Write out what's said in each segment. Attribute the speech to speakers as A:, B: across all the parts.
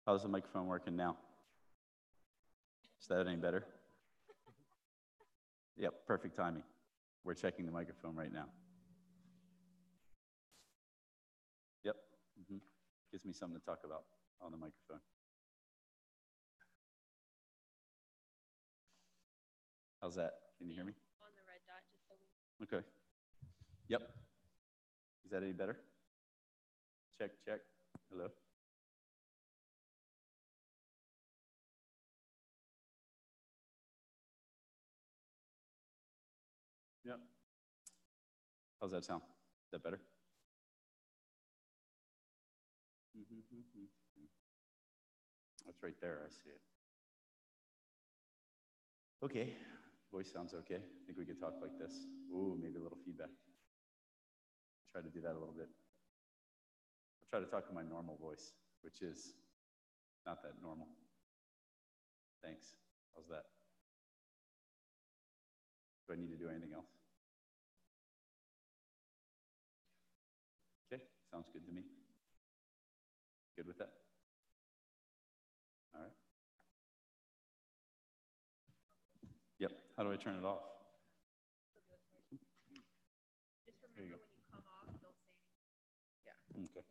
A: How's the microphone working now? Is that any better? Yep, perfect timing. We're checking the microphone right now. Yep. Gives me something to talk about on the microphone. How's that? Can you hear me?
B: On the red dot, just so we...
A: Okay. Yep. Is that any better? Check, check. Hello? Yep. How's that sound? Is that better? That's right there. I see it. Okay. Voice sounds okay. I think we could talk like this. Ooh, maybe a little feedback. Try to do that a little bit. I'll try to talk in my normal voice, which is not that normal. Thanks. How's that? Do I need to do anything else? Okay, sounds good to me. Good with that? All right. Yep. How do I turn it off?
B: Just remember when you come off, don't say anything. Yeah.
A: Okay.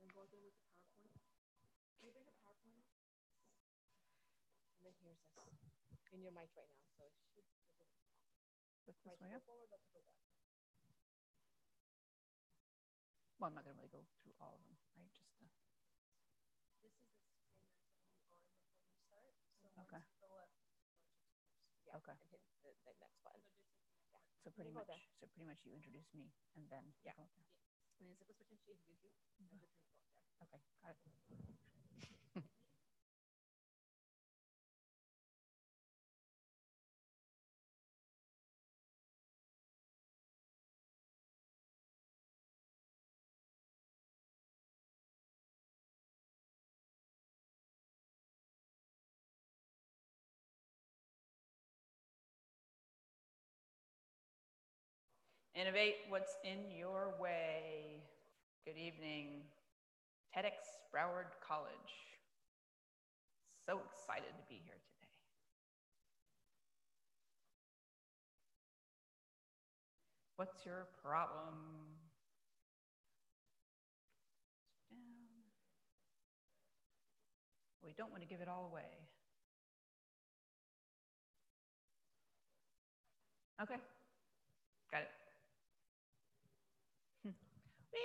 B: And then go again with the PowerPoint. Can you bring a PowerPoint? And then here's this. In your mic right now, so it should...
C: This way
B: go
C: up?
B: forward, let's go back.
C: Well, I'm not going to really go through all of them, right? Just
B: This is the screen that's going to be on before you start. So
C: Okay.
B: once you go up,
C: Okay.
B: and hit the next button.
C: So pretty much you introduce me and then
B: Yeah.
C: go there.
B: And then Zippo switch and she introduce you. And Zippo go up there.
C: Okay, got it. Innovate what's in your way. Good evening. TEDx Broward College. So excited to be here today. What's your problem? Down. We don't want to give it all away. Okay, got it. Whee!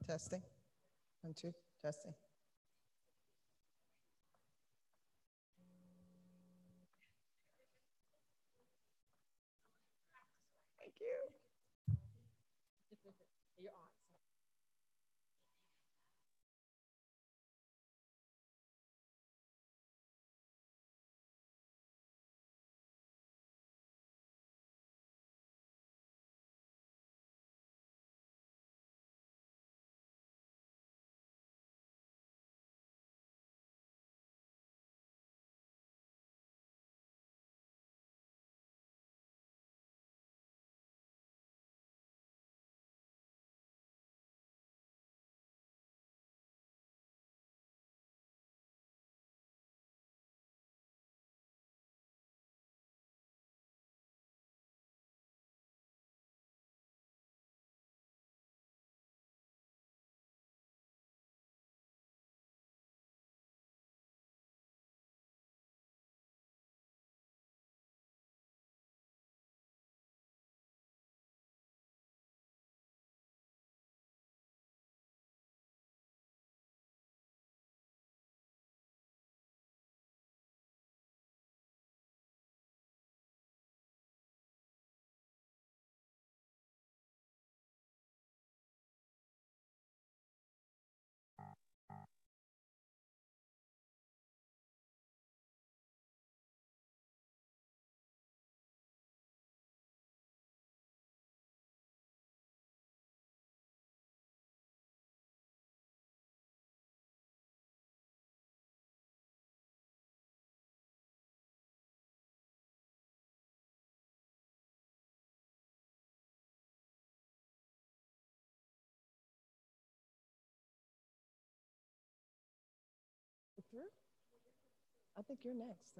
D: Testing. 1, 2, testing. Thank you.
B: You're on.
D: Through? I think you're next.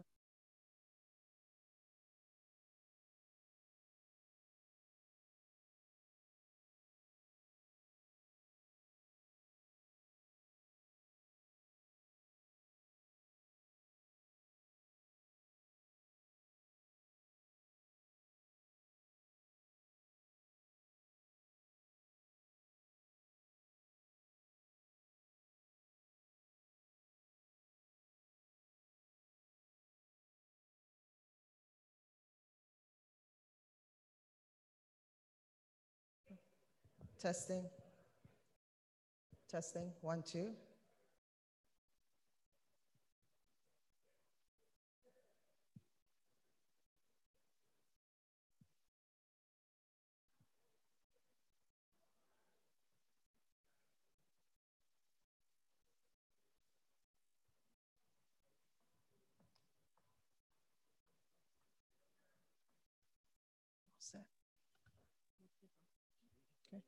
D: Testing. Testing. 1, 2. Set. Okay.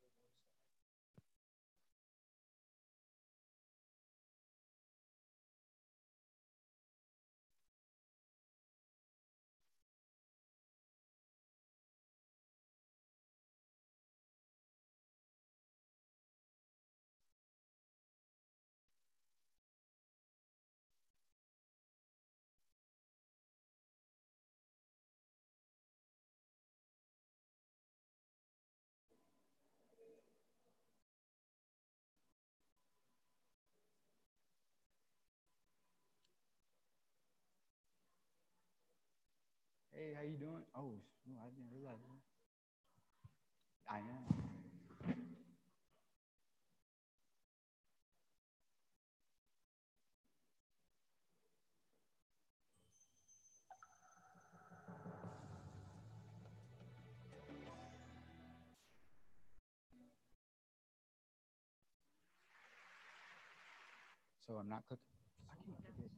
E: Hey, how you doing? Oh, no, I didn't realize that. I am. So I'm not cooking. I keep forgetting.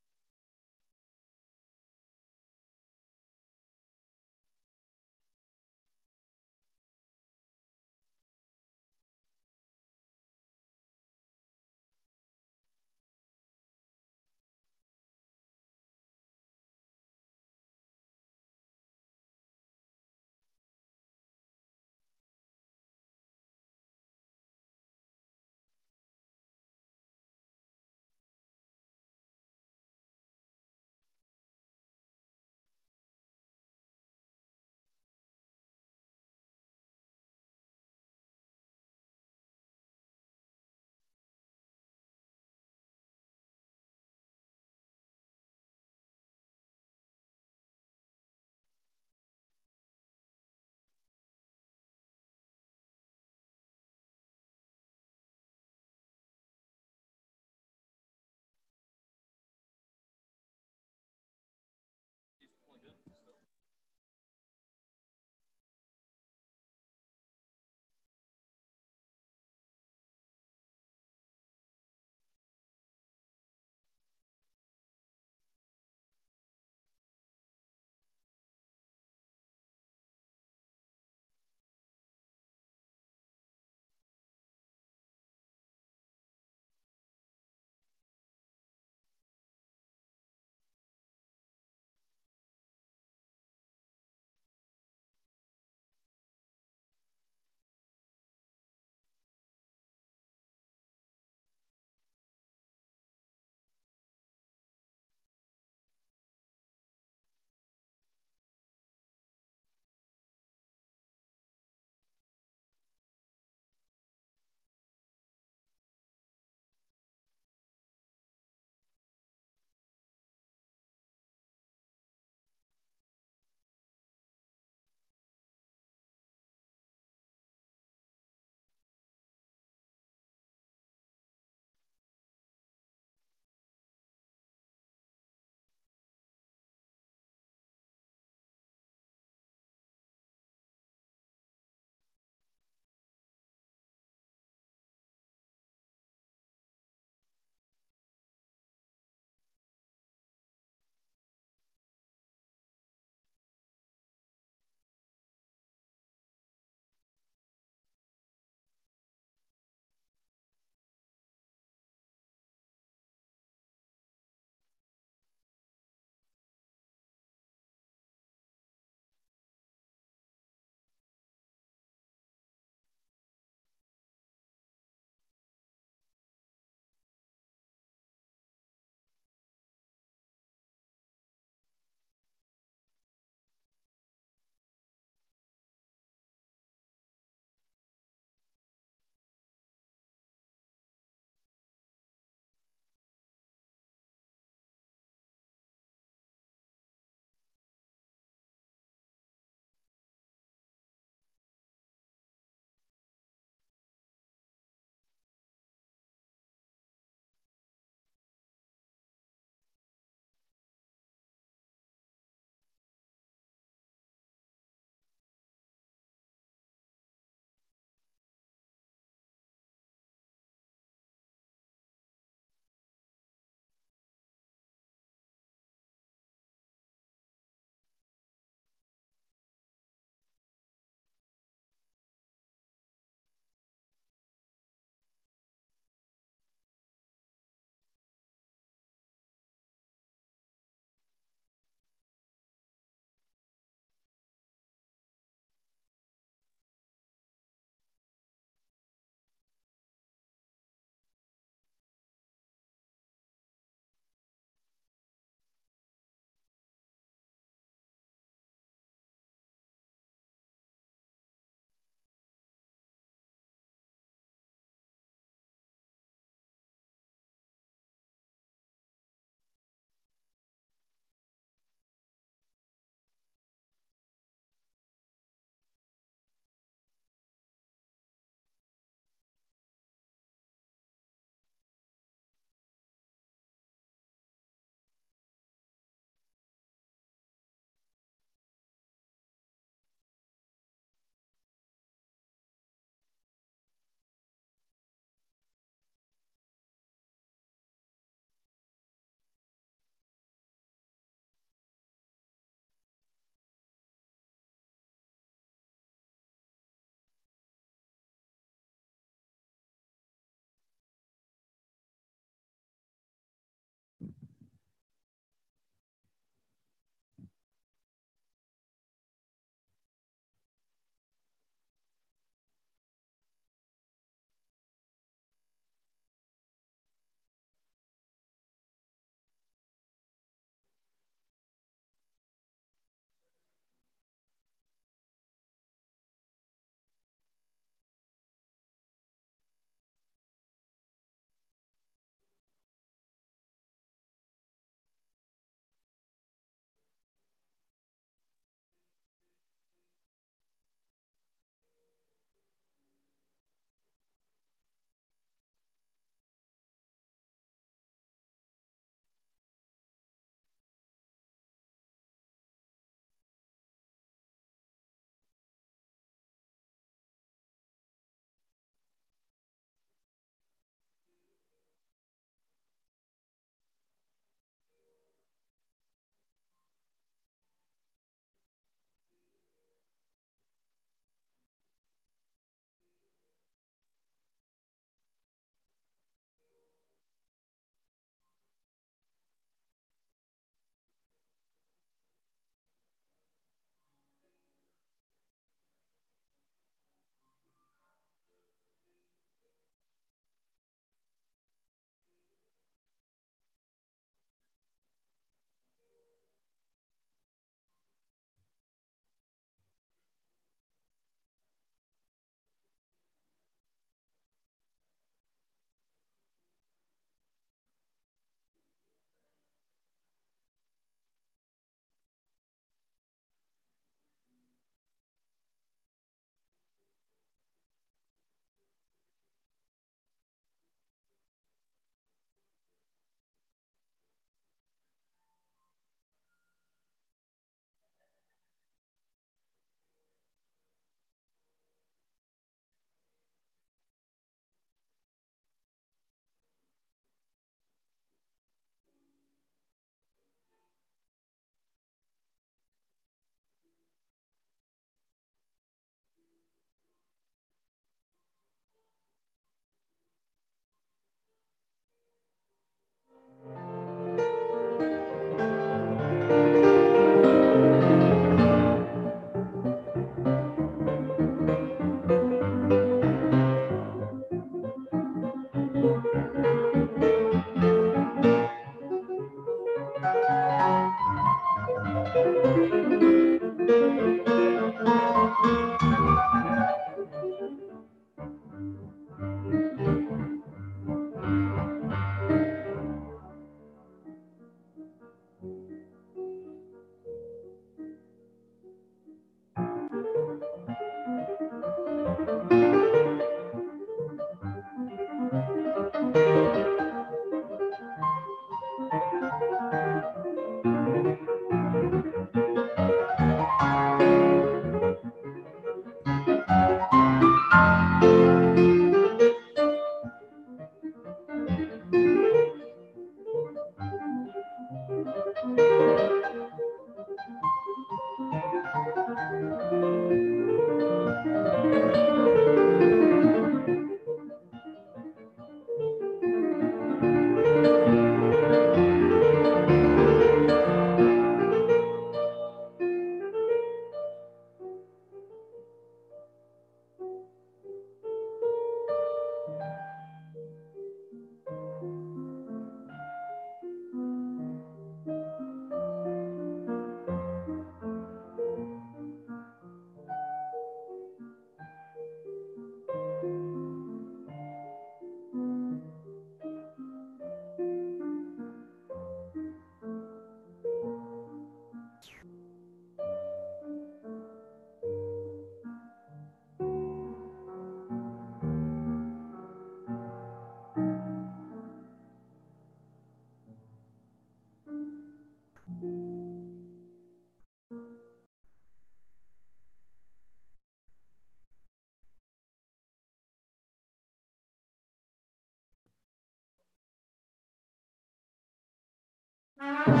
F: From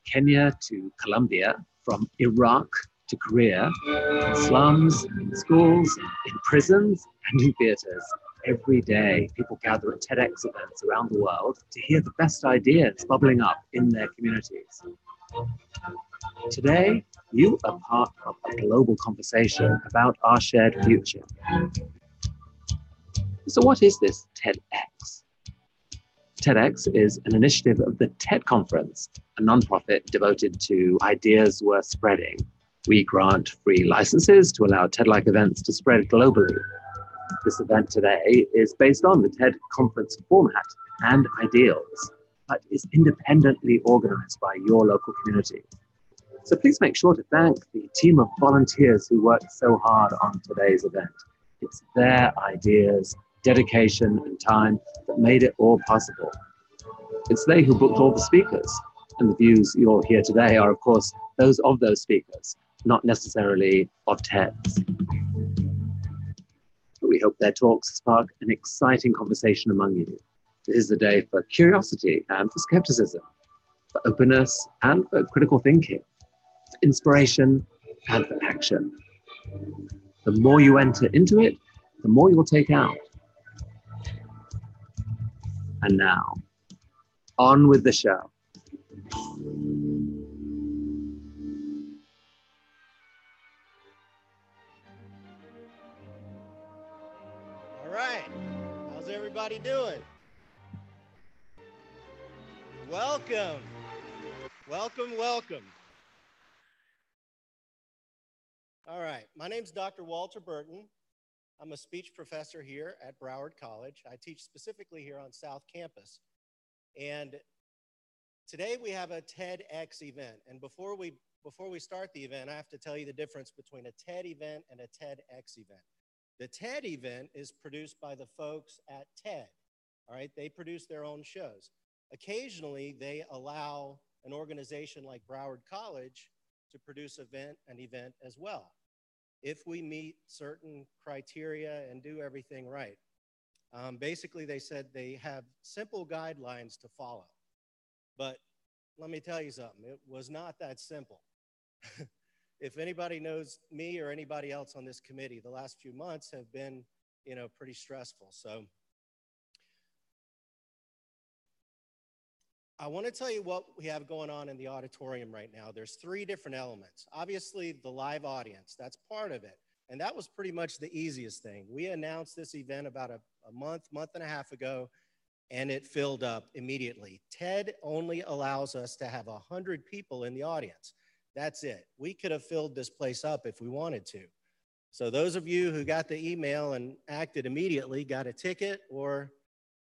F: Kenya to Colombia, from Iraq to Korea, in slums, in schools, in prisons, and in theaters. Every day, people gather at TEDx events around the world to hear the best ideas bubbling up in their communities. Today, you are part of a global conversation about our shared future. So what is this TEDx? TEDx is an initiative of the TED Conference, a nonprofit devoted to ideas worth spreading. We grant free licenses to allow TED-like events to spread globally. This event today is based on the TED Conference format and ideals, but is independently organized by your local community. So please make sure to thank the team of volunteers who worked so hard on today's event. It's their ideas, dedication, and time that made it all possible. It's they who booked all the speakers, and the views you'll hear today are, of course, those of those speakers, not necessarily of TEDs. We hope their talks spark an exciting conversation among you. It is the day for curiosity and for skepticism, for openness and for critical thinking, for inspiration and for action. The more you enter into it, the more you'll take out. And now, on with the show.
G: All right, how's everybody doing? Welcome, welcome, welcome. All right, my name's Dr. Walter Burton. I'm a speech professor here at Broward College. I teach specifically here on South Campus. And today we have a TEDx event. And before we start the event, I have to tell you the difference between a TED event and a TEDx event. The TED event is produced by the folks at TED. All right, they produce their own shows. Occasionally, they allow an organization like Broward College to produce an event as well, if we meet certain criteria and do everything right. Basically, they said they have simple guidelines to follow. But let me tell you something, it was not that simple. If anybody knows me or anybody else on this committee, the last few months have been, pretty stressful. So I want to tell you what we have going on in the auditorium right now. There's 3 different elements. Obviously, the live audience, that's part of it. And that was pretty much the easiest thing. We announced this event about a month and a half ago, and it filled up immediately. TED only allows us to have 100 people in the audience. That's it. We could have filled this place up if we wanted to. So those of you who got the email and acted immediately got a ticket, or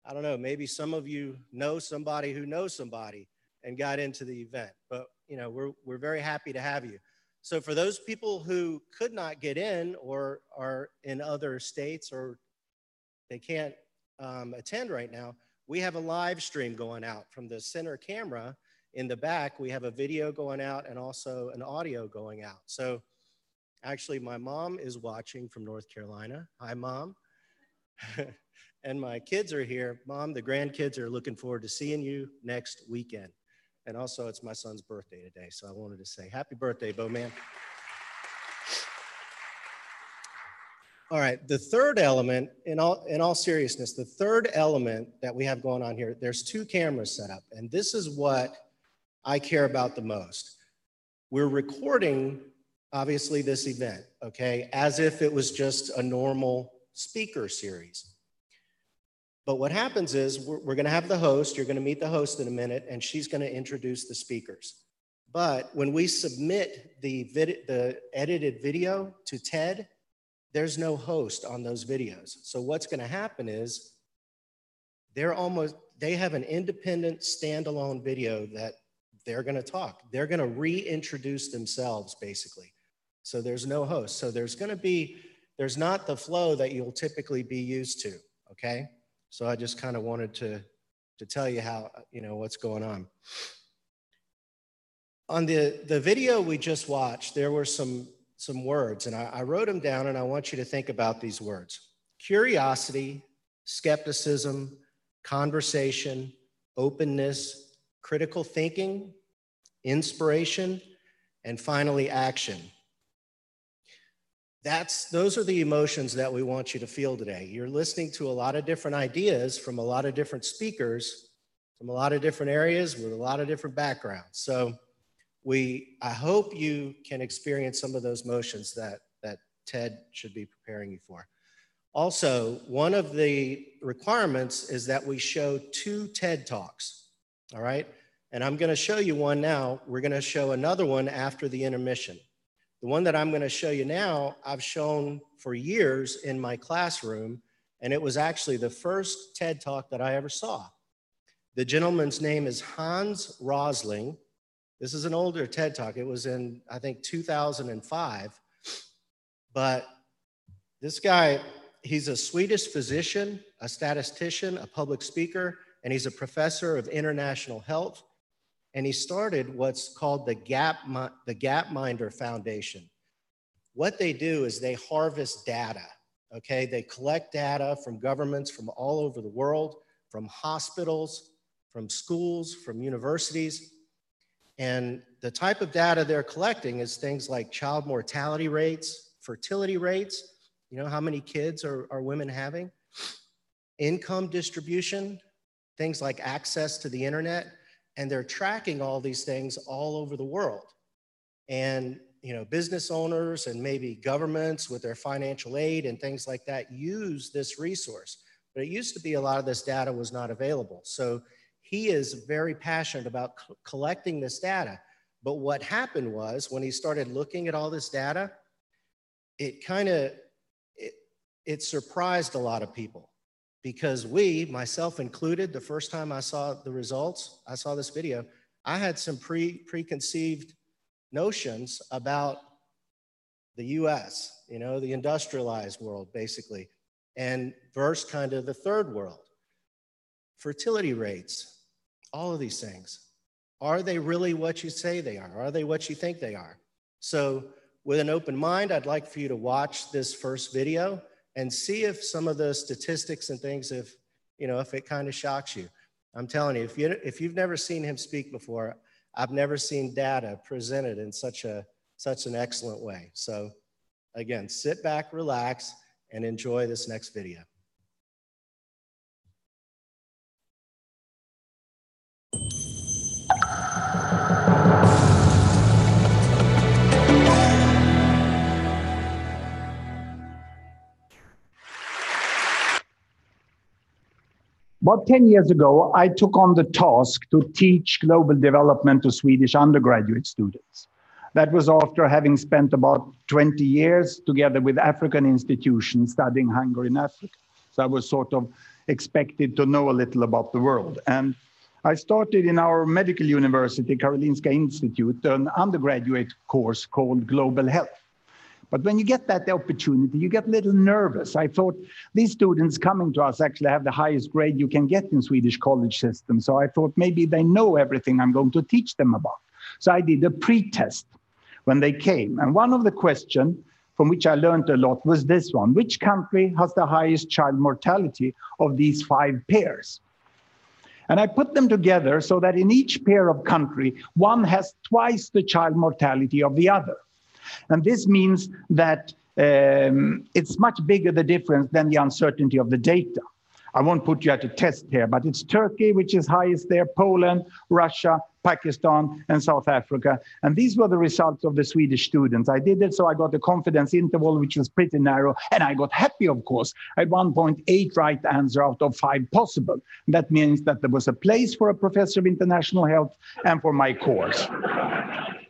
G: I don't know, maybe some of you know somebody who knows somebody and got into the event. But we're very happy to have you. So for those people who could not get in or are in other states or they can't attend right now, we have a live stream going out from the center camera. In the back, we have a video going out and also an audio going out. So actually, my mom is watching from North Carolina. Hi, Mom. And my kids are here. Mom, the grandkids are looking forward to seeing you next weekend. And also, it's my son's birthday today, so I wanted to say happy birthday, Bo-Man. All right, the third element, in all seriousness, the third element that we have going on here, there's 2 cameras set up, and this is what I care about the most. We're recording, obviously, this event, okay, as if it was just a normal speaker series. But what happens is we're going to have the host. You're going to meet the host in a minute, and she's going to introduce the speakers. But when we submit the edited video to TED, there's no host on those videos. So what's going to happen is they have an independent standalone video that they're going to talk. They're going to reintroduce themselves, basically. So there's no host. So there's not the flow that you'll typically be used to, okay? So I just kind of wanted to tell you how, what's going on. On the video we just watched, there were some words, and I wrote them down, and I want you to think about these words. Curiosity, skepticism, conversation, openness, critical thinking, inspiration, and finally action. Those are the emotions that we want you to feel today. You're listening to a lot of different ideas from a lot of different speakers, from a lot of different areas with a lot of different backgrounds. So I hope you can experience some of those motions that TED should be preparing you for. Also, one of the requirements is that we show 2 TED Talks, all right? And I'm gonna show you one now. We're gonna show another one after the intermission. The one that I'm going to show you now, I've shown for years in my classroom, and it was actually the first TED Talk that I ever saw. The gentleman's name is Hans Rosling. This is an older TED Talk. It was in, I think, 2005. But this guy, he's a Swedish physician, a statistician, a public speaker, and he's a professor of international health. And he started what's called the Gapminder Foundation. What they do is they harvest data, okay? They collect data from governments from all over the world, from hospitals, from schools, from universities. And the type of data they're collecting is things like child mortality rates, fertility rates, you know, how many kids are women having, income distribution, things like access to the internet, and they're tracking all these things all over the world. And you know, business owners and maybe governments with their financial aid and things like that use this resource. But it used to be a lot of this data was not available. So he is very passionate about collecting this data. But what happened was when he started looking at all this data, it surprised a lot of people, because we, myself included, the first time I saw the results, I saw this video, I had some preconceived notions about the US, you know, the industrialized world basically, and versus kind of the third world. Fertility rates, all of these things. Are they really what you say they are? Are they what you think they are? So with an open mind, I'd like for you to watch this first video and see if some of the statistics and things, if it kind of shocks you. I'm telling you, if you've never seen him speak before, I've never seen data presented in such an excellent way. So again, sit back, relax, and enjoy this next video.
H: About 10 years ago, I took on the task to teach global development to Swedish undergraduate students. That was after having spent about 20 years together with African institutions studying hunger in Africa. So I was sort of expected to know a little about the world. And I started in our medical university, Karolinska Institute, an undergraduate course called Global Health. But when you get that opportunity, you get a little nervous. I thought these students coming to us actually have the highest grade you can get in Swedish college system. So I thought maybe they know everything I'm going to teach them about. So I did a pre-test when they came. And one of the questions from which I learned a lot was this one: which country has the highest child mortality of these 5 pairs? And I put them together so that in each pair of country, one has twice the child mortality of the other. And this means that it's much bigger the difference than the uncertainty of the data. I won't put you at a test here, but it's Turkey, which is highest there, Poland, Russia, Pakistan, and South Africa. And these were the results of the Swedish students. I did it so I got a confidence interval, which was pretty narrow, and I got happy, of course. I had 1.8 right answer out of 5 possible. That means that there was a place for a professor of international health and for my course.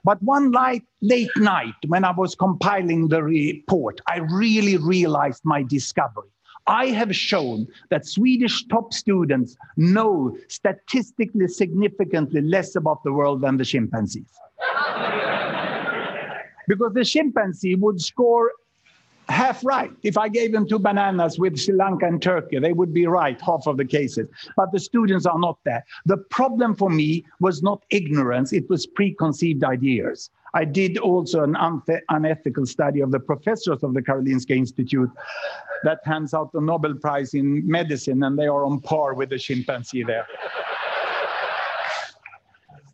H: But one late night, when I was compiling the report, I really realized my discovery. I have shown that Swedish top students know statistically significantly less about the world than the chimpanzees. Because the chimpanzee would score half right. If I gave them 2 bananas with Sri Lanka and Turkey, they would be right half of the cases. But the students are not there. The problem for me was not ignorance, it was preconceived ideas. I did also an unethical study of the professors of the Karolinska Institute that hands out the Nobel Prize in medicine, and they are on par with the chimpanzee there.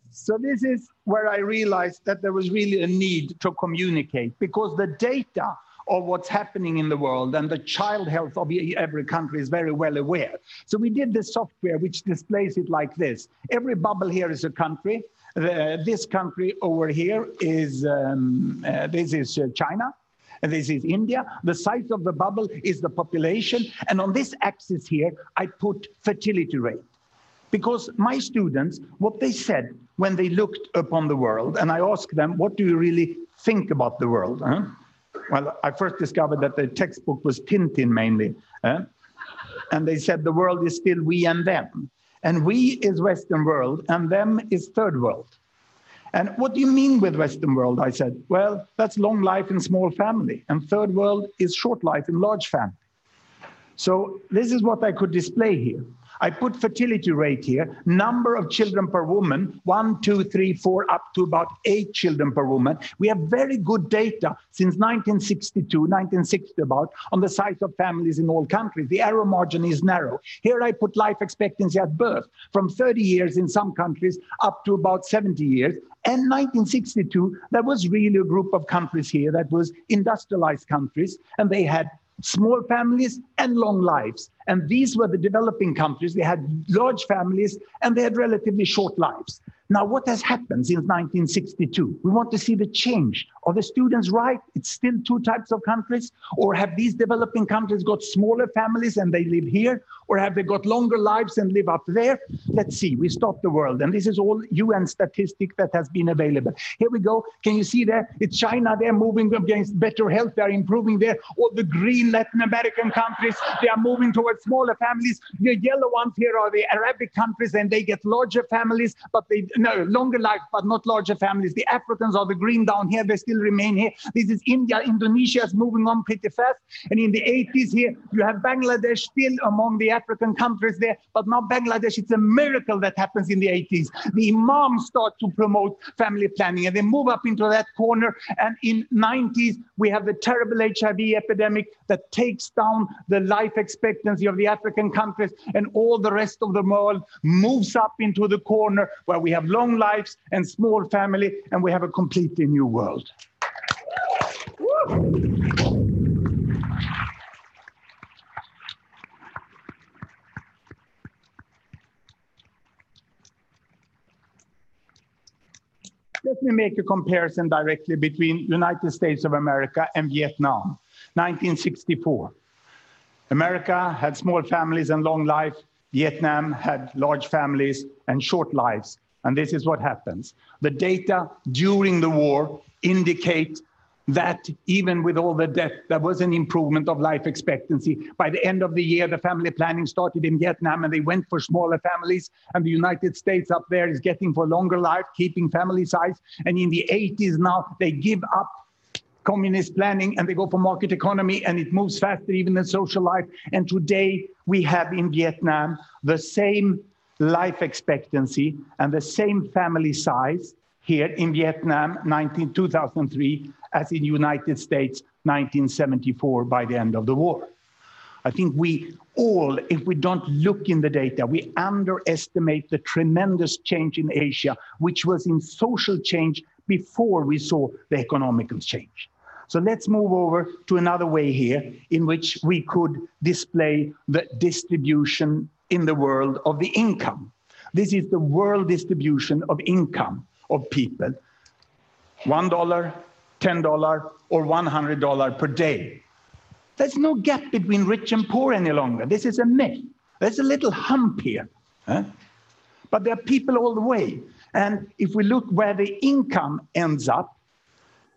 H: So this is where I realized that there was really a need to communicate, because the data of what's happening in the world and the child health of every country is very well aware. So we did this software which displays it like this. Every bubble here is a country. This country over here is, this is China. And this is India. The size of the bubble is the population. And on this axis here, I put fertility rate. Because my students, what they said when they looked upon the world, and I asked them, what do you really think about the world? Huh? Well, I first discovered that the textbook was Tintin mainly. And they said the world is still we and them. And we is Western world, and them is third world. And what do you mean with Western world? I said, well, that's long life in small family. And third world is short life in large family. So this is what I could display here. I put fertility rate here, number of children per woman, 1, 2, 3, 4, up to about 8 children per woman. We have very good data since 1962, 1960 about, on the size of families in all countries. The error margin is narrow. Here I put life expectancy at birth, from 30 years in some countries up to about 70 years. And 1962, there was really a group of countries here that was industrialized countries, and they had small families and long lives. And these were the developing countries. They had large families and they had relatively short lives. Now, what has happened since 1962? We want to see the change. Are the students right? It's still 2 types of countries? Or have these developing countries got smaller families and they live here? Or have they got longer lives and live up there? Let's see, we stop the world. And this is all UN statistic that has been available. Here we go. Can you see there? It's China. They're moving against better health. They're improving there. All the green Latin American countries, they are moving towards smaller families. The yellow ones here are the Arabic countries, and they get larger families, but longer life, but not larger families. The Africans are the green down here. They still remain here. This is India. Indonesia is moving on pretty fast. And in the 80s here, you have Bangladesh still among the African countries there. But now Bangladesh, it's a miracle that happens in the 80s. The imams start to promote family planning, and they move up into that corner. And in 90s, we have the terrible HIV epidemic that takes down the life expectancy of the African countries, and all the rest of the world moves up into the corner where we have long lives and small family, and we have a completely new world. Let me make a comparison directly between United States of America and Vietnam. 1964. America had small families and long life. Vietnam had large families and short lives. And this is what happens. The data during the war indicate that even with all the death, there was an improvement of life expectancy. By the end of the year, the family planning started in Vietnam, and they went for smaller families. And the United States up there is getting for longer life, keeping family size. And in the 80s now, they give up communist planning and they go for market economy, and it moves faster even than social life. And today we have in Vietnam the same life expectancy and the same family size here in Vietnam 2003 as in United States 1974 by the end of the war. I think we all, if we don't look in the data, we underestimate the tremendous change in Asia, which was in social change before we saw the economical change. So let's move over to another way here in which we could display the distribution in the world of the income. This is the world distribution of income of people. $1, $10, or $100 per day. There's no gap between rich and poor any longer. This is a myth. There's a little hump here. But there are people all the way. And if we look where the income ends up,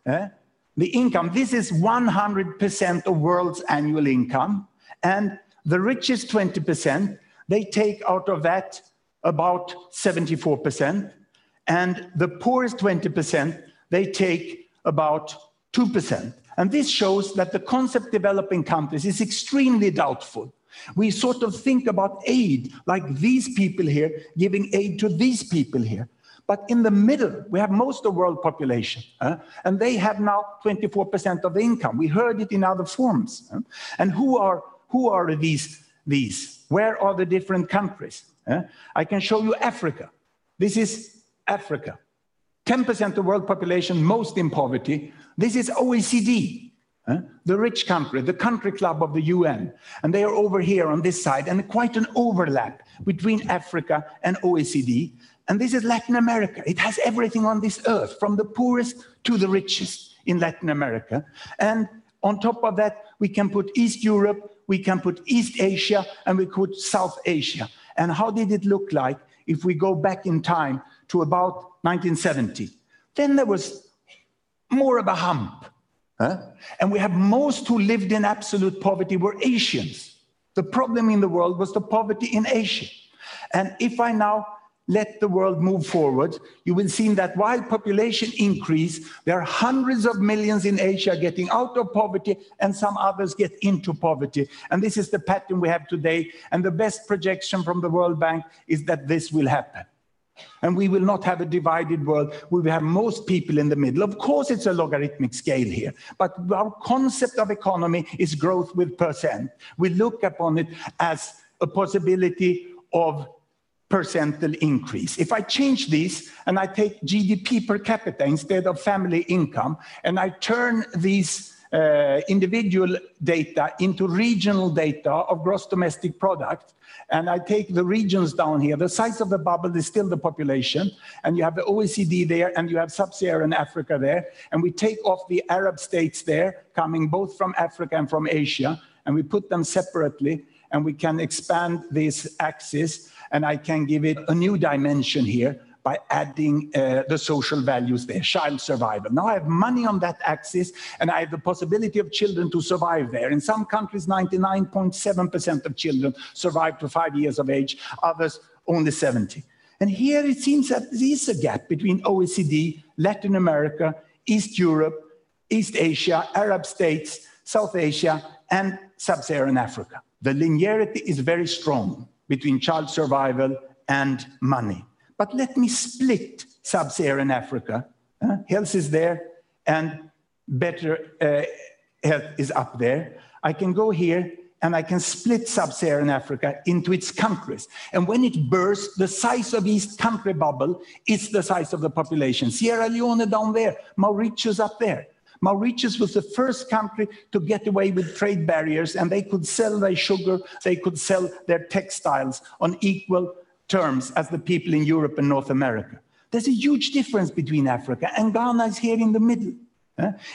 H: the income, this is 100% of world's annual income. And the richest 20%, they take out of that about 74%. And the poorest 20%, they take about 2%. And this shows that the concept developing countries is extremely doubtful. We sort of think about aid, like these people here giving aid to these people here. But in the middle, we have most of the world population, and they have now 24% of the income. We heard it in other forms. And who are these? Where are the different countries? I can show you Africa. This is Africa. 10% of world population, most in poverty. This is OECD, the rich country, the country club of the UN. And they are over here on this side, and quite an overlap between Africa and OECD. And this is Latin America. It has everything on this earth, from the poorest to the richest in Latin America. And on top of that, we can put East Europe, we can put East Asia, and we put South Asia. And how did it look like if we go back in time to about 1970? Then there was more of a hump. And we have most who lived in absolute poverty were Asians. The problem in the world was the poverty in Asia. And if I now let the world move forward, you will see that while population increase, there are hundreds of millions in Asia getting out of poverty and some others get into poverty. And this is the pattern we have today. And the best projection from the World Bank is that this will happen. And we will not have a divided world. We will have most people in the middle. Of course, it's a logarithmic scale here, but our concept of economy is growth with percent. We look upon it as a possibility of percentage increase. If I change this and I take GDP per capita instead of family income, and I turn these individual data into regional data of gross domestic product, and I take the regions down here, the size of the bubble is still the population, and you have the OECD there, and you have sub-Saharan Africa there, and we take off the Arab states there, coming both from Africa and from Asia, and we put them separately, and we can expand this axis, and I can give it a new dimension here by adding the social values there, child survival. Now I have money on that axis, and I have the possibility of children to survive there. In some countries, 99.7% of children survive to 5 years of age, others only 70. And here it seems that there is a gap between OECD, Latin America, East Europe, East Asia, Arab states, South Asia, and Sub-Saharan Africa. The linearity is very strong between child survival and money. But let me split Sub-Saharan Africa. Health is there, and better health is up there. I can go here, and I can split Sub-Saharan Africa into its countries. And when it bursts, the size of each country bubble is the size of the population. Sierra Leone down there, Mauritius up there. Mauritius was the first country to get away with trade barriers, and they could sell their sugar, they could sell their textiles on equal terms as the people in Europe and North America. There's a huge difference between Africa, and Ghana is here in the middle.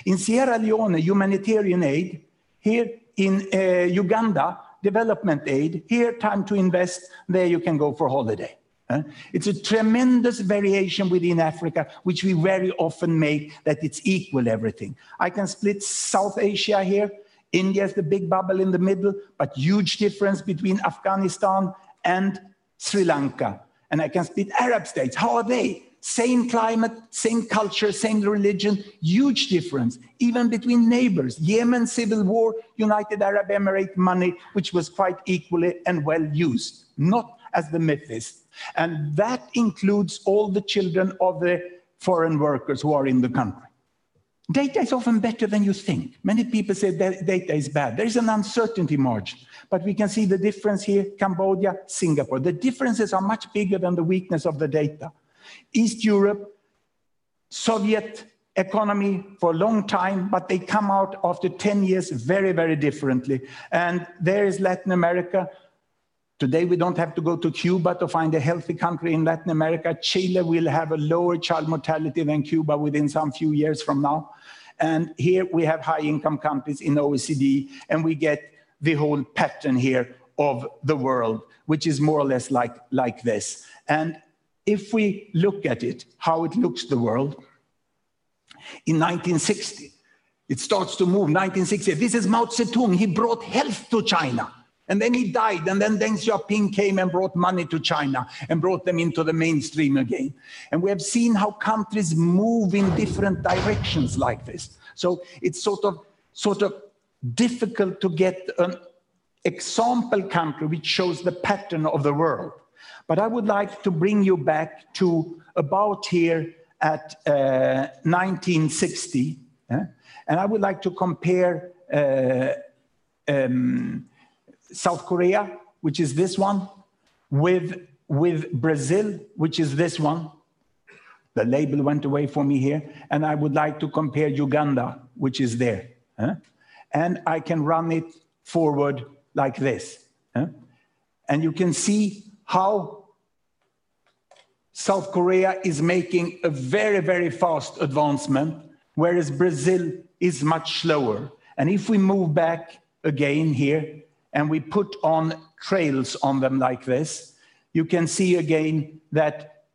H: In Sierra Leone, humanitarian aid. Here in Uganda, development aid. Here, time to invest. There you can go for holiday. It's a tremendous variation within Africa, which we very often make that it's equal everything. I can split South Asia here. India is the big bubble in the middle, but huge difference between Afghanistan and Sri Lanka. And I can split Arab states. How are they? Same climate, same culture, same religion, huge difference. Even between neighbors. Yemen, civil war, United Arab Emirates money, which was quite equally and well used. Not as the myth is. And that includes all the children of the foreign workers who are in the country. Data is often better than you think. Many people say that data is bad. There is an uncertainty margin, but we can see the difference here, Cambodia, Singapore. The differences are much bigger than the weakness of the data. East Europe, Soviet economy for a long time, but they come out after 10 years very, very differently. And there is Latin America. Today, we don't have to go to Cuba to find a healthy country in Latin America. Chile will have a lower child mortality than Cuba within some few years from now. And here we have high-income countries in OECD, and we get the whole pattern here of the world, which is more or less like this. And if we look at it, how it looks the world, in 1960, it starts to move, 1960. This is Mao Zedong. He brought health to China. And then he died, and then Deng Xiaoping came and brought money to China and brought them into the mainstream again. And we have seen how countries move in different directions like this. So it's sort of difficult to get an example country which shows the pattern of the world. But I would like to bring you back to about here at 1960. And I would like to compare South Korea, which is this one, with Brazil, which is this one. The label went away for me here. And I would like to compare Uganda, which is there. And I can run it forward like this. And you can see how South Korea is making a very, very fast advancement, whereas Brazil is much slower. And if we move back again here, and we put on trails on them like this, you can see again that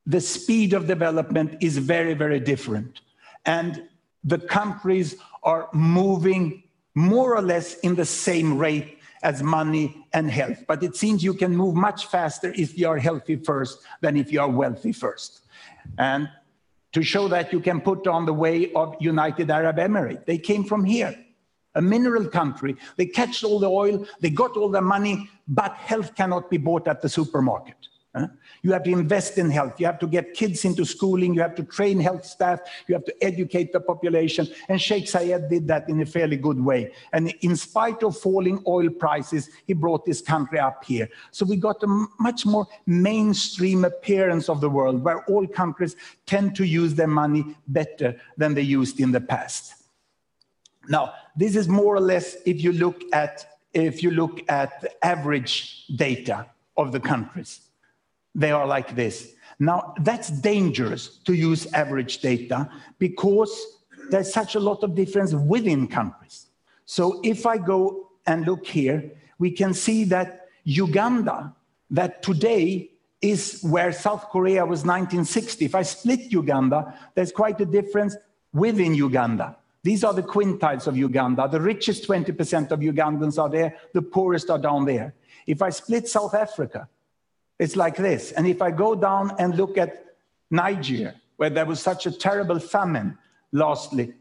H: the speed of development is very, very different. And the countries are moving more or less in the same rate as money and health. But it seems you can move much faster if you are healthy first than if you are wealthy first. And to show that, you can put on the way of United Arab Emirates. They came from here, a mineral country. They catch all the oil, they got all the money, but health cannot be bought at the supermarket. You have to invest in health. You have to get kids into schooling. You have to train health staff. You have to educate the population. And Sheikh Zayed did that in a fairly good way. And in spite of falling oil prices, he brought this country up here. So we got a much more mainstream appearance of the world, where all countries tend to use their money better than they used in the past. Now, this is more or less if you look at the average data of the countries. They are like this. Now, that's dangerous to use average data because there's such a lot of difference within countries. So if I go and look here, we can see that Uganda, that today is where South Korea was 1960. If I split Uganda, there's quite a difference within Uganda. These are the quintiles of Uganda. The richest 20% of Ugandans are there. The poorest are down there. If I split South Africa, it's like this. And if I go down and look at Niger, where there was such a terrible famine lastly,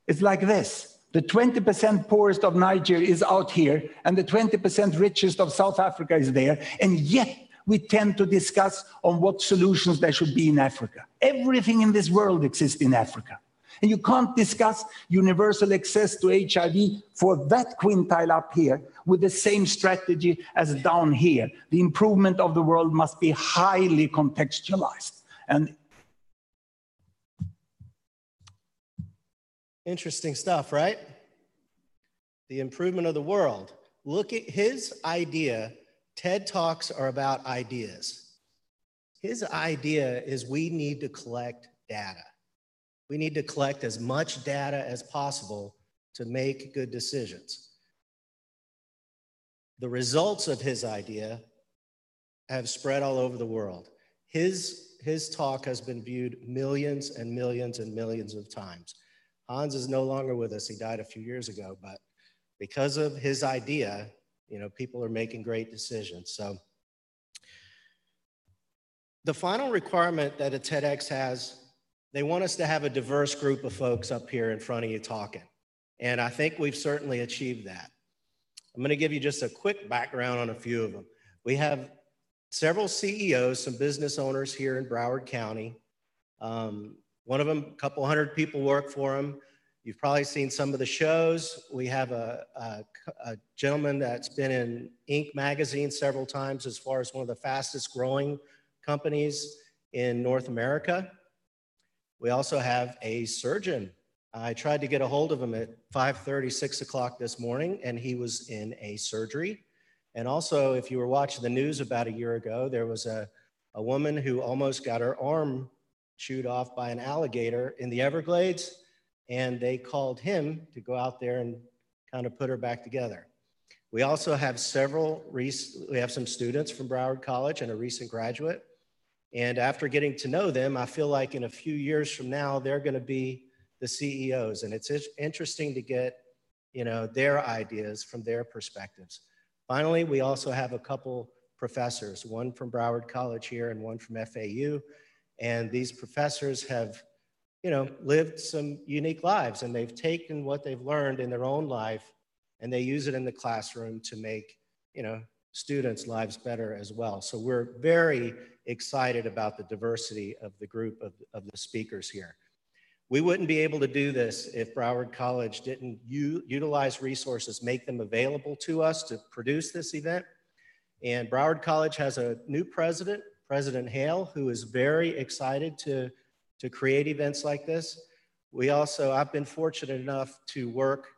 H: it's like this. The 20% poorest of Niger is out here, and the 20% richest of South Africa is there. And yet we tend to discuss on what solutions there should be in Africa. Everything in this world exists in Africa. And you can't discuss universal access to HIV for that quintile up here with the same strategy as down here. The improvement of the world must be highly contextualized. And
G: interesting stuff, right? The improvement of the world. Look at his idea. TED Talks are about ideas. His idea is we need to collect data. We need to collect as much data as possible to make good decisions. The results of his idea have spread all over the world. His talk has been viewed millions and millions and millions of times. Hans is no longer with us. He died a few years ago, but because of his idea, you know, people are making great decisions. So the final requirement that a TEDx has, they want us to have a diverse group of folks up here in front of you talking. And I think we've certainly achieved that. I'm going to give you just a quick background on a few of them. We have several CEOs, some business owners here in Broward County. One of them, a couple hundred people work for him. You've probably seen some of the shows. We have a gentleman that's been in Inc. magazine several times as far as one of the fastest growing companies in North America. We also have a surgeon. I tried to get a hold of him at 5:30, 6 o'clock this morning, and he was in a surgery. And also, if you were watching the news about a year ago, there was a woman who almost got her arm chewed off by an alligator in the Everglades, and they called him to go out there and kind of put her back together. We also have we have some students from Broward College and a recent graduate. And after getting to know them, I feel like in a few years from now, they're going to be the CEOs. And it's interesting to get, you know, their ideas from their perspectives. Finally, we also have a couple professors, one from Broward College here and one from FAU. And these professors have, you know, lived some unique lives, and they've taken what they've learned in their own life and they use it in the classroom to make, you know, students' lives better as well. So we're very excited about the diversity of the group of the speakers here. We wouldn't be able to do this if Broward College didn't utilize resources, make them available to us to produce this event. And Broward College has a new president, President Hale, who is very excited to create events like this. I've been fortunate enough to work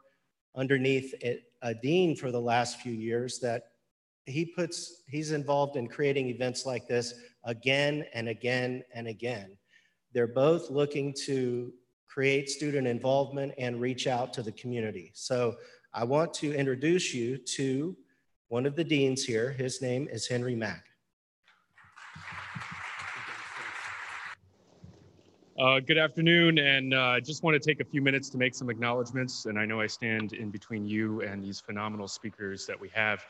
G: underneath a dean for the last few years that he's involved in creating events like this again and again and again. They're both looking to create student involvement and reach out to the community. So I want to introduce you to one of the deans here. His name is Henry Mack.
I: Good afternoon, and I just want to take a few minutes to make some acknowledgments, and I know I stand in between you and these phenomenal speakers that we have.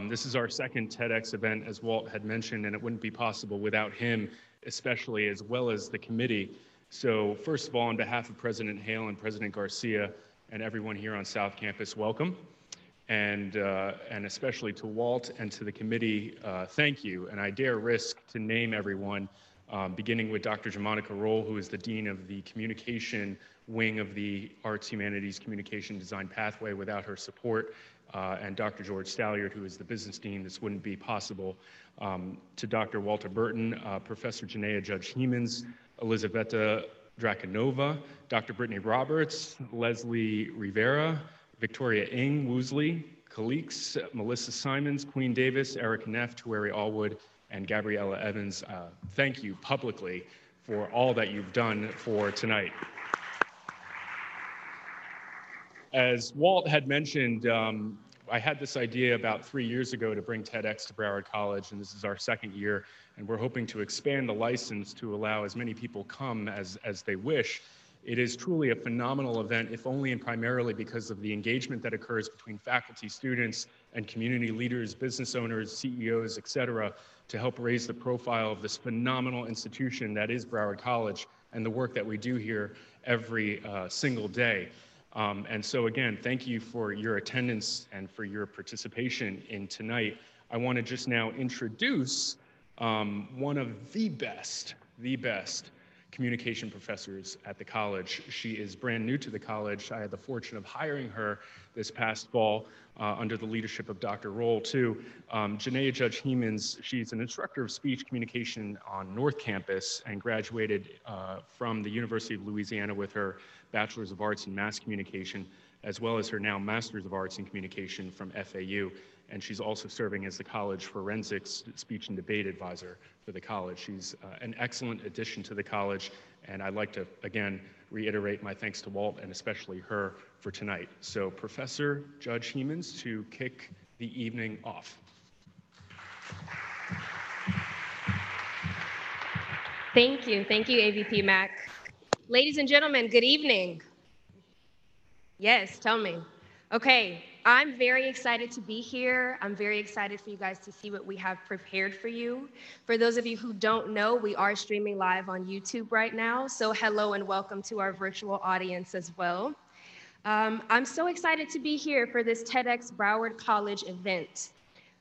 I: This is our second TEDx event, as Walt had mentioned, and it wouldn't be possible without him, especially, as well as the committee. So first of all, on behalf of President Hale and President Garcia and everyone here on South Campus, welcome. And especially to Walt and to the committee, thank you. And I dare risk to name everyone, beginning with Dr. Jamonica Roll, who is the Dean of the Communication Wing of the Arts, Humanities, Communication Design Pathway. Without her support, and Dr. George Stalliard, who is the Business Dean, this wouldn't be possible. To Dr. Walter Burton, Professor Janaea Judge Hemans, Elizaveta Drakanova, Dr. Brittany Roberts, Leslie Rivera, Victoria Ng Woosley, Calix, Melissa Simons, Queen Davis, Eric Neff, Tueri Allwood, and Gabriella Evans. Thank you publicly for all that you've done for tonight. As Walt had mentioned, I had this idea about 3 years ago to bring TEDx to Broward College, and this is our second year, and we're hoping to expand the license to allow as many people come as they wish. It is truly a phenomenal event, if only and primarily because of the engagement that occurs between faculty, students, and community leaders, business owners, CEOs, et cetera, to help raise the profile of this phenomenal institution that is Broward College and the work that we do here every single day. And so again, thank you for your attendance and for your participation in tonight. I want to just now introduce one of the best communication professors at the college. She is brand new to the college. I had the fortune of hiring her this past fall under the leadership of Dr. Roll, too. Janaea Judge Hemans, she's an instructor of speech communication on North Campus and graduated from the University of Louisiana with her Bachelor's of Arts in Mass Communication, as well as her now Master's of Arts in Communication from FAU. And she's also serving as the college forensics speech and debate advisor for the college. She's an excellent addition to the college, and I'd like to, again, reiterate my thanks to Walt and especially her for tonight. So Professor Judge Hemans to kick the evening off.
B: Thank you, AVP Mac. Ladies and gentlemen, good evening. Yes, tell me. Okay, I'm very excited to be here. I'm very excited for you guys to see what we have prepared for you. For those of you who don't know, we are streaming live on YouTube right now. So hello and welcome to our virtual audience as well. I'm so excited to be here for this TEDx Broward College event.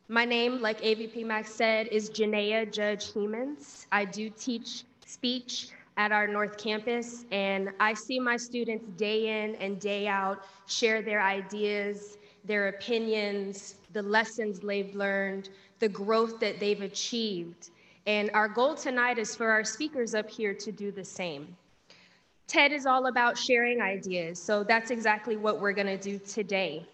B: My name, like AVP Max said, is Janaea Judge Hemans. I do teach speech at our North Campus, and I see my students day in and day out share their ideas, their opinions, the lessons they've learned, the growth that they've achieved. And our goal tonight is for our speakers up here to do the same. TED is all about sharing ideas, so that's exactly what we're gonna do today.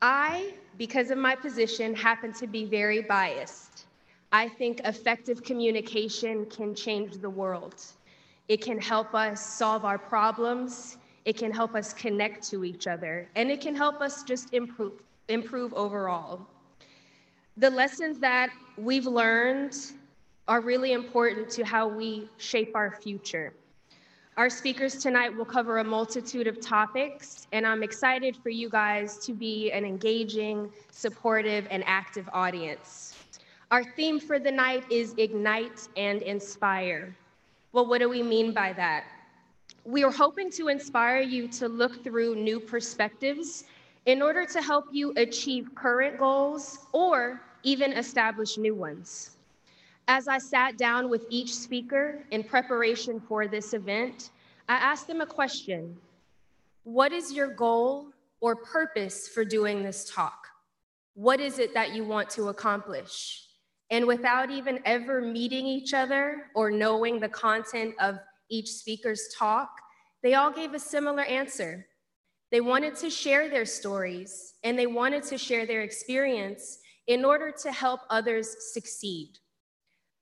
B: I, because of my position, happen to be very biased. I think effective communication can change the world. It can help us solve our problems, it can help us connect to each other, and it can help us just improve overall. The lessons that we've learned are really important to how we shape our future. Our speakers tonight will cover a multitude of topics, and I'm excited for you guys to be an engaging, supportive, and active audience. Our theme for the night is Ignite and Inspire. Well, what do we mean by that? We are hoping to inspire you to look through new perspectives in order to help you achieve current goals or even establish new ones. As I sat down with each speaker in preparation for this event, I asked them a question. What is your goal or purpose for doing this talk? What is it that you want to accomplish? And without even ever meeting each other or knowing the content of each speaker's talk, they all gave a similar answer. They wanted to share their stories and they wanted to share their experience in order to help others succeed.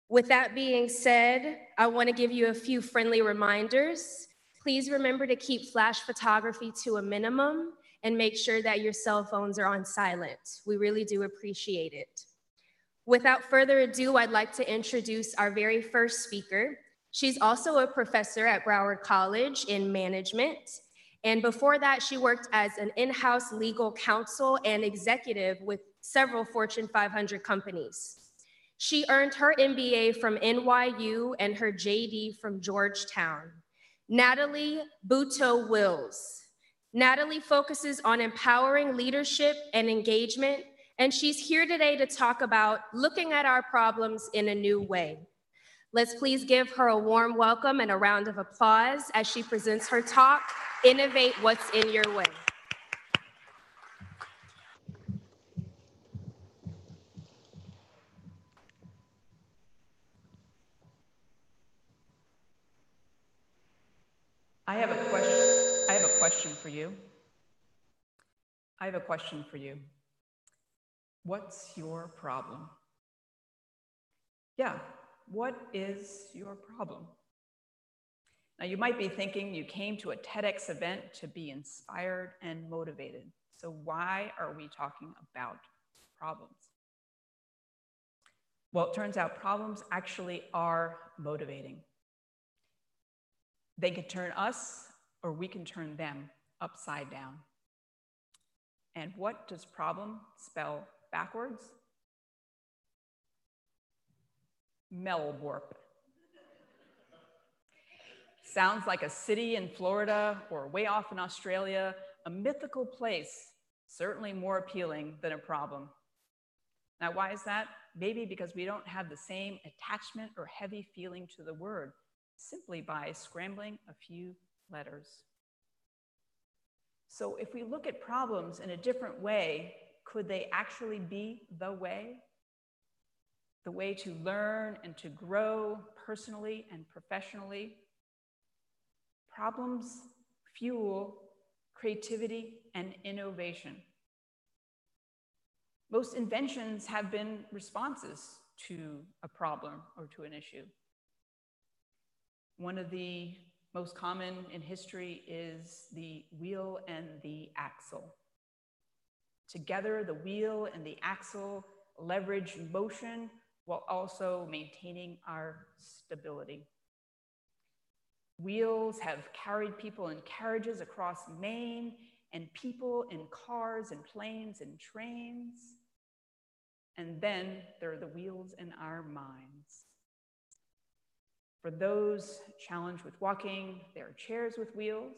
B: With that being said, I want to give you a few friendly reminders. Please remember to keep flash photography to a minimum and make sure that your cell phones are on silent. We really do appreciate it. Without further ado, I'd like to introduce our very first speaker. She's also a professor at Broward College in management. And before that, she worked as an in-house legal counsel and executive with several Fortune 500 companies. She earned her MBA from NYU and her JD from Georgetown. Natalie Buteau Wills. Natalie focuses on empowering leadership and engagement, and she's here today to talk about looking at our problems in a new way. Let's please give her a warm welcome and a round of applause as she presents her talk, Innovate What's in Your Way.
C: I have a question for you. I have a question for you. What's your problem? Yeah, what is your problem? Now, you might be thinking you came to a TEDx event to be inspired and motivated. So why are we talking about problems? Well, it turns out problems actually are motivating. They can turn us, or we can turn them upside down. And what does problem spell backwards? Melborp. Sounds like a city in Florida or way off in Australia, a mythical place, certainly more appealing than a problem. Now, why is that? Maybe because we don't have the same attachment or heavy feeling to the word, simply by scrambling a few letters. So if we look at problems in a different way, could they actually be the way? The way to learn and to grow personally and professionally? Problems fuel creativity and innovation. Most inventions have been responses to a problem or to an issue. One of the most common in history is the wheel and the axle. Together, the wheel and the axle leverage motion while also maintaining our stability. Wheels have carried people in carriages across Maine, and people in cars and planes and trains. And then there are the wheels in our minds. For those challenged with walking, there are chairs with wheels,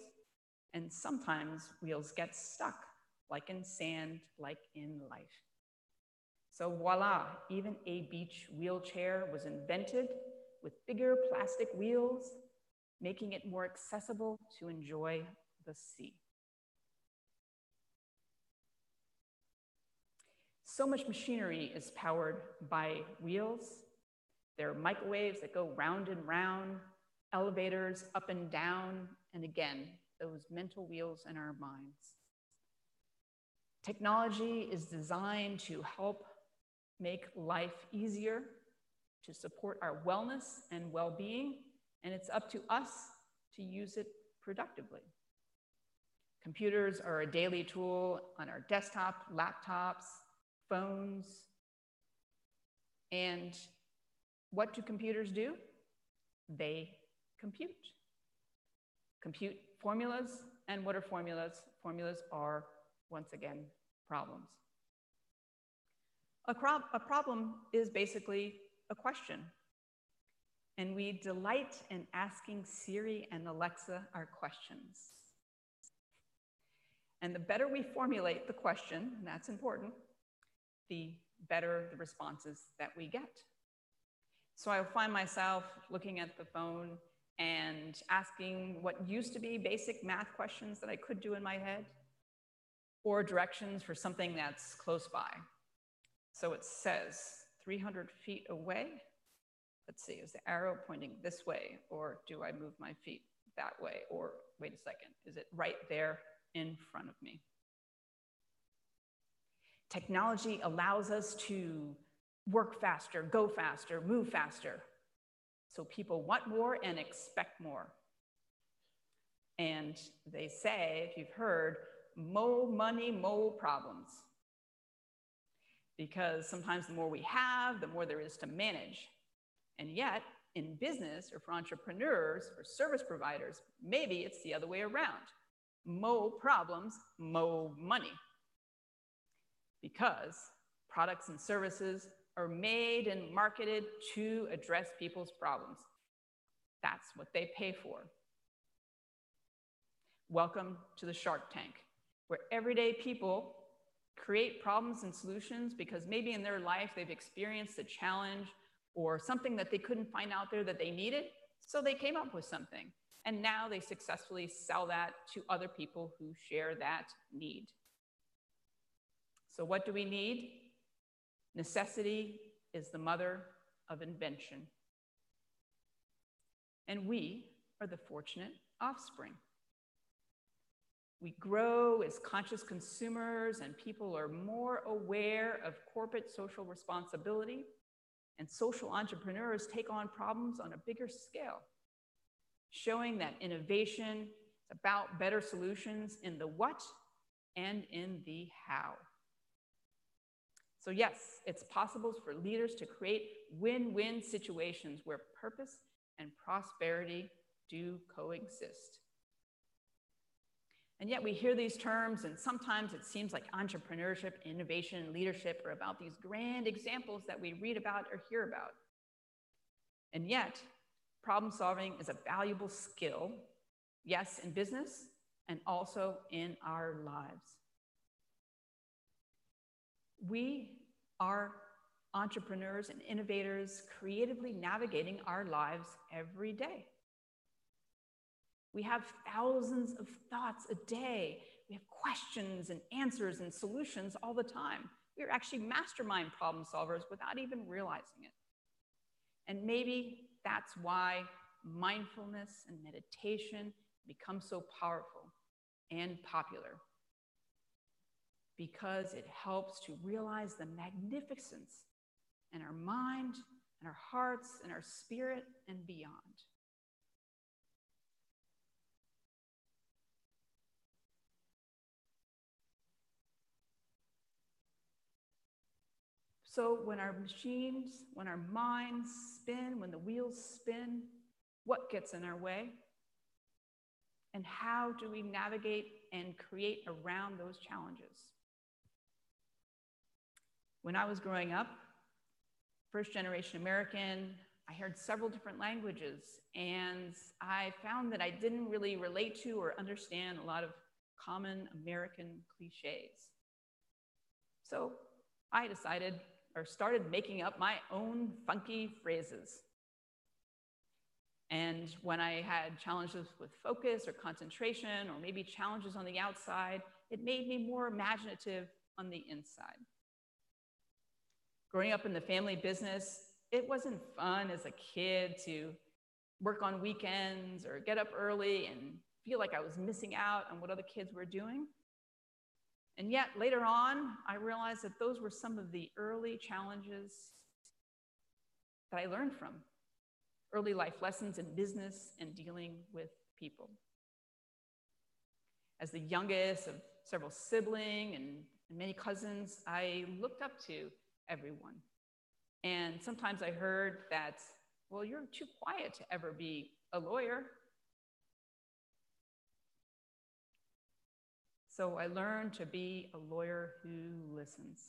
C: and sometimes wheels get stuck, like in sand, like in life. So voila, even a beach wheelchair was invented with bigger plastic wheels, making it more accessible to enjoy the sea. So much machinery is powered by wheels. There are microwaves that go round and round, elevators up and down, and again, those mental wheels in our minds. Technology is designed to help make life easier, to support our wellness and well-being, and it's up to us to use it productively. Computers are a daily tool on our desktop, laptops, phones, and what do computers do? They compute. Compute formulas, and what are formulas? Formulas are, once again, problems. A problem is basically a question. And we delight in asking Siri and Alexa our questions. And the better we formulate the question, and that's important, the better the responses that we get. So I'll find myself looking at the phone and asking what used to be basic math questions that I could do in my head, or directions for something that's close by. So it says 300 feet away. Let's see, is the arrow pointing this way, or do I move my feet that way? Or wait a second, is it right there in front of me? Technology allows us to work faster, go faster, move faster. So people want more and expect more. And they say, if you've heard, mo money, mo problems. Because sometimes the more we have, the more there is to manage. And yet, in business or for entrepreneurs or service providers, maybe it's the other way around. Mo problems, mo money. Because products and services are made and marketed to address people's problems. That's what they pay for. Welcome to the Shark Tank, where everyday people create problems and solutions because maybe in their life they've experienced a challenge or something that they couldn't find out there that they needed, so they came up with something. And now they successfully sell that to other people who share that need. So what do we need? Necessity is the mother of invention. And we are the fortunate offspring. We grow as conscious consumers, and people are more aware of corporate social responsibility, and social entrepreneurs take on problems on a bigger scale, showing that innovation is about better solutions in the what and in the how. So yes, it's possible for leaders to create win-win situations where purpose and prosperity do coexist. And yet we hear these terms, and sometimes it seems like entrepreneurship, innovation, and leadership are about these grand examples that we read about or hear about. And yet, problem solving is a valuable skill, yes, in business and also in our lives. We are entrepreneurs and innovators creatively navigating our lives every day. We have thousands of thoughts a day. We have questions and answers and solutions all the time. We're actually mastermind problem solvers without even realizing it. And maybe that's why mindfulness and meditation become so powerful and popular, because it helps to realize the magnificence in our mind, in our hearts, in our spirit, and beyond. So when our machines, when our minds spin, when the wheels spin, what gets in our way? And how do we navigate and create around those challenges? When I was growing up, first generation American, I heard several different languages, and I found that I didn't really relate to or understand a lot of common American cliches. So I decided, or started making up my own funky phrases. And when I had challenges with focus or concentration, or maybe challenges on the outside, it made me more imaginative on the inside. Growing up in the family business, it wasn't fun as a kid to work on weekends or get up early and feel like I was missing out on what other kids were doing. And yet later on, I realized that those were some of the early challenges that I learned from, early life lessons in business and dealing with people. As the youngest of several siblings and many cousins, I looked up to everyone. And sometimes I heard that, well, you're too quiet to ever be a lawyer. So I learned to be a lawyer who listens.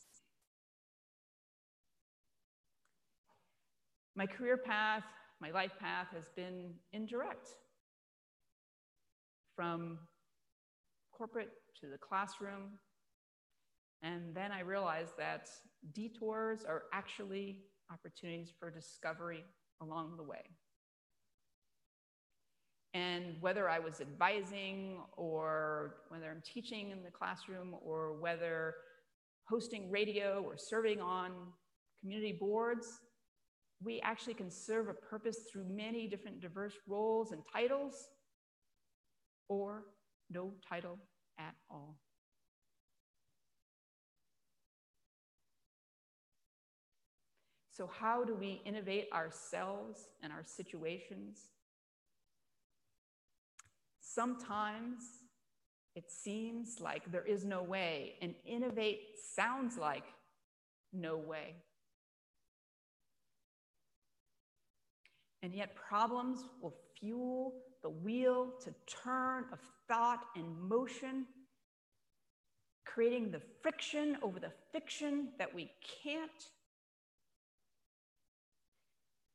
C: My career path, my life path has been indirect. From corporate to the classroom. And then I realized that detours are actually opportunities for discovery along the way. And whether I was advising, or whether I'm teaching in the classroom, or whether hosting radio or serving on community boards, we actually can serve a purpose through many different diverse roles and titles, or no title at all. So how do we innovate ourselves and our situations? Sometimes it seems like there is no way, and innovate sounds like no way. And yet problems will fuel the wheel to turn of thought and motion, creating the friction over the fiction that we can't.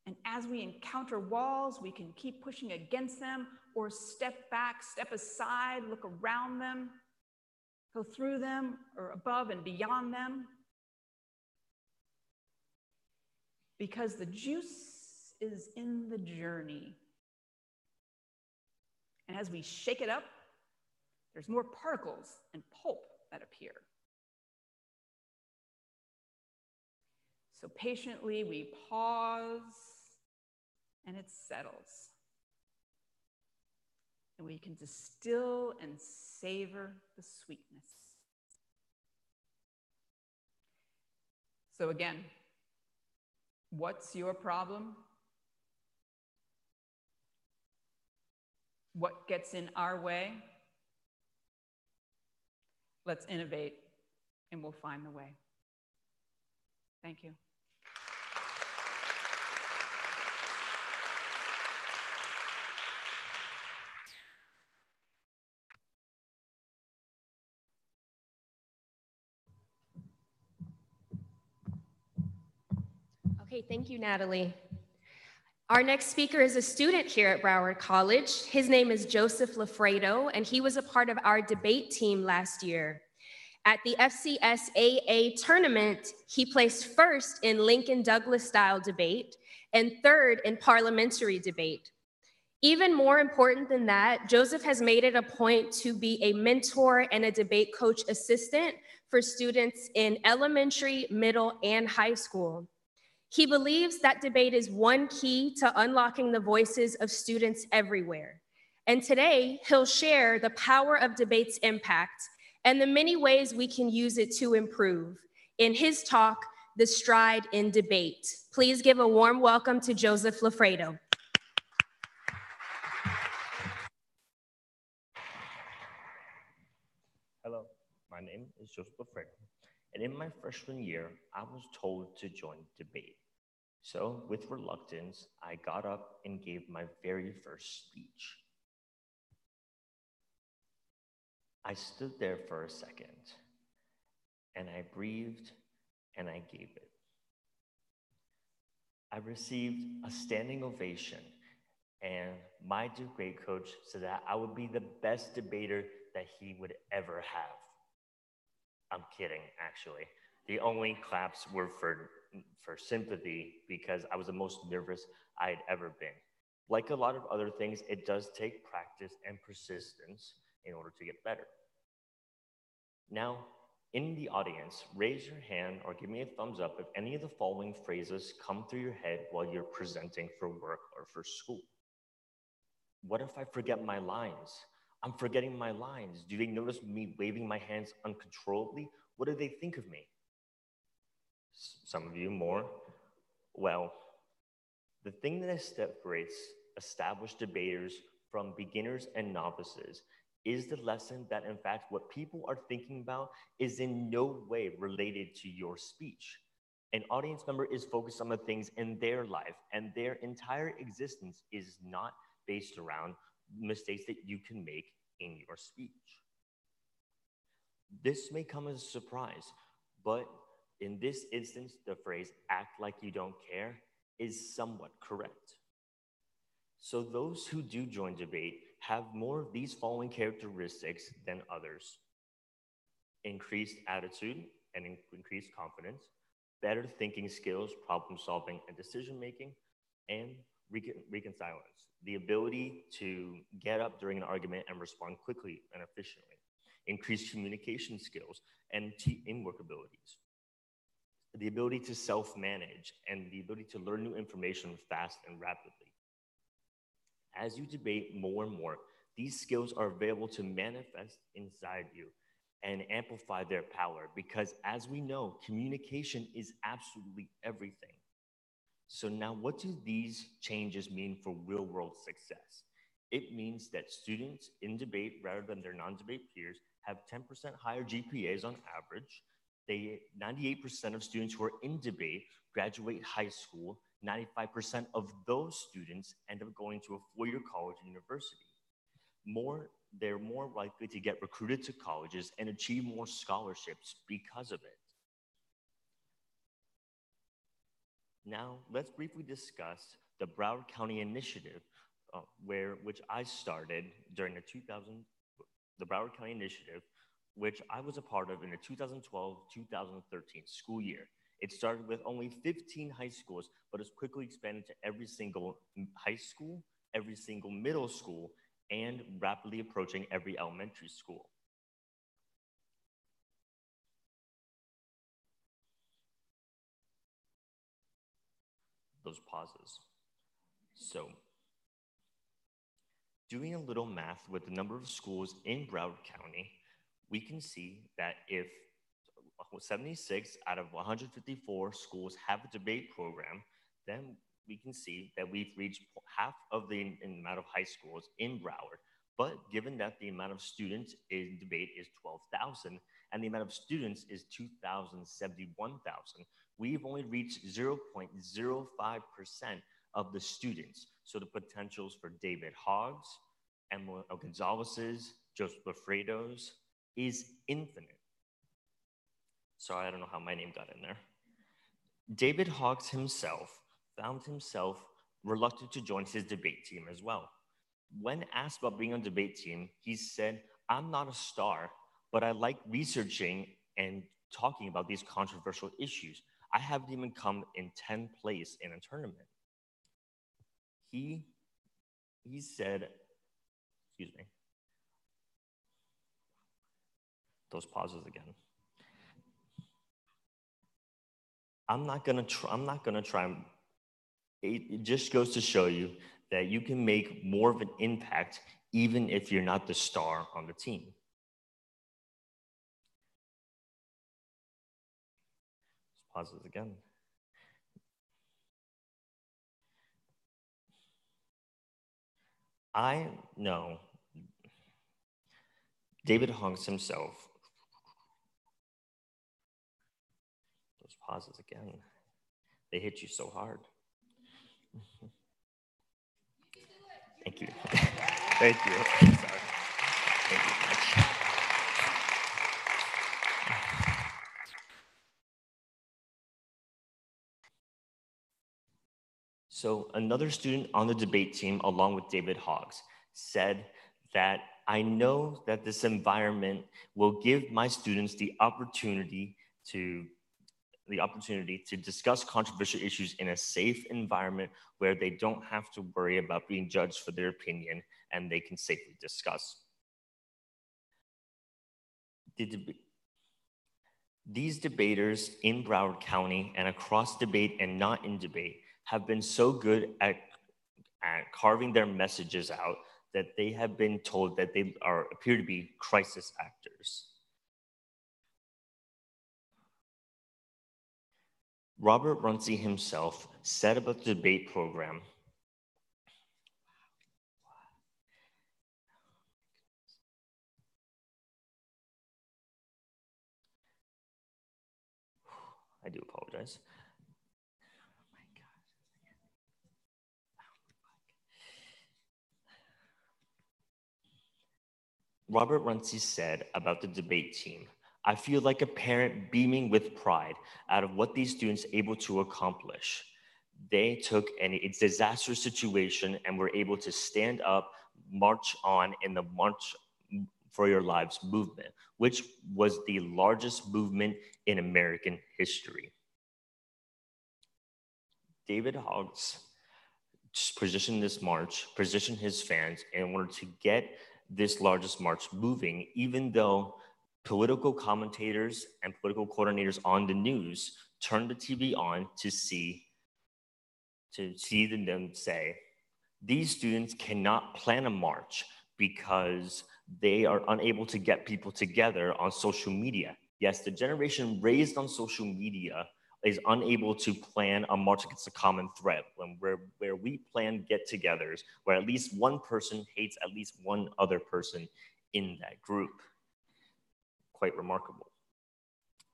C: And as we encounter walls, we can keep pushing against them or step back, step aside, look around them, go through them or above and beyond them. Because the juice is in the journey. And as we shake it up, there's more particles and pulp that appear. So patiently we pause and it settles. And we can distill and savor the sweetness. So again, what's your problem? What gets in our way? Let's innovate and we'll find the way. Thank you.
B: Okay, thank you, Natalie. Our next speaker is a student here at Broward College. His name is Joseph Lafredo, and he was a part of our debate team last year. At the FCSAA tournament, he placed first in Lincoln Douglas style debate and third in parliamentary debate. Even more important than that, Joseph has made it a point to be a mentor and a debate coach assistant for students in elementary, middle, and high school. He believes that debate is one key to unlocking the voices of students everywhere. And today, he'll share the power of debate's impact and the many ways we can use it to improve. In his talk, The Stride in Debate. Please give a warm welcome to Joseph Lafredo.
J: Hello, my name is Joseph Lafredo, and in my freshman year, I was told to join debate. So, with reluctance, I got up and gave my very first speech. I stood there for a second, and I breathed, and I gave it. I received a standing ovation, and my debate coach said that I would be the best debater that he would ever have. I'm kidding, actually. The only claps were for sympathy because I was the most nervous I had ever been. Like a lot of other things, it does take practice and persistence in order to get better. Now, in the audience, raise your hand or give me a thumbs up if any of the following phrases come through your head while you're presenting for work or for school. What if I forget my lines? I'm forgetting my lines. Do they notice me waving my hands uncontrollably? What do they think of me? Some of you more. Well, the thing that separates established debaters from beginners and novices is the lesson that, in fact, what people are thinking about is in no way related to your speech. An audience member is focused on the things in their life, and their entire existence is not based around mistakes that you can make in your speech. This may come as a surprise, but in this instance, the phrase "act like you don't care" is somewhat correct. So those who do join debate have more of these following characteristics than others: increased attitude and increased confidence, better thinking skills, problem solving, and decision making, and reconciliance, the ability to get up during an argument and respond quickly and efficiently, increased communication skills and teamwork abilities, the ability to self-manage, and the ability to learn new information fast and rapidly. As you debate more and more, these skills are available to manifest inside you and amplify their power because, as we know, communication is absolutely everything. So now, what do these changes mean for real-world success? It means that students in debate, rather than their non-debate peers, have 10% higher GPAs on average. 98% of students who are in debate graduate high school. 95% of those students end up going to a four-year college and university. They're more likely to get recruited to colleges and achieve more scholarships because of it. Now, let's briefly discuss the Broward County Initiative, which I started during the Broward County Initiative, which I was a part of in the 2012-2013 school year. It started with only 15 high schools, but it's quickly expanded to every single high school, every single middle school, and rapidly approaching every elementary school. Those pauses. So, doing a little math with the number of schools in Broward County, we can see that if 76 out of 154 schools have a debate program, then we can see that we've reached half of the amount of high schools in Broward. But given that the amount of students in debate is 12,000 and the amount of students is 2,071,000, we've only reached 0.05% of the students. So the potentials for David Hoggs, Emma Gonzalez's, Joseph Lafredo's is infinite. Sorry, I don't know how my name got in there. David Hoggs himself found himself reluctant to join his debate team as well. When asked about being on the debate team, he said, "I'm not a star, but I like researching and talking about these controversial issues. I haven't even come in 10th place in a tournament." He said, excuse me, those pauses again. I'm not gonna try. It just goes to show you that you can make more of an impact even if you're not the star on the team. Pauses again. I know David Hoggs himself. Those pauses again. They hit you so hard. Thank you. Thank you. Sorry. Thank you much. So another student on the debate team, along with David Hoggs, said that I know that this environment will give my students the opportunity to discuss controversial issues in a safe environment where they don't have to worry about being judged for their opinion and they can safely discuss. These debaters in Broward County and across debate and not in debate have been so good at carving their messages out that they have been told that they appear to be crisis actors. Robert Runcie himself said about the debate program, I do apologize. Robert Runcie said about the debate team, "I feel like a parent beaming with pride out of what these students are able to accomplish. They took a disastrous situation and were able to stand up, march on in the March for Your Lives movement, which was the largest movement in American history." David Hoggs positioned this march, positioned his fans in order to get this largest march moving, even though political commentators and political coordinators on the news turned the TV on to see them say, "These students cannot plan a march because they are unable to get people together on social media." Yes, the generation raised on social media is unable to plan a march against a common threat where we plan get-togethers where at least one person hates at least one other person in that group. Quite remarkable.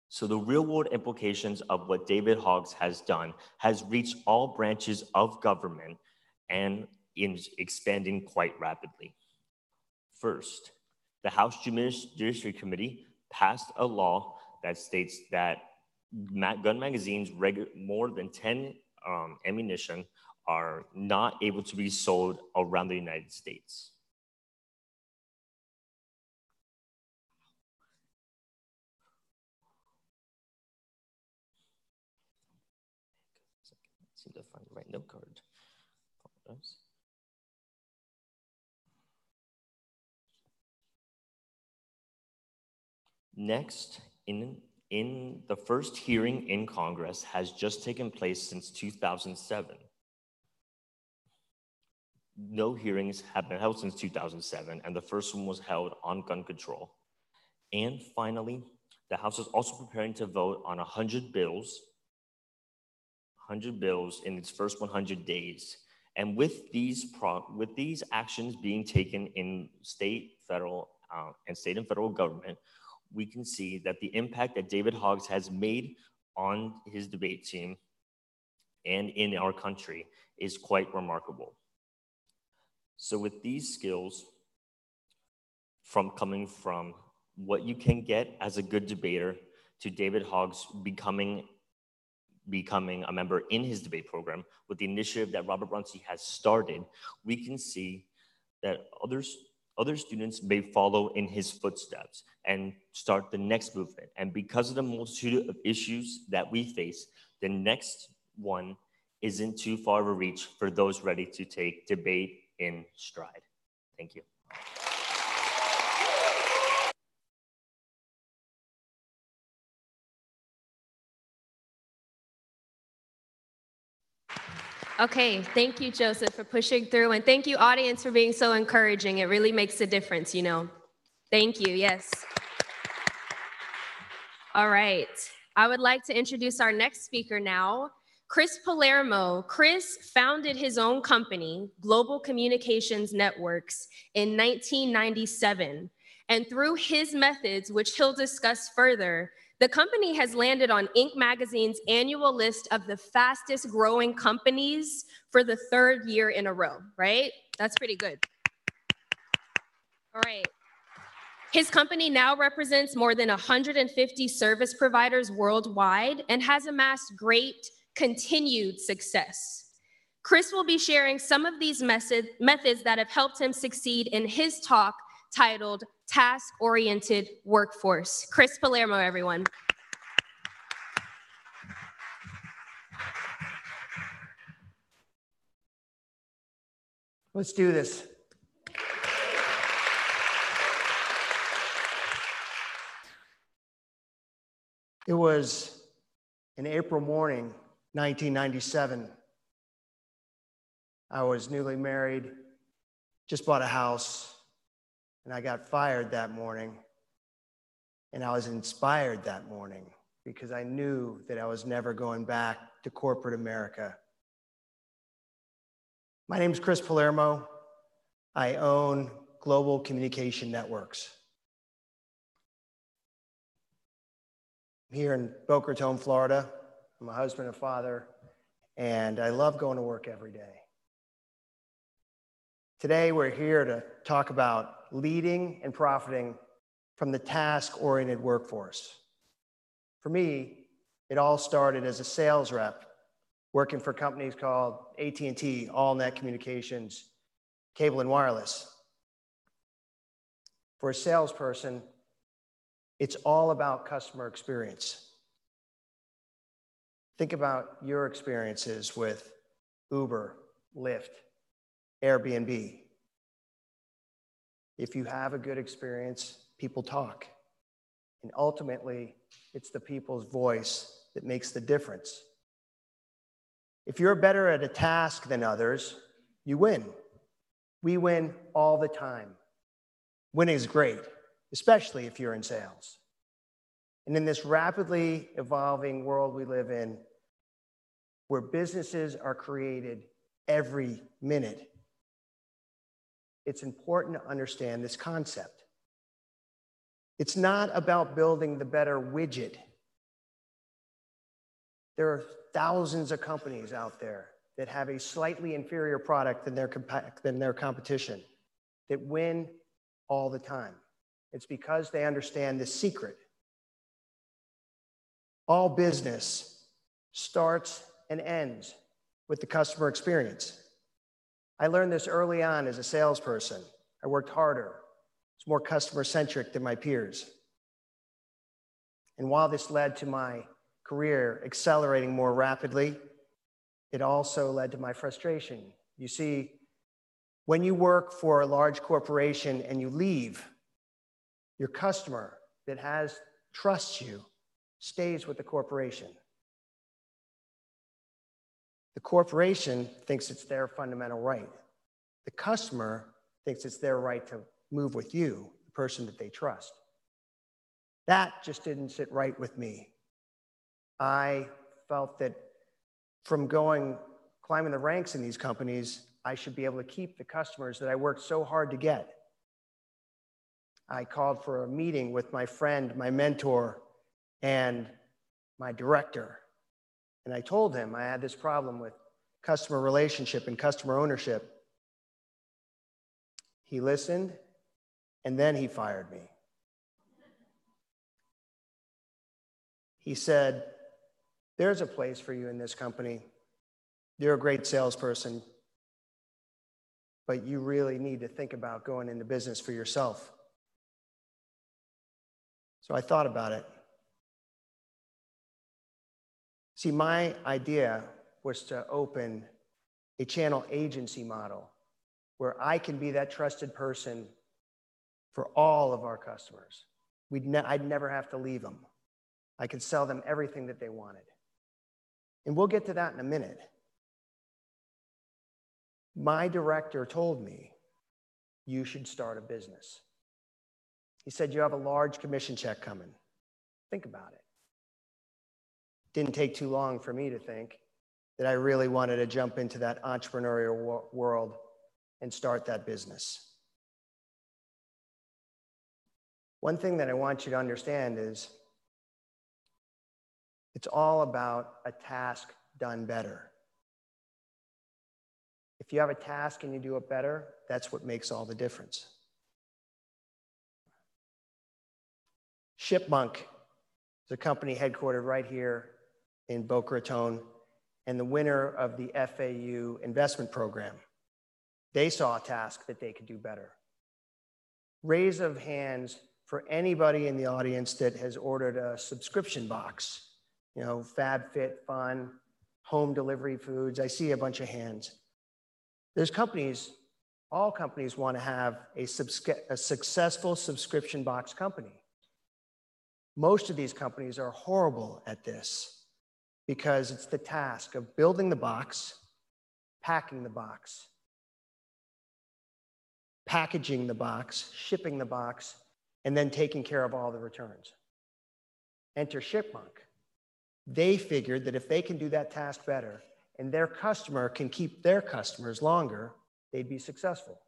J: So the real world implications of what David Hoggs has done has reached all branches of government and is expanding quite rapidly. First, the House Judiciary Committee passed a law that states that gun magazines more than 10 ammunition are not able to be sold around the United States. Seem to find the right note card. Apologize. Next, in the first hearing in Congress has just taken place since 2007. No hearings have been held since 2007, and the first one was held on gun control. And finally, the House is also preparing to vote on 100 bills in its first 100 days. And with these actions being taken in state, federal, and federal government, we can see that the impact that David Hoggs has made on his debate team and in our country is quite remarkable. So with these skills coming from what you can get as a good debater to David Hoggs becoming a member in his debate program with the initiative that Robert Brunson has started, we can see that other students may follow in his footsteps and start the next movement. And because of the multitude of issues that we face, the next one isn't too far of a reach for those ready to take debate in stride. Thank you.
B: Okay, thank you, Joseph, for pushing through. And thank you, audience, for being so encouraging. It really makes a difference, you know. Thank you, yes. All right, I would like to introduce our next speaker now, Chris Palermo. Chris founded his own company, Global Communications Networks, in 1997. And through his methods, which he'll discuss further, the company has landed on Inc. magazine's annual list of the fastest growing companies for the third year in a row, right? That's pretty good. All right. His company now represents more than 150 service providers worldwide and has amassed great continued success. Chris will be sharing some of these methods that have helped him succeed in his talk titled Task-Oriented Workforce. Chris Palermo, everyone.
K: Let's do this. It was an April morning, 1997. I was newly married, just bought a house, and I got fired that morning. And I was inspired that morning because I knew that I was never going back to corporate America. My name is Chris Palermo. I own Global Communication Networks. I'm here in Boca Raton, Florida. I'm a husband and father, and I love going to work every day. Today, we're here to talk about leading and profiting from the task-oriented workforce. For me, it all started as a sales rep, working for companies called AT&T, AllNet Communications, Cable and Wireless. For a salesperson, it's all about customer experience. Think about your experiences with Uber, Lyft, Airbnb. If you have a good experience, people talk. And ultimately, it's the people's voice that makes the difference. If you're better at a task than others, you win. We win all the time. Winning is great, especially if you're in sales. And in this rapidly evolving world we live in, where businesses are created every minute, it's important to understand this concept. It's not about building the better widget. There are thousands of companies out there that have a slightly inferior product than their competition that win all the time. It's because they understand the secret. All business starts and ends with the customer experience. I learned this early on as a salesperson. I worked harder. It's more customer-centric than my peers. And while this led to my career accelerating more rapidly, it also led to my frustration. You see, when you work for a large corporation and you leave, your customer that trusts you stays with the corporation. The corporation thinks it's their fundamental right. The customer thinks it's their right to move with you, the person that they trust. That just didn't sit right with me. I felt that from climbing the ranks in these companies, I should be able to keep the customers that I worked so hard to get. I called for a meeting with my friend, my mentor, and my director. And I told him I had this problem with customer relationship and customer ownership. He listened, and then he fired me. He said, "There's a place for you in this company. You're a great salesperson, but you really need to think about going into business for yourself." So I thought about it. See, my idea was to open a channel agency model where I can be that trusted person for all of our customers. I'd never have to leave them. I could sell them everything that they wanted. And we'll get to that in a minute. My director told me, "You should start a business." He said, "You have a large commission check coming. Think about it." Didn't take too long for me to think that I really wanted to jump into that entrepreneurial world and start that business. One thing that I want you to understand is it's all about a task done better. If you have a task and you do it better, that's what makes all the difference. Shipmonk is a company headquartered right here in Boca Raton and the winner of the FAU investment program. They saw a task that they could do better. Raise of hands for anybody in the audience that has ordered a subscription box. You know, FabFitFun, home delivery foods. I see a bunch of hands. There's companies, all companies want to have a successful subscription box company. Most of these companies are horrible at this because it's the task of building the box, packing the box, packaging the box, shipping the box, and then taking care of all the returns. Enter Shipmonk. They figured that if they can do that task better and their customer can keep their customers longer, they'd be successful.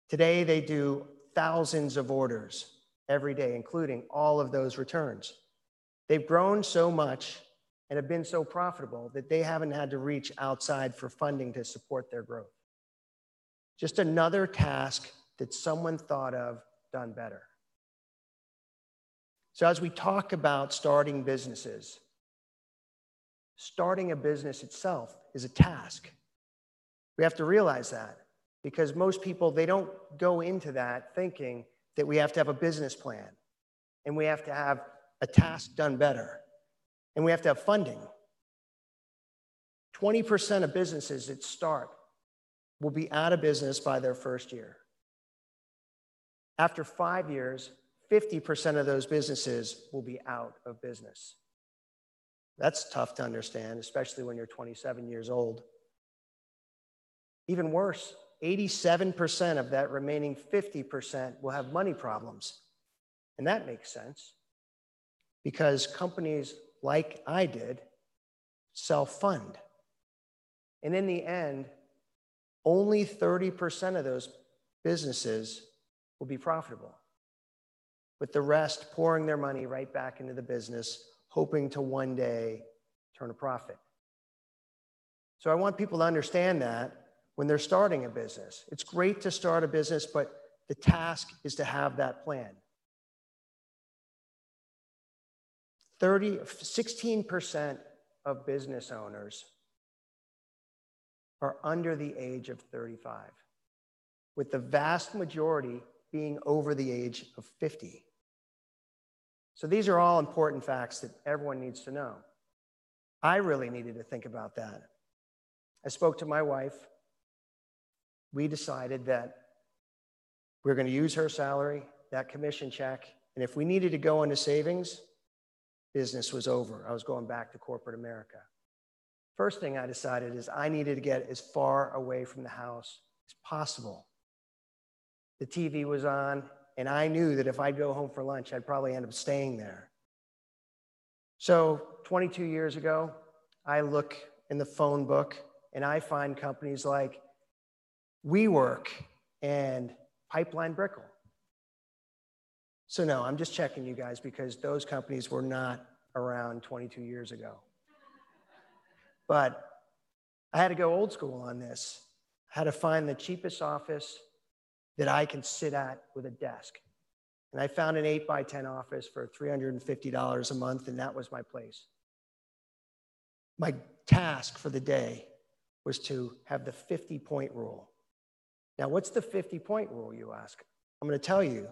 K: Today, they do thousands of orders every day, including all of those returns. They've grown so much and have been so profitable that they haven't had to reach outside for funding to support their growth. Just another task that someone thought of done better. So as we talk about starting businesses, starting a business itself is a task. We have to realize that because most people, they don't go into that thinking that we have to have a business plan and we have to have a task done better and we have to have funding. 20% of businesses that start will be out of business by their first year. After 5 years, 50% of those businesses will be out of business. That's tough to understand, especially when you're 27 years old. Even worse, 87% of that remaining 50% will have money problems. And that makes sense because companies like I did self-fund. And in the end, only 30% of those businesses will be profitable, with the rest pouring their money right back into the business, hoping to one day turn a profit. So I want people to understand that when they're starting a business. It's great to start a business, but the task is to have that plan. 16% of business owners are under the age of 35, with the vast majority being over the age of 50. So these are all important facts that everyone needs to know. I really needed to think about that. I spoke to my wife. We decided that we were going to use her salary, that commission check, and if we needed to go into savings, business was over. I was going back to corporate America. First thing I decided is I needed to get as far away from the house as possible. The TV was on, and I knew that if I'd go home for lunch, I'd probably end up staying there. So 22 years ago, I look in the phone book and I find companies like WeWork and Pipeline Brickle. So no, I'm just checking you guys because those companies were not around 22 years ago. But I had to go old school on this. I had to find the cheapest office that I can sit at with a desk. And I found an 8x10 office for $350 a month, and that was my place. My task for the day was to have the 50-point rule. Now, what's the 50-point rule, you ask? I'm going to tell you.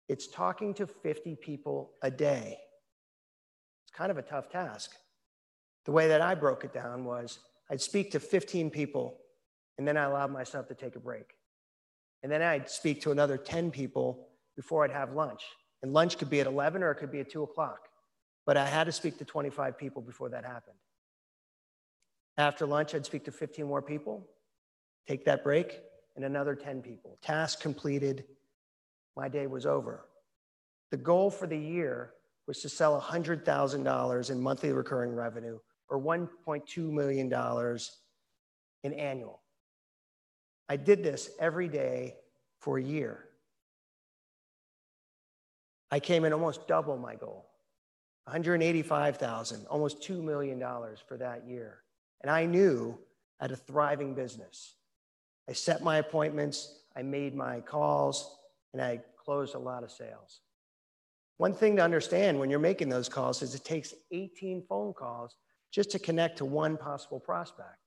K: It's talking to 50 people a day. It's kind of a tough task. The way that I broke it down was I'd speak to 15 people, and then I allowed myself to take a break. And then I'd speak to another 10 people before I'd have lunch. And lunch could be at 11 or it could be at 2 o'clock. But I had to speak to 25 people before that happened. After lunch, I'd speak to 15 more people, take that break, and another 10 people. Task completed. My day was over. The goal for the year was to sell $100,000 in monthly recurring revenue or $1.2 million in annual. I did this every day for a year. I came in almost double my goal, $185,000, almost $2 million for that year. And I knew I had a thriving business. I set my appointments, I made my calls, and I closed a lot of sales. One thing to understand when you're making those calls is it takes 18 phone calls just to connect to one possible prospect.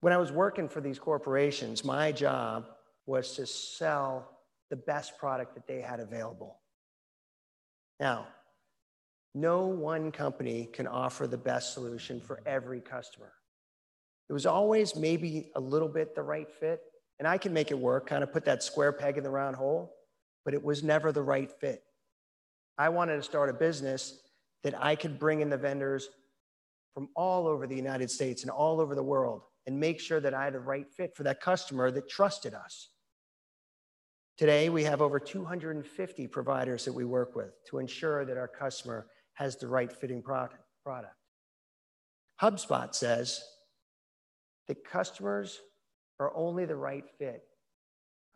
K: When I was working for these corporations, my job was to sell the best product that they had available. Now, no one company can offer the best solution for every customer. It was always maybe a little bit the right fit, and I can make it work, kind of put that square peg in the round hole, but it was never the right fit. I wanted to start a business that I could bring in the vendors from all over the United States and all over the world and make sure that I had the right fit for that customer that trusted us. Today, we have over 250 providers that we work with to ensure that our customer has the right fitting product. HubSpot says that customers are only the right fit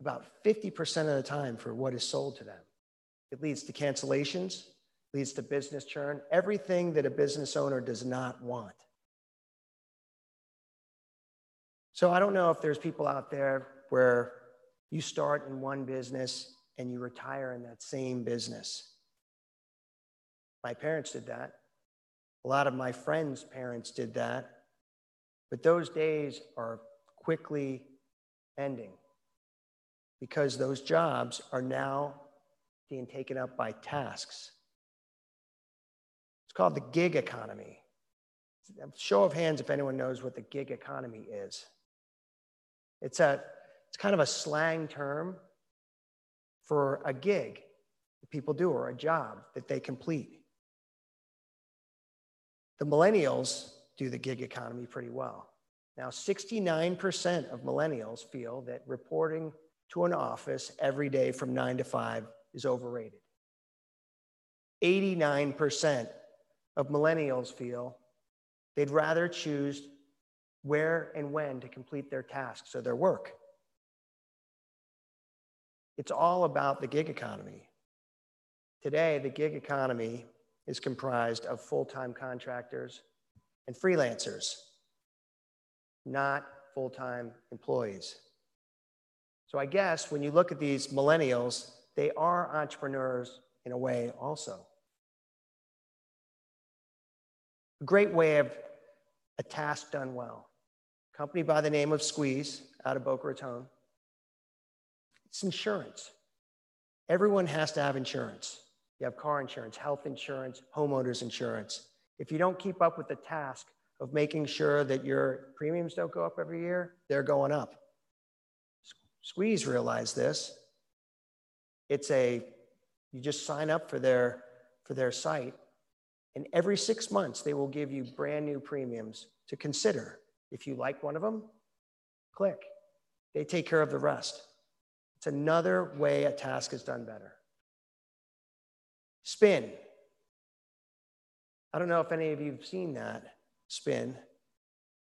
K: about 50% of the time for what is sold to them. It leads to cancellations, leads to business churn, everything that a business owner does not want. So I don't know if there's people out there where you start in one business and you retire in that same business. My parents did that. A lot of my friends' parents did that. But those days are quickly ending because those jobs are now being taken up by tasks. It's called the gig economy. Show of hands if anyone knows what the gig economy is. It's kind of a slang term for a gig that people do or a job that they complete. The millennials do the gig economy pretty well. Now, 69% of millennials feel that reporting to an office every day from 9 to 5 is overrated. 89% of millennials feel they'd rather choose where and when to complete their tasks or their work. It's all about the gig economy. Today, the gig economy is comprised of full-time contractors and freelancers, not full-time employees. So I guess when you look at these millennials, they are entrepreneurs in a way also. A great way of a task done well. A company by the name of Squeeze out of Boca Raton. It's insurance. Everyone has to have insurance. You have car insurance, health insurance, homeowners insurance. If you don't keep up with the task of making sure that your premiums don't go up every year, they're going up. Squeeze realized this. You just sign up for their site, and every 6 months they will give you brand new premiums to consider. If you like one of them, click. They take care of the rest. It's another way a task is done better. Spin. I don't know if any of you have seen that spin,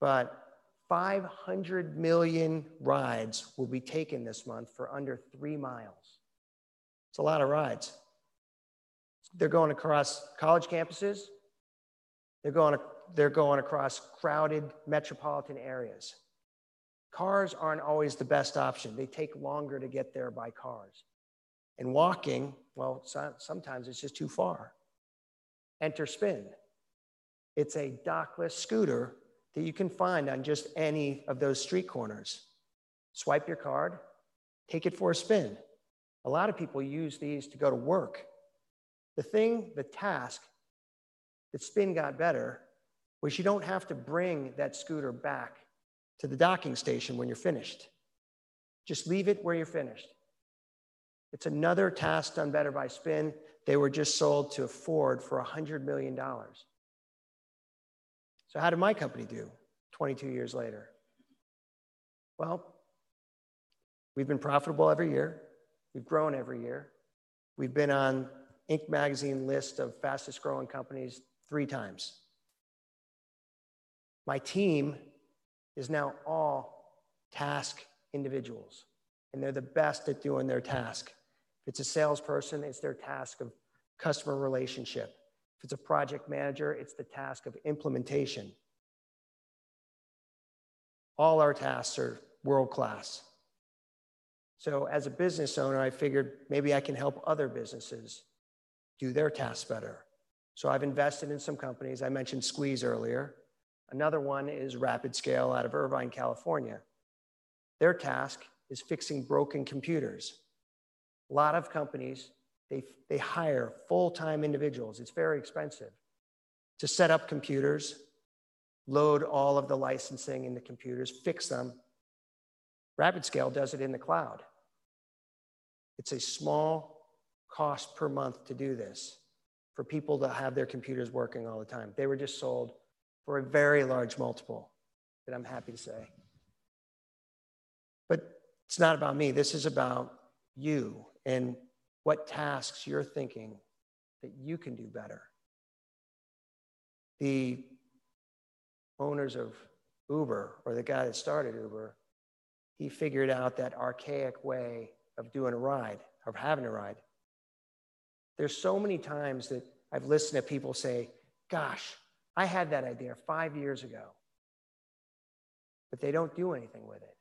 K: but 500 million rides will be taken this month for under 3 miles. It's a lot of rides. They're going across college campuses. They're going across crowded metropolitan areas. Cars aren't always the best option. They take longer to get there by cars. And walking, well, sometimes it's just too far. Enter Spin. It's a dockless scooter that you can find on just any of those street corners. Swipe your card, take it for a spin. A lot of people use these to go to work. The task that Spin got better was you don't have to bring that scooter back to the docking station when you're finished. Just leave it where you're finished. It's another task done better by Spin. They were just sold to Ford for $100 million. So how did my company do 22 years later? Well, we've been profitable every year. We've grown every year. We've been on Inc. magazine list of fastest growing companies 3 times. My team is now all task individuals, and they're the best at doing their task. If it's a salesperson, it's their task of customer relationship. If it's a project manager, it's the task of implementation. All our tasks are world-class. So as a business owner, I figured maybe I can help other businesses do their tasks better. So I've invested in some companies. I mentioned Squeeze earlier. Another one is Rapid Scale out of Irvine, California. Their task is fixing broken computers. A lot of companies, they hire full-time individuals. It's very expensive to set up computers, load all of the licensing in the computers, fix them. Rapid Scale does it in the cloud. It's a small cost per month to do this for people to have their computers working all the time. They were just sold for a very large multiple that I'm happy to say. But it's not about me. This is about you and what tasks you're thinking that you can do better. The owners of Uber, or the guy that started Uber, he figured out that archaic way of doing a ride, of having a ride. There's so many times that I've listened to people say, gosh, I had that idea 5 years ago, but they don't do anything with it.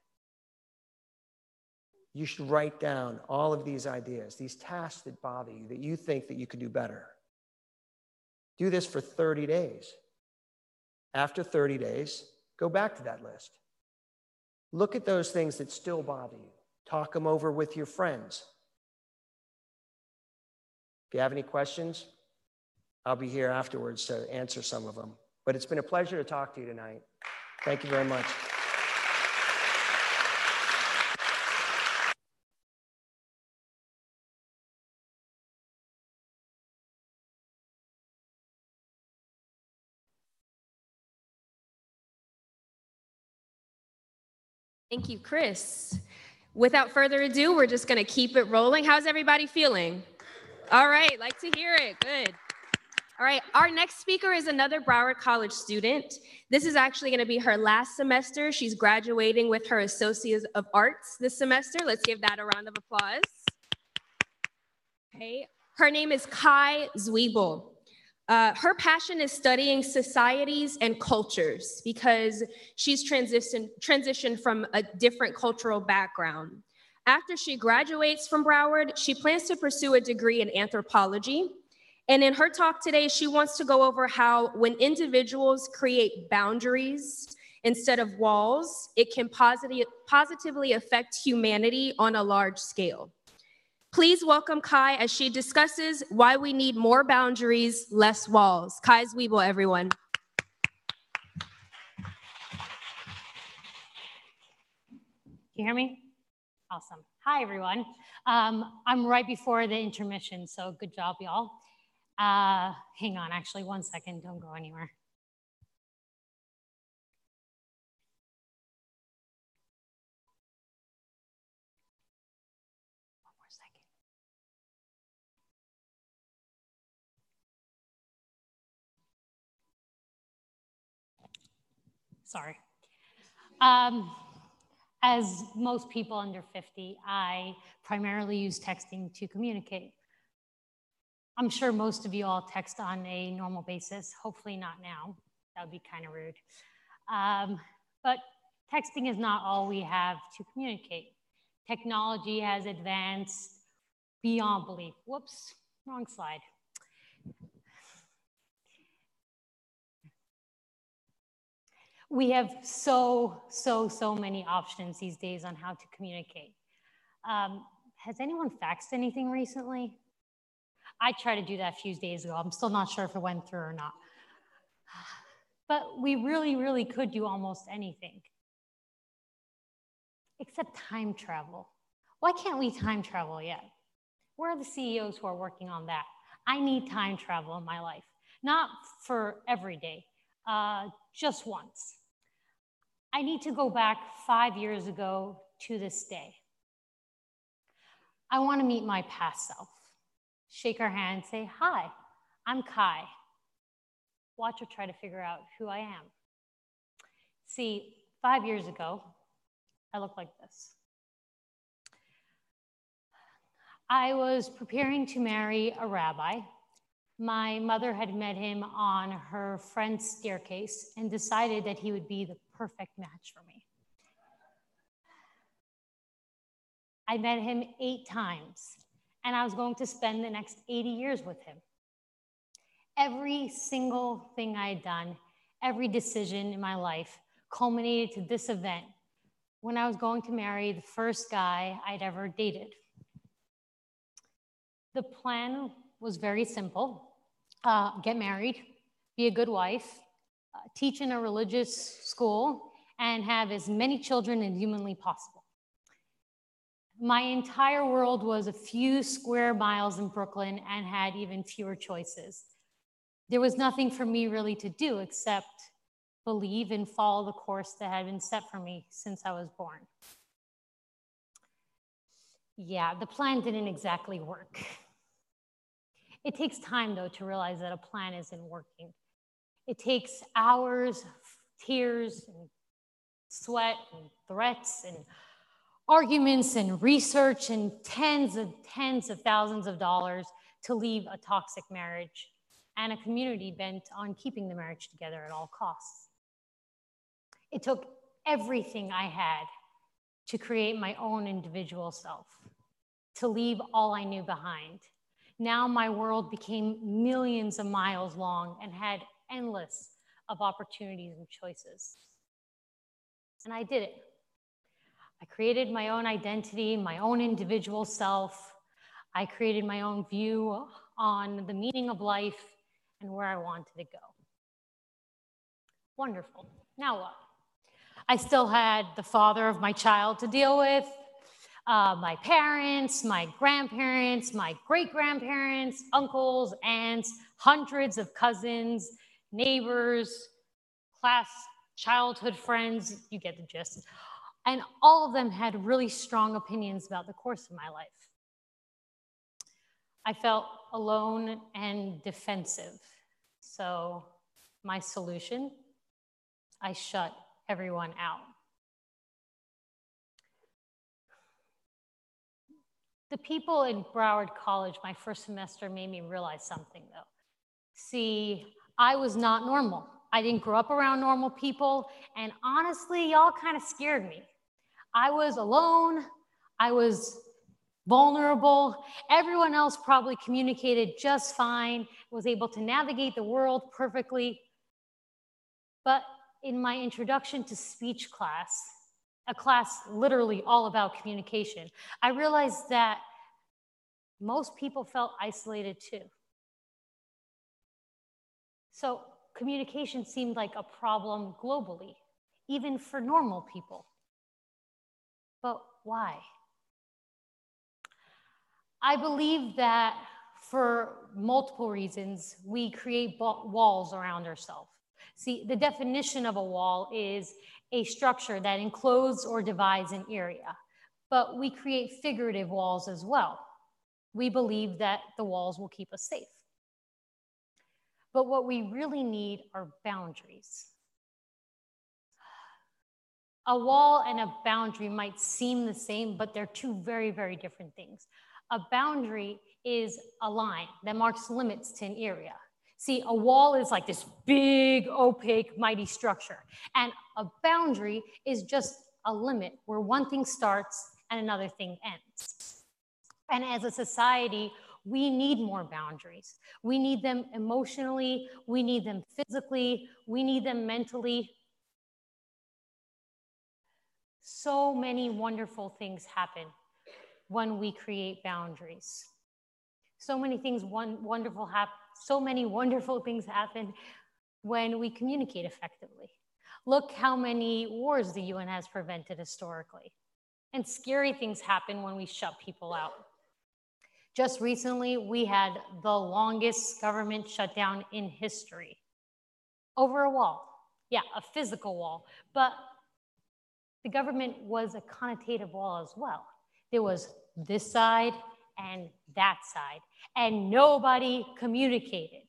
K: You should write down all of these ideas, these tasks that bother you, that you think that you could do better. Do this for 30 days. After 30 days, go back to that list. Look at those things that still bother you. Talk them over with your friends. If you have any questions, I'll be here afterwards to answer some of them. But it's been a pleasure to talk to you tonight. Thank you very much.
B: Thank you, Chris. Without further ado, we're just going to keep it rolling. How's everybody feeling? All right, like to hear it. Good. All right, our next speaker is another Broward College student. This is actually going to be her last semester. She's graduating with her Associate of Arts this semester. Let's give that a round of applause. Okay, Her name is Kai Zwiebel. Her passion is studying societies and cultures because she's transitioned from a different cultural background. After she graduates from Broward, she plans to pursue a degree in anthropology. And in her talk today, she wants to go over how when individuals create boundaries instead of walls, it can positively affect humanity on a large scale. Please welcome Kai as she discusses why we need more boundaries, less walls. Kai Zwiebel, everyone.
L: Can you hear me? Awesome. Hi, everyone. I'm right before the intermission, so good job, y'all. Hang on, actually, 1 second. Don't go anywhere. One more second. Sorry. As most people under 50, I primarily use texting to communicate. I'm sure most of you all text on a normal basis, hopefully not now. That would be kind of rude. But texting is not all we have to communicate. Technology has advanced beyond belief. Whoops, wrong slide. We have so many options these days on how to communicate. Has anyone faxed anything recently? I tried to do that a few days ago. I'm still not sure if it went through or not. But we really could do almost anything. Except time travel. Why can't we time travel yet? Where are the CEOs who are working on that? I need time travel in my life. Not for every day, just once. I need to go back 5 years ago to this day. I want to meet my past self. Shake our hand, say, hi, I'm Kai. Watch her try to figure out who I am. See, 5 years ago, I looked like this. I was preparing to marry a rabbi. My mother had met him on her friend's staircase and decided that he would be the perfect match for me. I met him 8 times, and I was going to spend the next 80 years with him. Every single thing I had done, every decision in my life culminated to this event when I was going to marry the first guy I'd ever dated. The plan was very simple. Get married, be a good wife, teach in a religious school, and have as many children as humanly possible. My entire world was a few square miles in Brooklyn and had even fewer choices. There was nothing for me really to do except believe and follow the course that had been set for me since I was born. Yeah, the plan didn't exactly work. It takes time, though, to realize that a plan isn't working. It takes hours, tears, and sweat, and threats, and arguments, and research, and tens of thousands of dollars to leave a toxic marriage and a community bent on keeping the marriage together at all costs. It took everything I had to create my own individual self, to leave all I knew behind. Now my world became millions of miles long and had endless of opportunities and choices. And I did it. I created my own identity, my own individual self. I created my own view on the meaning of life and where I wanted to go. Wonderful. Now what? I still had the father of my child to deal with, my parents, my grandparents, my great-grandparents, uncles, aunts, hundreds of cousins, neighbors, class, childhood friends, you get the gist. And all of them had really strong opinions about the course of my life. I felt alone and defensive. So my solution, I shut everyone out. The people in Broward College my first semester made me realize something though. See, I was not normal. I didn't grow up around normal people, and honestly, y'all kind of scared me. I was alone, I was vulnerable. Everyone else probably communicated just fine, was able to navigate the world perfectly. But in my introduction to speech class, a class literally all about communication, I realized that most people felt isolated too. So communication seemed like a problem globally, even for normal people. But why? I believe that for multiple reasons, we create walls around ourselves. See, the definition of a wall is a structure that encloses or divides an area, but we create figurative walls as well. We believe that the walls will keep us safe. But what we really need are boundaries. A wall and a boundary might seem the same, but they're two very, very different things. A boundary is a line that marks limits to an area. See, a wall is like this big, opaque, mighty structure. And a boundary is just a limit where one thing starts and another thing ends. And as a society, we need more boundaries. We need them emotionally, we need them physically, we need them mentally. So many wonderful things happen when we create boundaries. So many wonderful things happen when we communicate effectively. Look how many wars the UN has prevented historically. And scary things happen when we shut people out. Just recently, we had the longest government shutdown in history over a wall. Yeah, a physical wall. But the government was a connotative wall as well. There was this side and that side, and nobody communicated.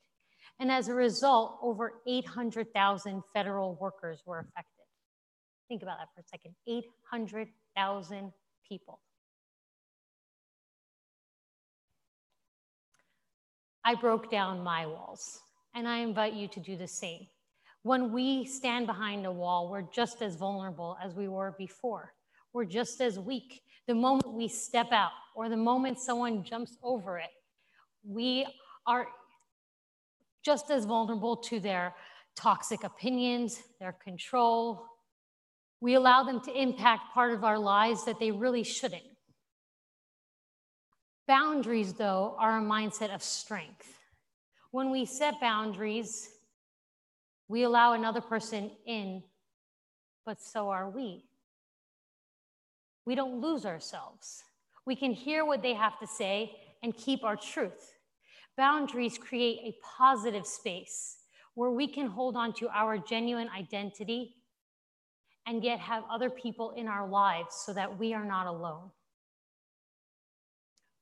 L: And as a result, over 800,000 federal workers were affected. Think about that for a second, 800,000 people. I broke down my walls, and I invite you to do the same. When we stand behind a wall, we're just as vulnerable as we were before. We're just as weak. The moment we step out or the moment someone jumps over it, we are just as vulnerable to their toxic opinions, their control. We allow them to impact part of our lives that they really shouldn't. Boundaries, though, are a mindset of strength. When we set boundaries, we allow another person in, but so are we. We don't lose ourselves. We can hear what they have to say and keep our truth. Boundaries create a positive space where we can hold on to our genuine identity and yet have other people in our lives so that we are not alone.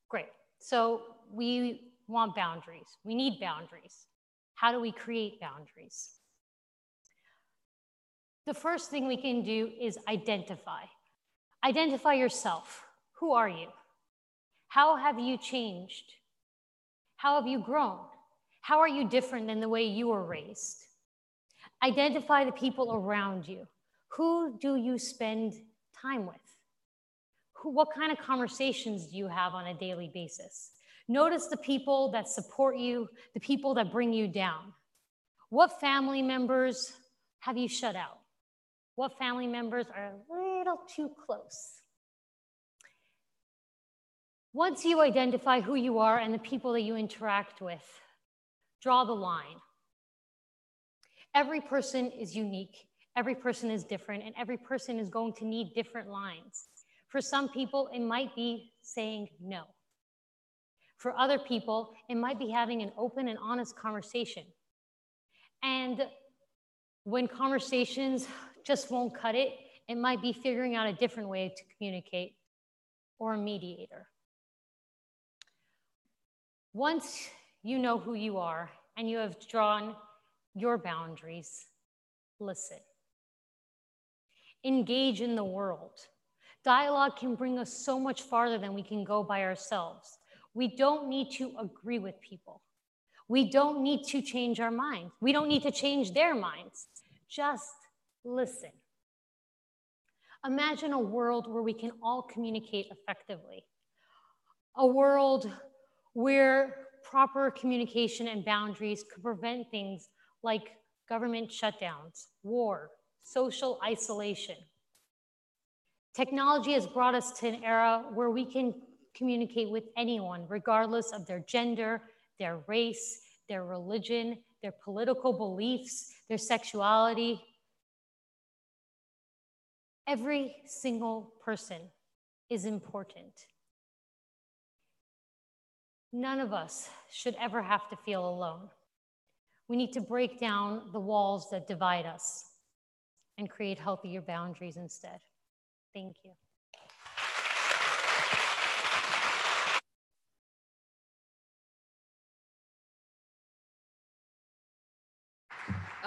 L: Great. So we want boundaries. We need boundaries. How do we create boundaries? The first thing we can do is identify. Identify yourself. Who are you? How have you changed? How have you grown? How are you different than the way you were raised? Identify the people around you. Who do you spend time with? What kind of conversations do you have on a daily basis? Notice the people that support you, the people that bring you down. What family members have you shut out? What family members are a little too close? Once you identify who you are and the people that you interact with, draw the line. Every person is unique, every person is different, and every person is going to need different lines. For some people, it might be saying no. For other people, it might be having an open and honest conversation. And when conversations just won't cut it, it might be figuring out a different way to communicate or a mediator. Once you know who you are and you have drawn your boundaries, listen. Engage in the world. Dialogue can bring us so much farther than we can go by ourselves. We don't need to agree with people. We don't need to change our minds. We don't need to change their minds. Just listen. Imagine a world where we can all communicate effectively. A world where proper communication and boundaries could prevent things like government shutdowns, war, social isolation. Technology has brought us to an era where we can communicate with anyone, regardless of their gender, their race, their religion, their political beliefs, their sexuality. Every single person is important. None of us should ever have to feel alone. We need to break down the walls that divide us and create healthier boundaries instead. Thank you.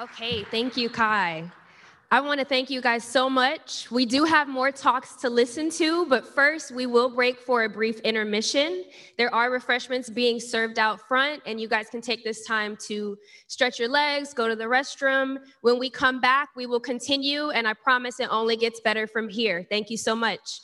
B: Okay, thank you, Kai. I want to thank you guys so much. We do have more talks to listen to, but first we will break for a brief intermission. There are refreshments being served out front, and you guys can take this time to stretch your legs, go to the restroom. When we come back, we will continue, and I promise it only gets better from here. Thank you so much.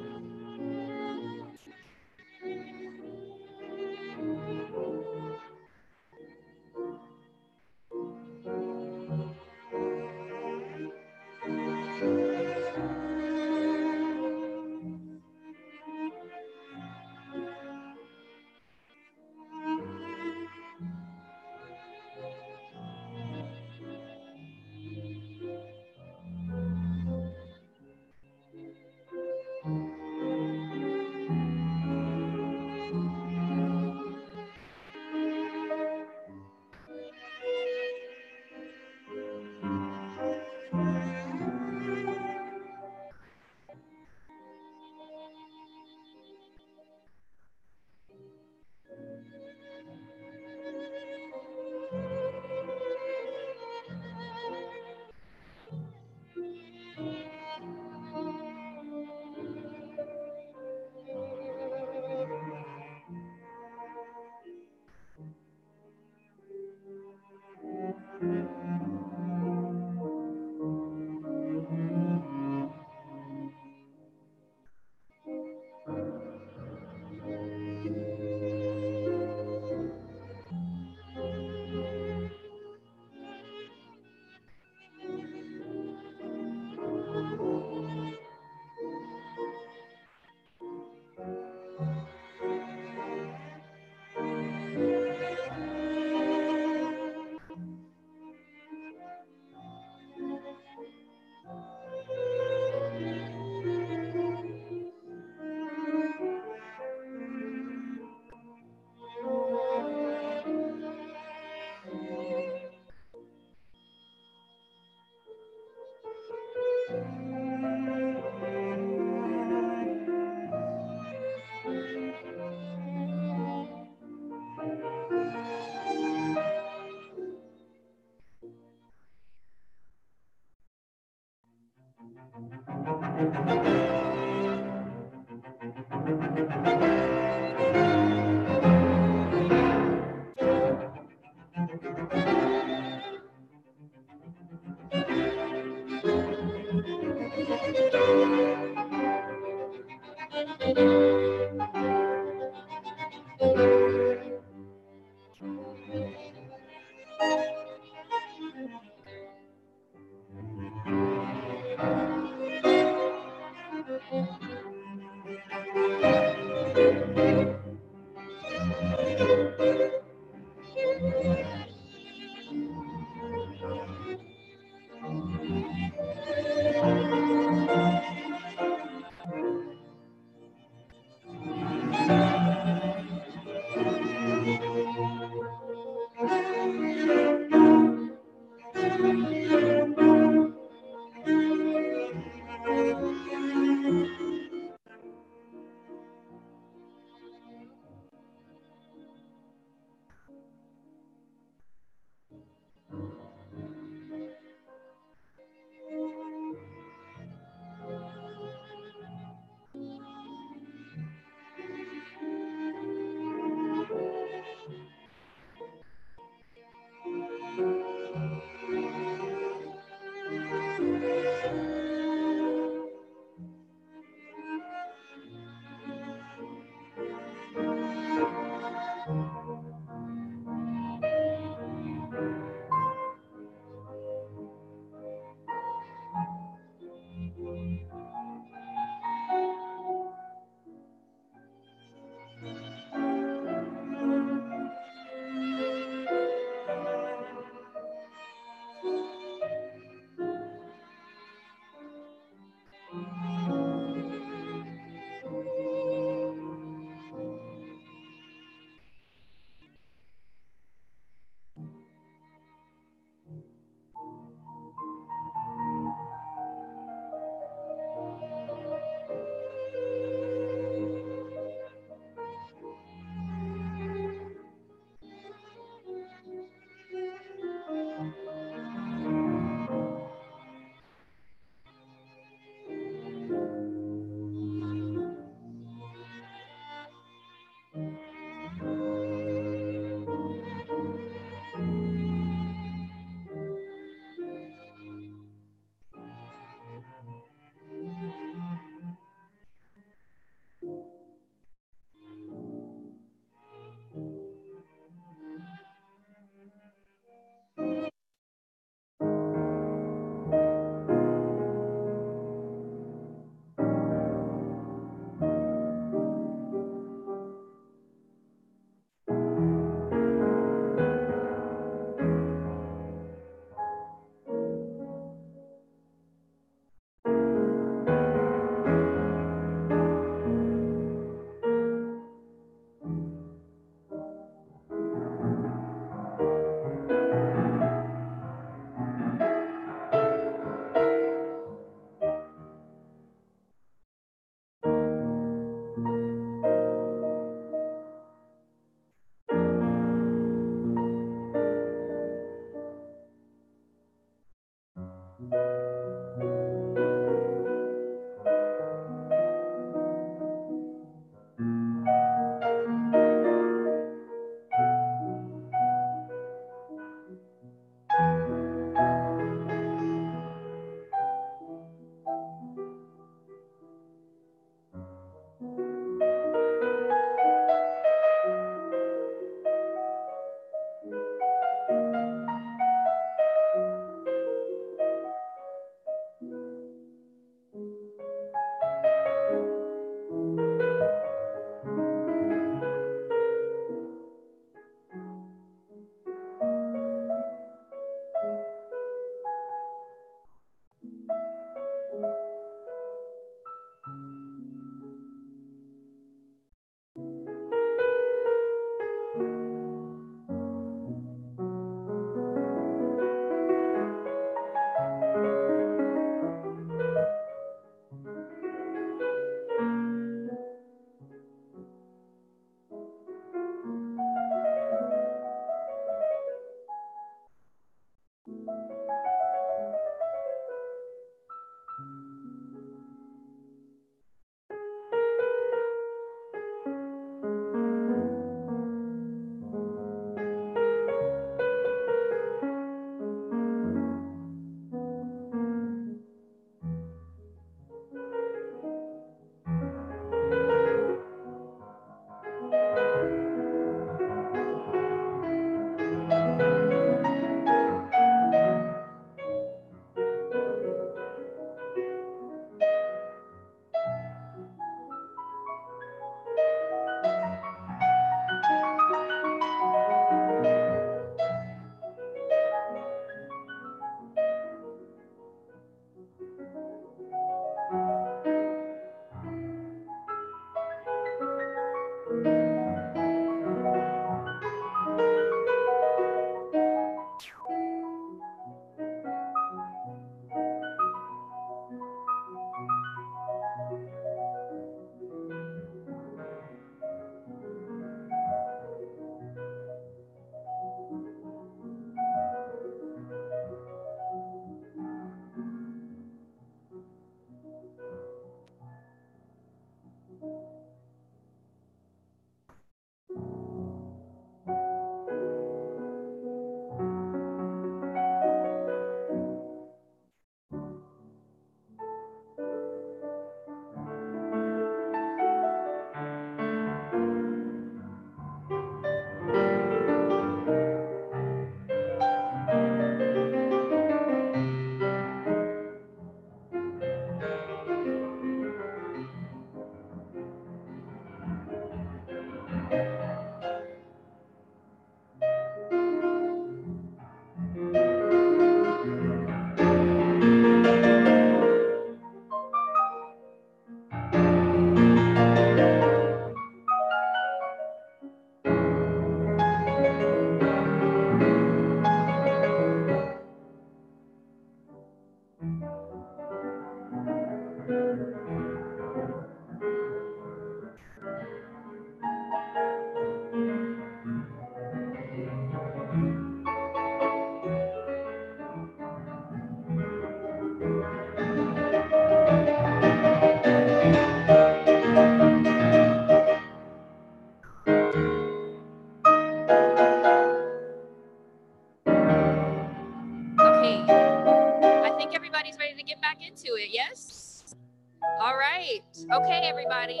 B: Okay, everybody,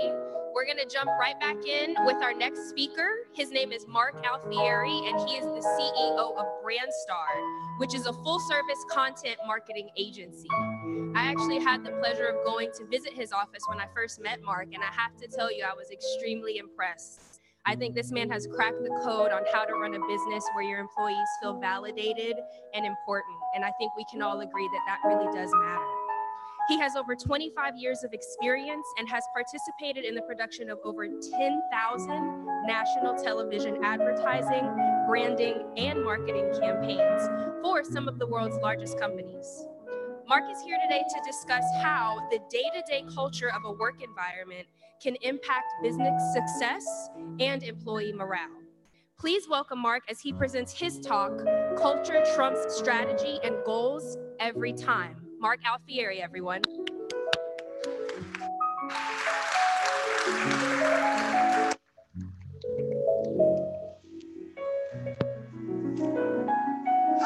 B: we're gonna jump right back in with our next speaker. His name is Mark Alfieri, and he is the CEO of BrandStar, which is a full-service content marketing agency. I actually had the pleasure of going to visit his office when I first met Mark, and I have to tell you, I was extremely impressed. I think this man has cracked the code on how to run a business where your employees feel validated and important, and I think we can all agree that that really does matter. He has over 25 years of experience and has participated in the production of over 10,000 national television advertising, branding, and marketing campaigns for some of the world's largest companies. Mark is here today to discuss how the day-to-day culture of a work environment can impact business success and employee morale. Please welcome Mark as he presents his talk, Culture Trumps Strategy and Goals Every Time. Mark Alfieri, everyone.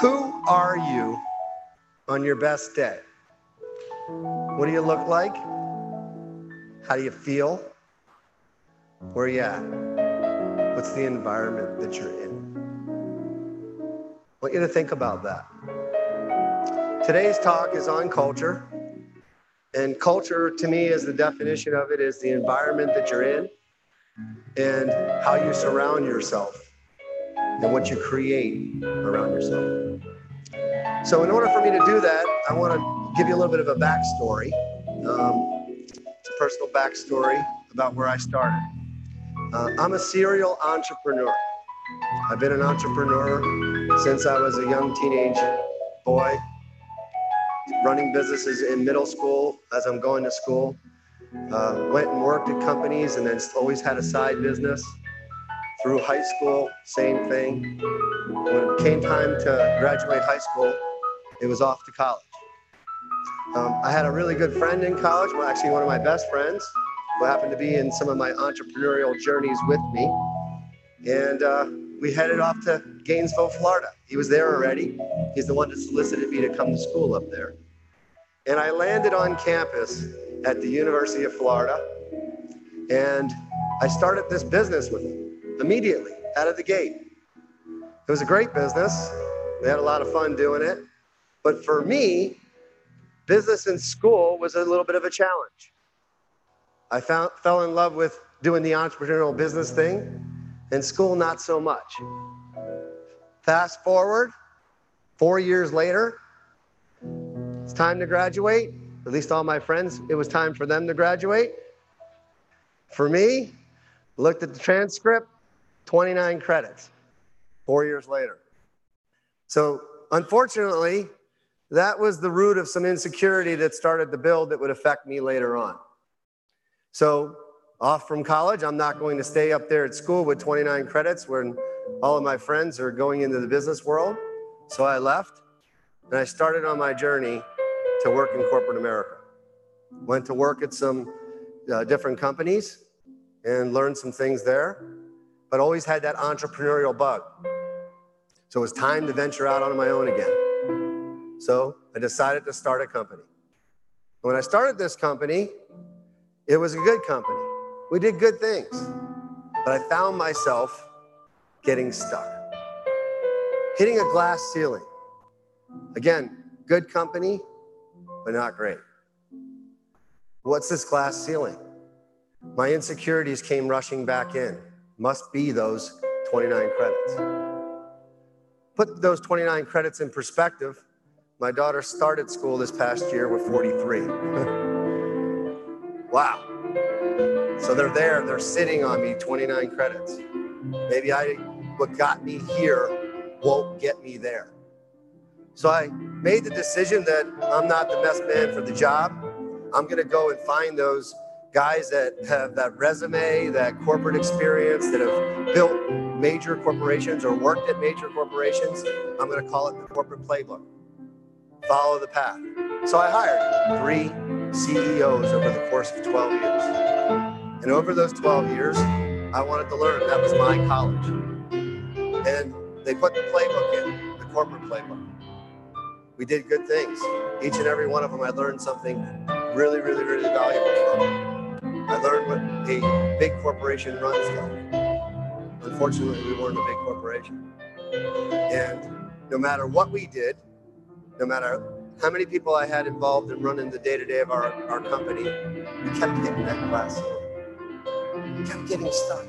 K: Who are you on your best day? What do you look like? How do you feel? Where are you at? What's the environment that you're in? I want you to think about that. Today's talk is on culture. And culture, to me, is the definition of it, is the environment that you're in and how you surround yourself and what you create around yourself. So in order for me to do that, I want to give you a little bit of a backstory. It's a personal backstory about where I started. I'm a serial entrepreneur. I've been an entrepreneur since I was a young teenage boy, running businesses in middle school as I'm going to school. Went and worked at companies and then always had a side business. Through high school, same thing. When it came time to graduate high school, it was off to college. I had a really good friend in college, well, actually one of my best friends, who happened to be in some of my entrepreneurial journeys with me. And we headed off to Gainesville, Florida. He was there already. He's the one that solicited me to come to school up there. And I landed on campus at the University of Florida. And I started this business with him immediately, out of the gate. It was a great business. We had a lot of fun doing it. But for me, business in school was a little bit of a challenge. I fell in love with doing the entrepreneurial business thing, and school not so much. Fast forward, 4 years later, it's time to graduate. At least all my friends, it was time for them to graduate. For me, looked at the transcript, 29 credits, 4 years later. So unfortunately, that was the root of some insecurity that started to build that would affect me later on. So off from college, I'm not going to stay up there at school with 29 credits when all of my friends are going into the business world. So I left and I started on my journey to work in corporate America. Went to work at some different companies and learned some things there, but always had that entrepreneurial bug. So it was time to venture out on my own again. So I decided to start a company. When I started this company, it was a good company. We did good things, but I found myself getting stuck, hitting a glass ceiling. Again, good company, but not great. What's this glass ceiling? My insecurities came rushing back in. Must be those 29 credits. Put those 29 credits in perspective. My daughter started school this past year with 43. Wow. So they're there, they're sitting on me, 29 credits. Maybe what got me here won't get me there. So I made the decision that I'm not the best man for the job. I'm gonna go and find those guys that have that resume, that corporate experience, that have built major corporations or worked at major corporations. I'm gonna call it the corporate playbook. Follow the path. So I hired 3 CEOs over the course of 12 years. And over those 12 years, I wanted to learn. That was my college. And they put the playbook in, the corporate playbook. We did good things. Each and every one of them, I learned something really, really, really valuable from.
M: I learned what a big corporation runs like. Unfortunately, we weren't a big corporation. And no matter what we did, no matter how many people I had involved in running the day-to-day of our company, we kept hitting that glass ceiling. We kept getting stuck.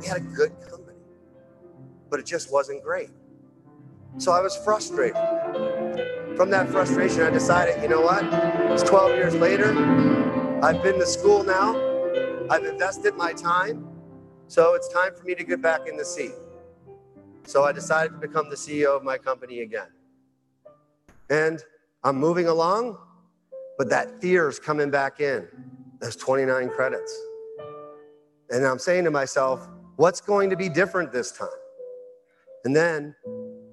M: We had a good company, but it just wasn't great. So I was frustrated. From that frustration, I decided, you know what? It's 12 years later. I've been to school now. I've invested my time. So it's time for me to get back in the seat. So I decided to become the CEO of my company again. And I'm moving along, but that fear is coming back in. Those 29 credits. And I'm saying to myself, what's going to be different this time? And then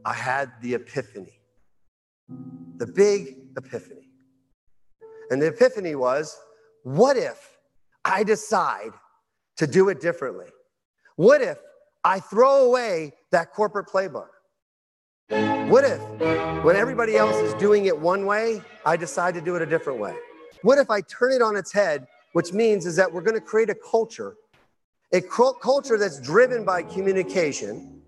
M: I had the epiphany, the big epiphany. And the epiphany was, what if I decide to do it differently? What if I throw away that corporate playbook? What if, when everybody else is doing it one way, I decide to do it a different way? What if I turn it on its head, which means is that we're going to create a culture that's driven by communication,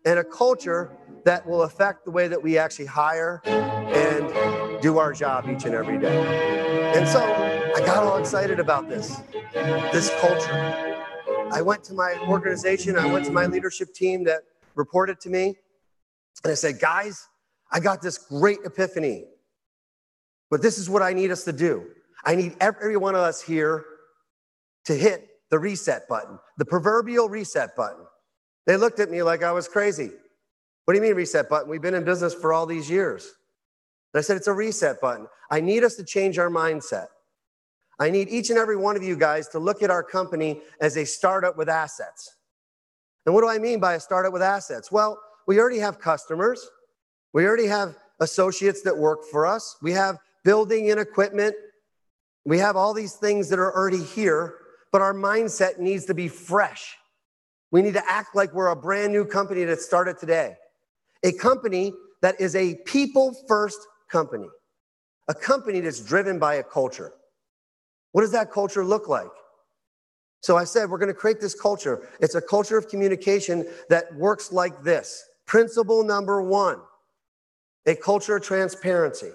M: and a culture that will affect the way that we actually hire and do our job each and every day. And so I got all excited about this culture. I went to my organization, I went to my leadership team that reported to me, and I said, guys, I got this great epiphany, but this is what I need us to do. I need every one of us here to hit the reset button, the proverbial reset button. They looked at me like I was crazy. What do you mean reset button? We've been in business for all these years. And I said, it's a reset button. I need us to change our mindset. I need each and every one of you guys to look at our company as a startup with assets. And what do I mean by a startup with assets? Well, we already have customers. We already have associates that work for us. We have building and equipment. We have all these things that are already here, but our mindset needs to be fresh. We need to act like we're a brand new company that started today. A company that is a people-first company. A company that's driven by a culture. What does that culture look like? So I said, we're going to create this culture. It's a culture of communication that works like this. Principle number 1, a culture of transparency.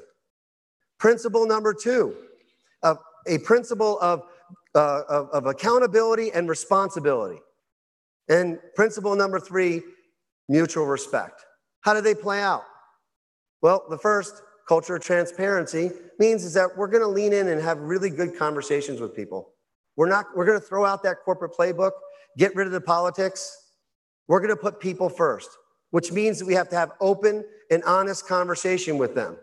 M: Principle number 2, a principle of accountability and responsibility. And principle number 3, mutual respect. How do they play out? Well, the first, culture of transparency, means is that we're going to lean in and have really good conversations with people. We're going to throw out that corporate playbook, get rid of the politics. We're going to put people first, which means that we have to have open and honest conversation with them.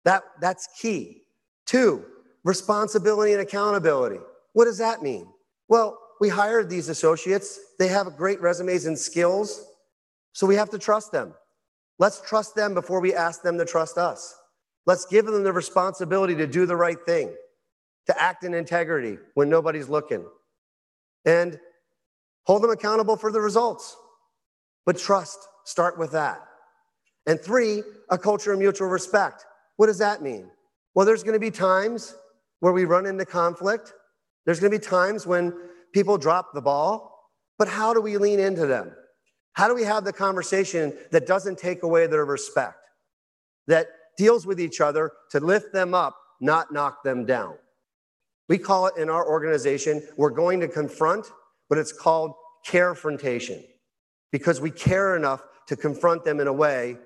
M: That's key. 2, responsibility and accountability. What does that mean? Well, we hired these associates. They have great resumes and skills, so we have to trust them. Let's trust them before we ask them to trust us. Let's give them the responsibility to do the right thing, to act in integrity when nobody's looking, and hold them accountable for the results. But trust, start with that. And 3, a culture of mutual respect. What does that mean? Well, there's going to be times where we run into conflict. There's going to be times when people drop the ball, but how do we lean into them? How do we have the conversation that doesn't take away their respect, that deals with each other to lift them up, not knock them down? We call it in our organization, we're going to confront, but it's called carefrontation, because we care enough to confront them in a way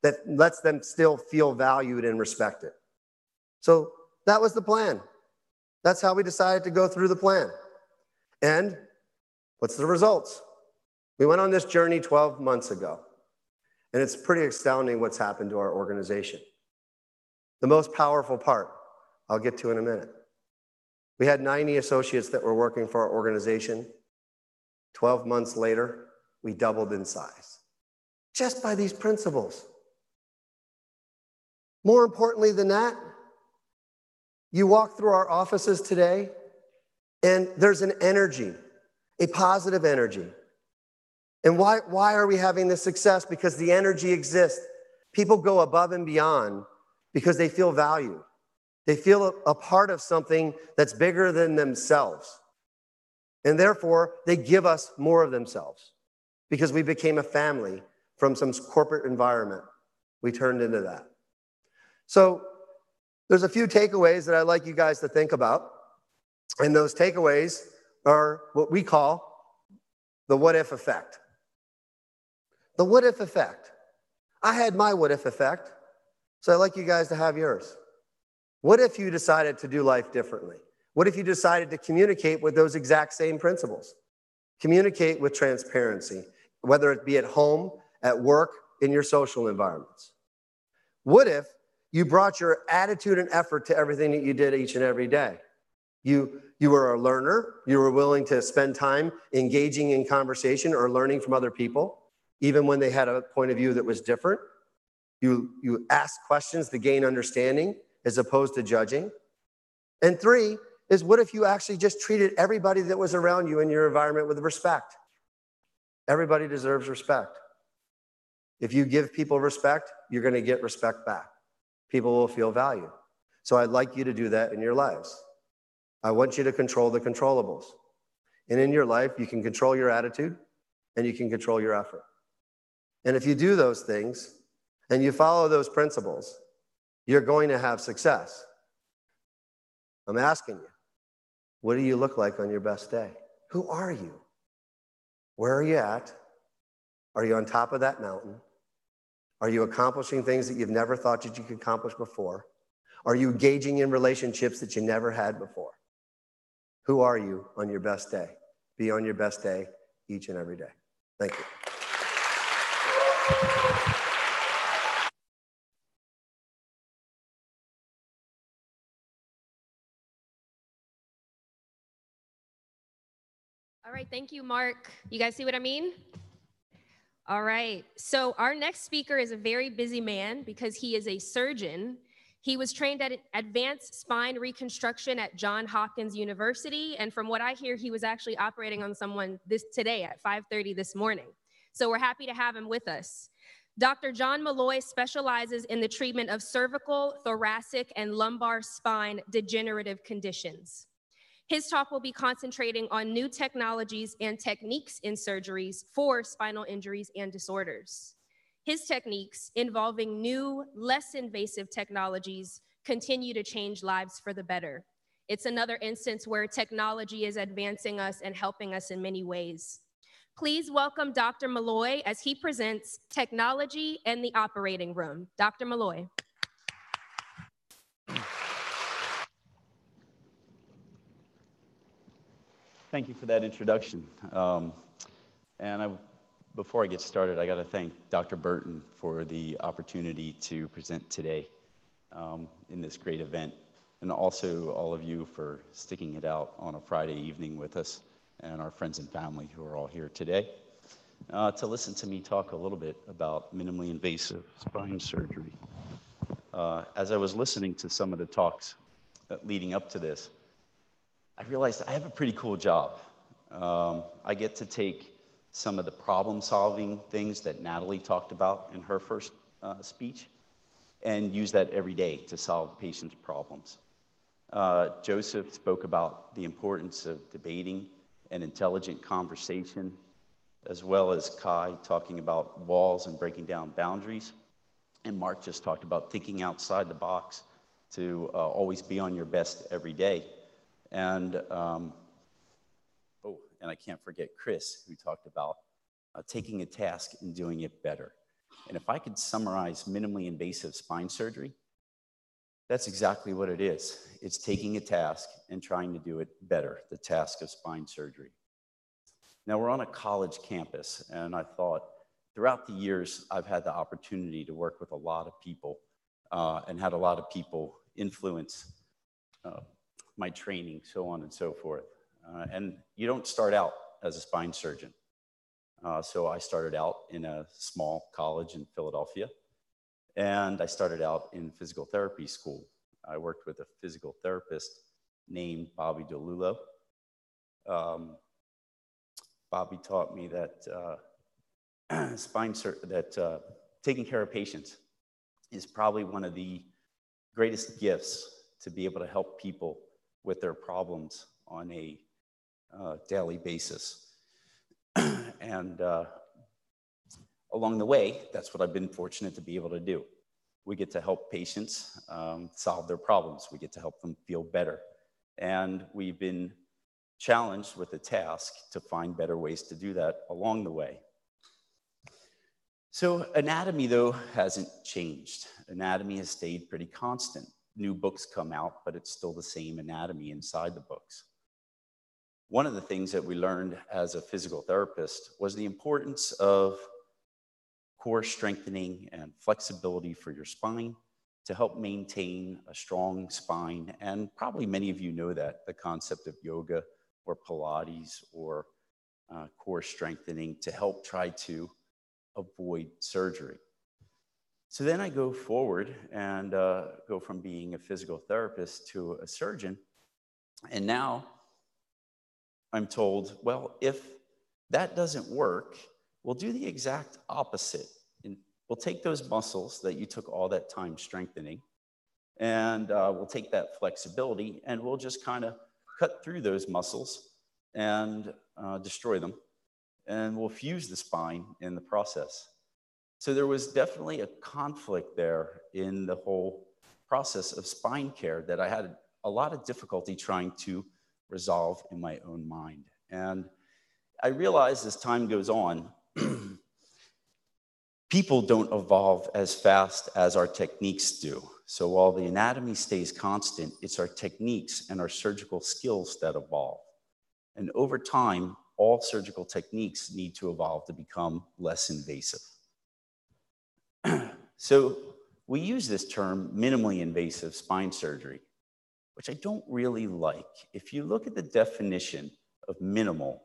M: that lets them still feel valued and respected. So that was the plan. That's how we decided to go through the plan. And what's the results? We went on this journey 12 months ago, and it's pretty astounding what's happened to our organization. The most powerful part, I'll get to in a minute. We had 90 associates that were working for our organization. 12 months later, we doubled in size, just by these principles. More importantly than that, you walk through our offices today, and there's an energy, a positive energy. And why are we having this success? Because the energy exists. People go above and beyond because they feel valued. They feel a part of something that's bigger than themselves. And therefore, they give us more of themselves because we became a family from some corporate environment. We turned into that. So there's a few takeaways that I'd like you guys to think about. And those takeaways are what we call the what if effect. The what if effect. I had my what if effect, so I'd like you guys to have yours. What if you decided to do life differently? What if you decided to communicate with those exact same principles? Communicate with transparency, whether it be at home, at work, in your social environments. What if you brought your attitude and effort to everything that you did each and every day? You were a learner. You were willing to spend time engaging in conversation or learning from other people, even when they had a point of view that was different. You asked questions to gain understanding as opposed to judging. And 3 is, what if you actually just treated everybody that was around you in your environment with respect? Everybody deserves respect. If you give people respect, you're going to get respect back. People will feel value. So I'd like you to do that in your lives. I want you to control the controllables. And in your life, you can control your attitude and you can control your effort. And if you do those things and you follow those principles, you're going to have success. I'm asking you, what do you look like on your best day? Who are you? Where are you at? Are you on top of that mountain? Are you accomplishing things that you've never thought that you could accomplish before? Are you engaging in relationships that you never had before? Who are you on your best day? Be on your best day each and every day. Thank you.
B: All right, thank you, Mark. You guys see what I mean? All right, so our next speaker is a very busy man because he is a surgeon. He was trained at advanced spine reconstruction at Johns Hopkins University, and from what I hear, he was actually operating on someone today at 5:30 this morning. So we're happy to have him with us. Dr. John Malloy specializes in the treatment of cervical, thoracic, and lumbar spine degenerative conditions. His talk will be concentrating on new technologies and techniques in surgeries for spinal injuries and disorders. His techniques, involving new, less invasive technologies, continue to change lives for the better. It's another instance where technology is advancing us and helping us in many ways. Please welcome Dr. Malloy as he presents Technology and the Operating Room. Dr. Malloy.
A: Thank you for that introduction. Before I get started, I got to thank Dr. Burton for the opportunity to present today in this great event, and also all of you for sticking it out on a Friday evening with us, and our friends and family who are all here today to listen to me talk a little bit about minimally invasive spine surgery. As I was listening to some of the talks leading up to this, I realized I have a pretty cool job. I get to take some of the problem-solving things that Natalie talked about in her first speech and use that every day to solve patients' problems. Joseph spoke about the importance of debating and intelligent conversation, as well as Kai talking about walls and breaking down boundaries. And Mark just talked about thinking outside the box to always be on your best every day. And and I can't forget Chris, who talked about taking a task and doing it better. And if I could summarize minimally invasive spine surgery, that's exactly what it is. It's taking a task and trying to do it better, the task of spine surgery. Now, we're on a college campus, and I thought throughout the years, I've had the opportunity to work with a lot of people and had a lot of people influence my training, so on and so forth. And you don't start out as a spine surgeon. So I started out in a small college in Philadelphia, and I started out in physical therapy school. I worked with a physical therapist named Bobby DeLulo. Bobby taught me that taking care of patients is probably one of the greatest gifts to be able to help people with their problems on a daily basis. And along the way, that's what I've been fortunate to be able to do. We get to help patients solve their problems. We get to help them feel better. And we've been challenged with the task to find better ways to do that along the way. So anatomy, though, hasn't changed. Anatomy has stayed pretty constant. New books come out, but it's still the same anatomy inside the books. One of the things that we learned as a physical therapist was the importance of core strengthening and flexibility for your spine to help maintain a strong spine. And probably many of you know that, the concept of yoga or Pilates or core strengthening to help try to avoid surgery. So then I go forward and go from being a physical therapist to a surgeon. And now I'm told, well, if that doesn't work, we'll do the exact opposite. And we'll take those muscles that you took all that time strengthening, and we'll take that flexibility, and we'll just kind of cut through those muscles and destroy them. And we'll fuse the spine in the process. So there was definitely a conflict there in the whole process of spine care that I had a lot of difficulty trying to resolve in my own mind. And I realized as time goes on, people don't evolve as fast as our techniques do. So while the anatomy stays constant, it's our techniques and our surgical skills that evolve. And over time, all surgical techniques need to evolve to become less invasive. So we use this term minimally invasive spine surgery, which I don't really like. If you look at the definition of minimal,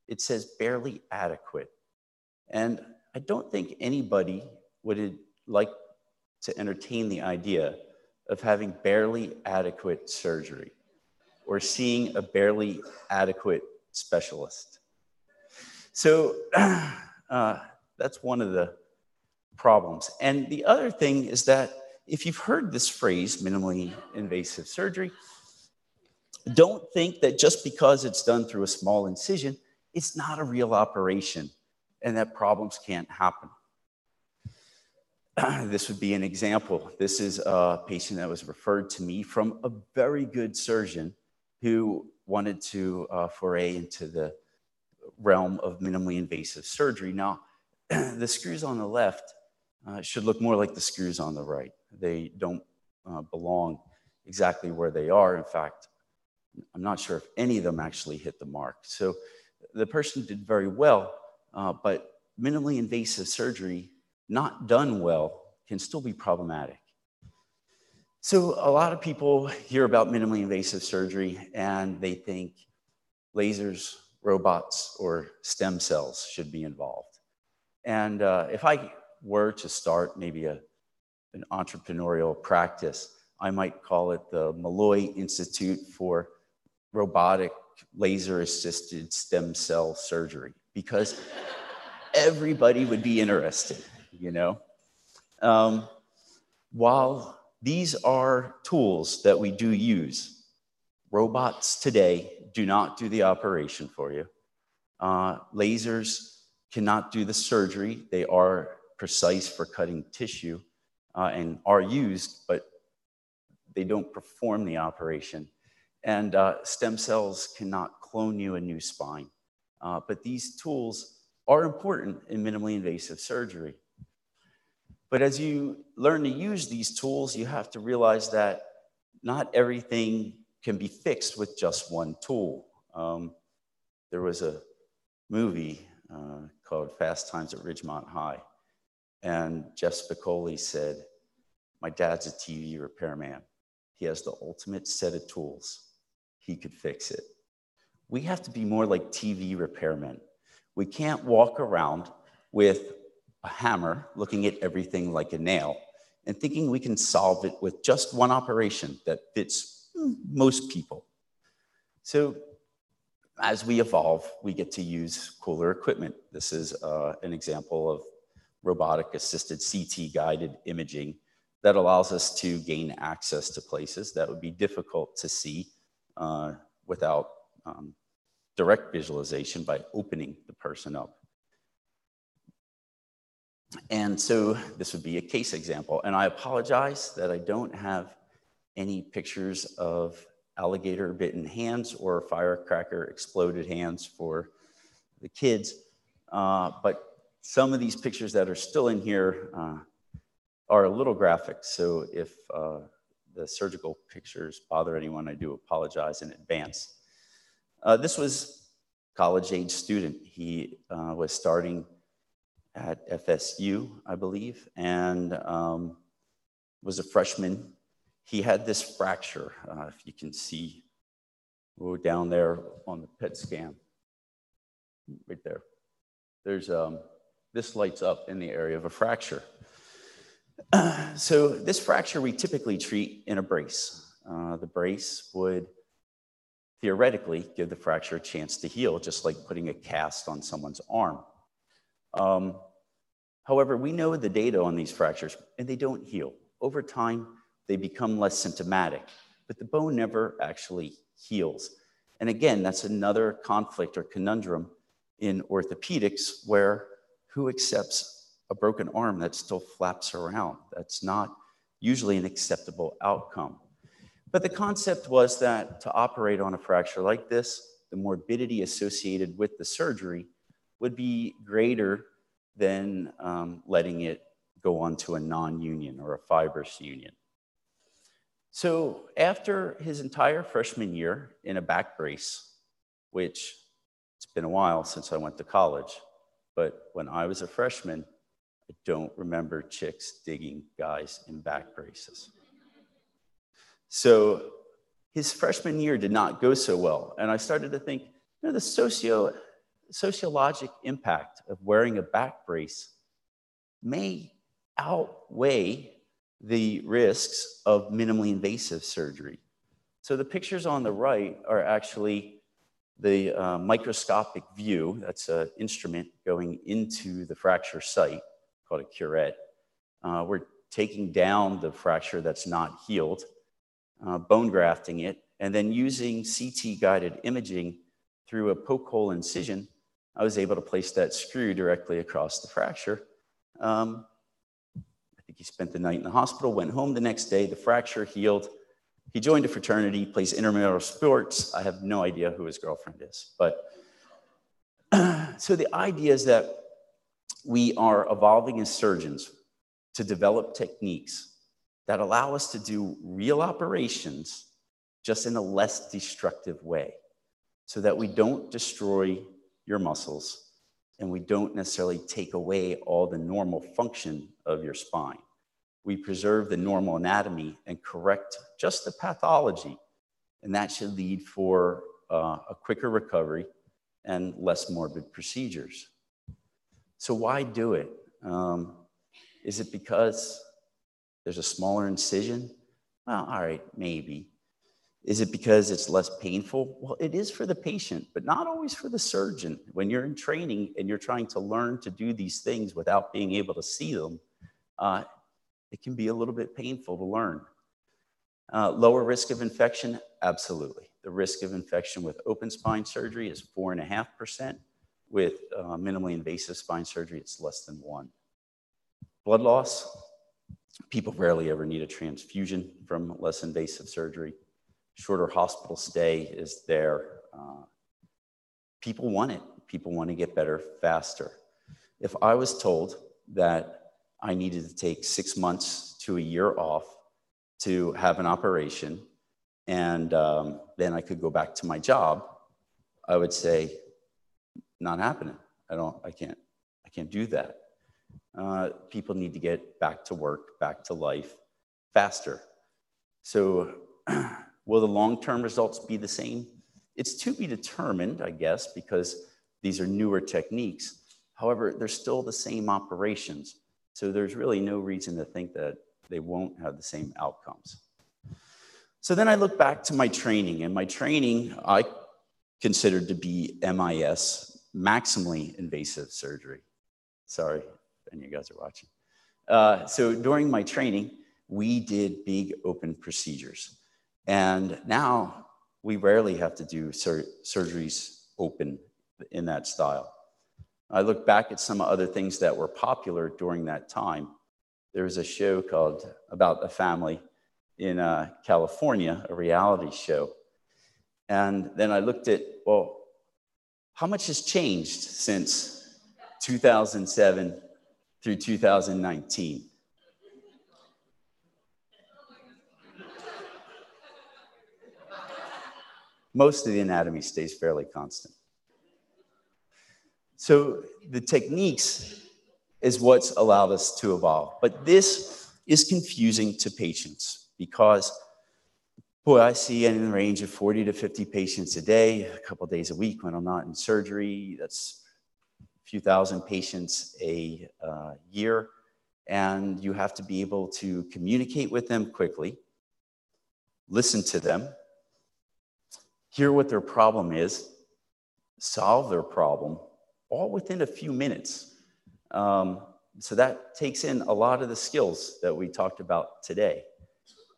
A: it says barely adequate. And I don't think anybody would like to entertain the idea of having barely adequate surgery or seeing a barely adequate specialist. So that's one of the problems. And the other thing is that if you've heard this phrase, minimally invasive surgery, don't think that just because it's done through a small incision, it's not a real operation and that problems can't happen. This would be an example. This is a patient that was referred to me from a very good surgeon who wanted to foray into the realm of minimally invasive surgery. Now, the screws on the left should look more like the screws on the right. They don't belong exactly where they are. In fact, I'm not sure if any of them actually hit the mark. So the person did very well, but minimally invasive surgery, not done well, can still be problematic. So a lot of people hear about minimally invasive surgery and they think lasers, robots, or stem cells should be involved. And if I were to start maybe an entrepreneurial practice, I might call it the Malloy Institute for Robotic Laser-Assisted Stem Cell Surgery, because everybody would be interested, you know? While these are tools that we do use, robots today do not do the operation for you. Lasers cannot do the surgery. They are precise for cutting tissue and are used, but they don't perform the operation. And stem cells cannot clone you a new spine. But these tools are important in minimally invasive surgery. But as you learn to use these tools, you have to realize that not everything can be fixed with just one tool. There was a movie called Fast Times at Ridgemont High. And Jeff Spicoli said, "My dad's a TV repairman. He has the ultimate set of tools. He could fix it." We have to be more like TV repairmen. We can't walk around with a hammer looking at everything like a nail and thinking we can solve it with just one operation that fits most people. So as we evolve, we get to use cooler equipment. This is an example of robotic assisted CT guided imaging that allows us to gain access to places that would be difficult to see without direct visualization by opening the person up. And so this would be a case example. And I apologize that I don't have any pictures of alligator bitten hands or firecracker exploded hands for the kids. But some of these pictures that are still in here are a little graphic. So if the surgical pictures bother anyone, I do apologize in advance. This was a college-age student. He was starting at FSU, I believe, and was a freshman. He had this fracture, if you can see down there on the PET scan, right there. There's, this lights up in the area of a fracture. So this fracture we typically treat in a brace. The brace would theoretically give the fracture a chance to heal, just like putting a cast on someone's arm. However, we know the data on these fractures, and they don't heal. Over time, they become less symptomatic, but the bone never actually heals. And again, that's another conflict or conundrum in orthopedics, where who accepts a broken arm that still flaps around? That's not usually an acceptable outcome. But the concept was that to operate on a fracture like this, the morbidity associated with the surgery would be greater than letting it go on to a non-union or a fibrous union. So after his entire freshman year in a back brace, which it's been a while since I went to college, but when I was a freshman, I don't remember chicks digging guys in back braces. So his freshman year did not go so well. And I started to think, you know, the sociologic impact of wearing a back brace may outweigh the risks of minimally invasive surgery. So the pictures on the right are actually the microscopic view. That's an instrument going into the fracture site called a curette. We're taking down the fracture that's not healed, bone grafting it, and then using CT-guided imaging through a poke hole incision, I was able to place that screw directly across the fracture. I think he spent the night in the hospital, went home the next day, the fracture healed. He joined a fraternity, plays intramural sports. I have no idea who his girlfriend is. But so the idea is that we are evolving as surgeons to develop techniques that allow us to do real operations just in a less destructive way, so that we don't destroy your muscles and we don't necessarily take away all the normal function of your spine. We preserve the normal anatomy and correct just the pathology, and that should lead for a quicker recovery and less morbid procedures. So why do it? Is it because there's a smaller incision? Well, all right, maybe. Is it because it's less painful? Well, it is for the patient, but not always for the surgeon. When you're in training and you're trying to learn to do these things without being able to see them, it can be a little bit painful to learn. Lower risk of infection? Absolutely. The risk of infection with open spine surgery is 4.5%. With minimally invasive spine surgery, it's less than 1%. Blood loss? People rarely ever need a transfusion from less invasive surgery. Shorter hospital stay is there. People want it. People want to get better faster. If I was told that I needed to take 6 months to a year off to have an operation, and then I could go back to my job, I would say, not happening. I can't do that. People need to get back to work, back to life faster. So will the long-term results be the same? It's to be determined, I guess, because these are newer techniques. However, they're still the same operations. So there's really no reason to think that they won't have the same outcomes. So then I look back to my training, and my training I considered to be MIS, maximally invasive surgery. Sorry if any of you guys are watching. So during my training, we did big open procedures. And now we rarely have to do surgeries open in that style. I look back at some other things that were popular during that time. There was a show called about a family in California, a reality show. And then I looked at, well, how much has changed since 2007 through 2019? Most of the anatomy stays fairly constant. So the techniques is what's allowed us to evolve. But this is confusing to patients because, boy, I see in the range of 40 to 50 patients a day, a couple days a week when I'm not in surgery. That's a few thousand patients a year. And you have to be able to communicate with them quickly, listen to them, hear what their problem is, solve their problem, all within a few minutes. So that takes in a lot of the skills that we talked about today.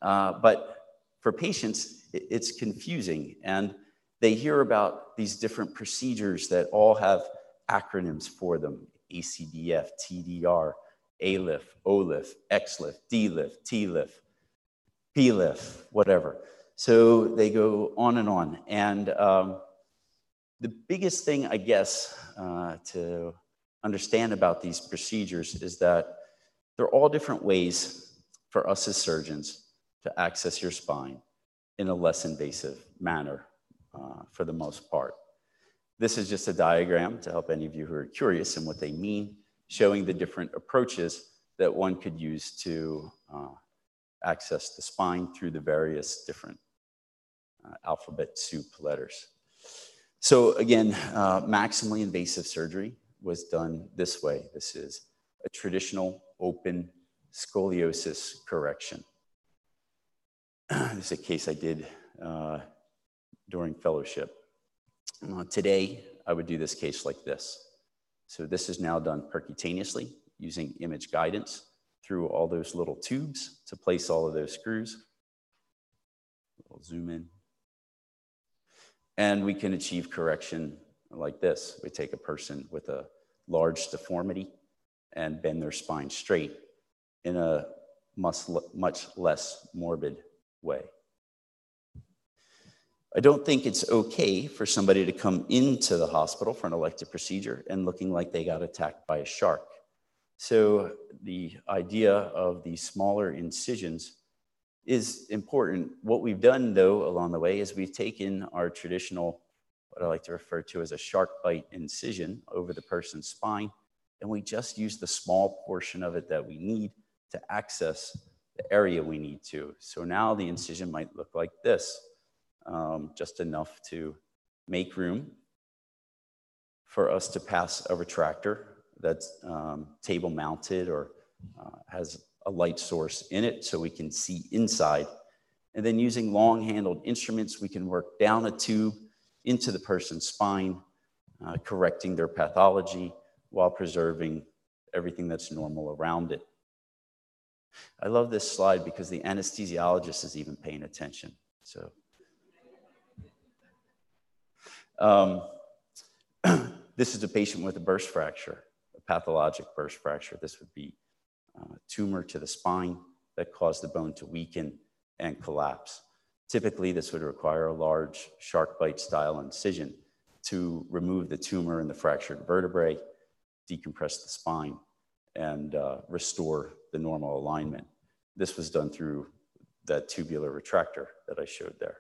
A: But for patients, it's confusing. And they hear about these different procedures that all have acronyms for them: ACDF, TDR, ALIF, OLIF, XLIF, DLIF, TLIF, PLIF, whatever. So they go on and on. And the biggest thing, I guess, to understand about these procedures is that they're all different ways for us as surgeons to access your spine in a less invasive manner for the most part. This is just a diagram to help any of you who are curious in what they mean, showing the different approaches that one could use to access the spine through the various different alphabet soup letters. So again, maximally invasive surgery was done this way. This is a traditional open scoliosis correction. This is a case I did during fellowship. Today, I would do this case like this. So this is now done percutaneously using image guidance through all those little tubes to place all of those screws. We'll zoom in. And we can achieve correction like this. We take a person with a large deformity and bend their spine straight in a much less morbid way. I don't think it's okay for somebody to come into the hospital for an elective procedure and looking like they got attacked by a shark. So the idea of these smaller incisions is important. What we've done, though, along the way is we've taken our traditional, what I like to refer to as a shark bite incision over the person's spine, and we just use the small portion of it that we need to access the area we need to. So now the incision might look like this, just enough to make room for us to pass a retractor that's table mounted or has a light source in it so we can see inside. And then using long handled instruments, we can work down a tube into the person's spine, correcting their pathology while preserving everything that's normal around it. I love this slide because the anesthesiologist is even paying attention. So this is a patient with a burst fracture, a pathologic burst fracture. This would be tumor to the spine that caused the bone to weaken and collapse. Typically, this would require a large shark bite style incision to remove the tumor in the fractured vertebrae, decompress the spine, and restore the normal alignment. This was done through that tubular retractor that I showed there.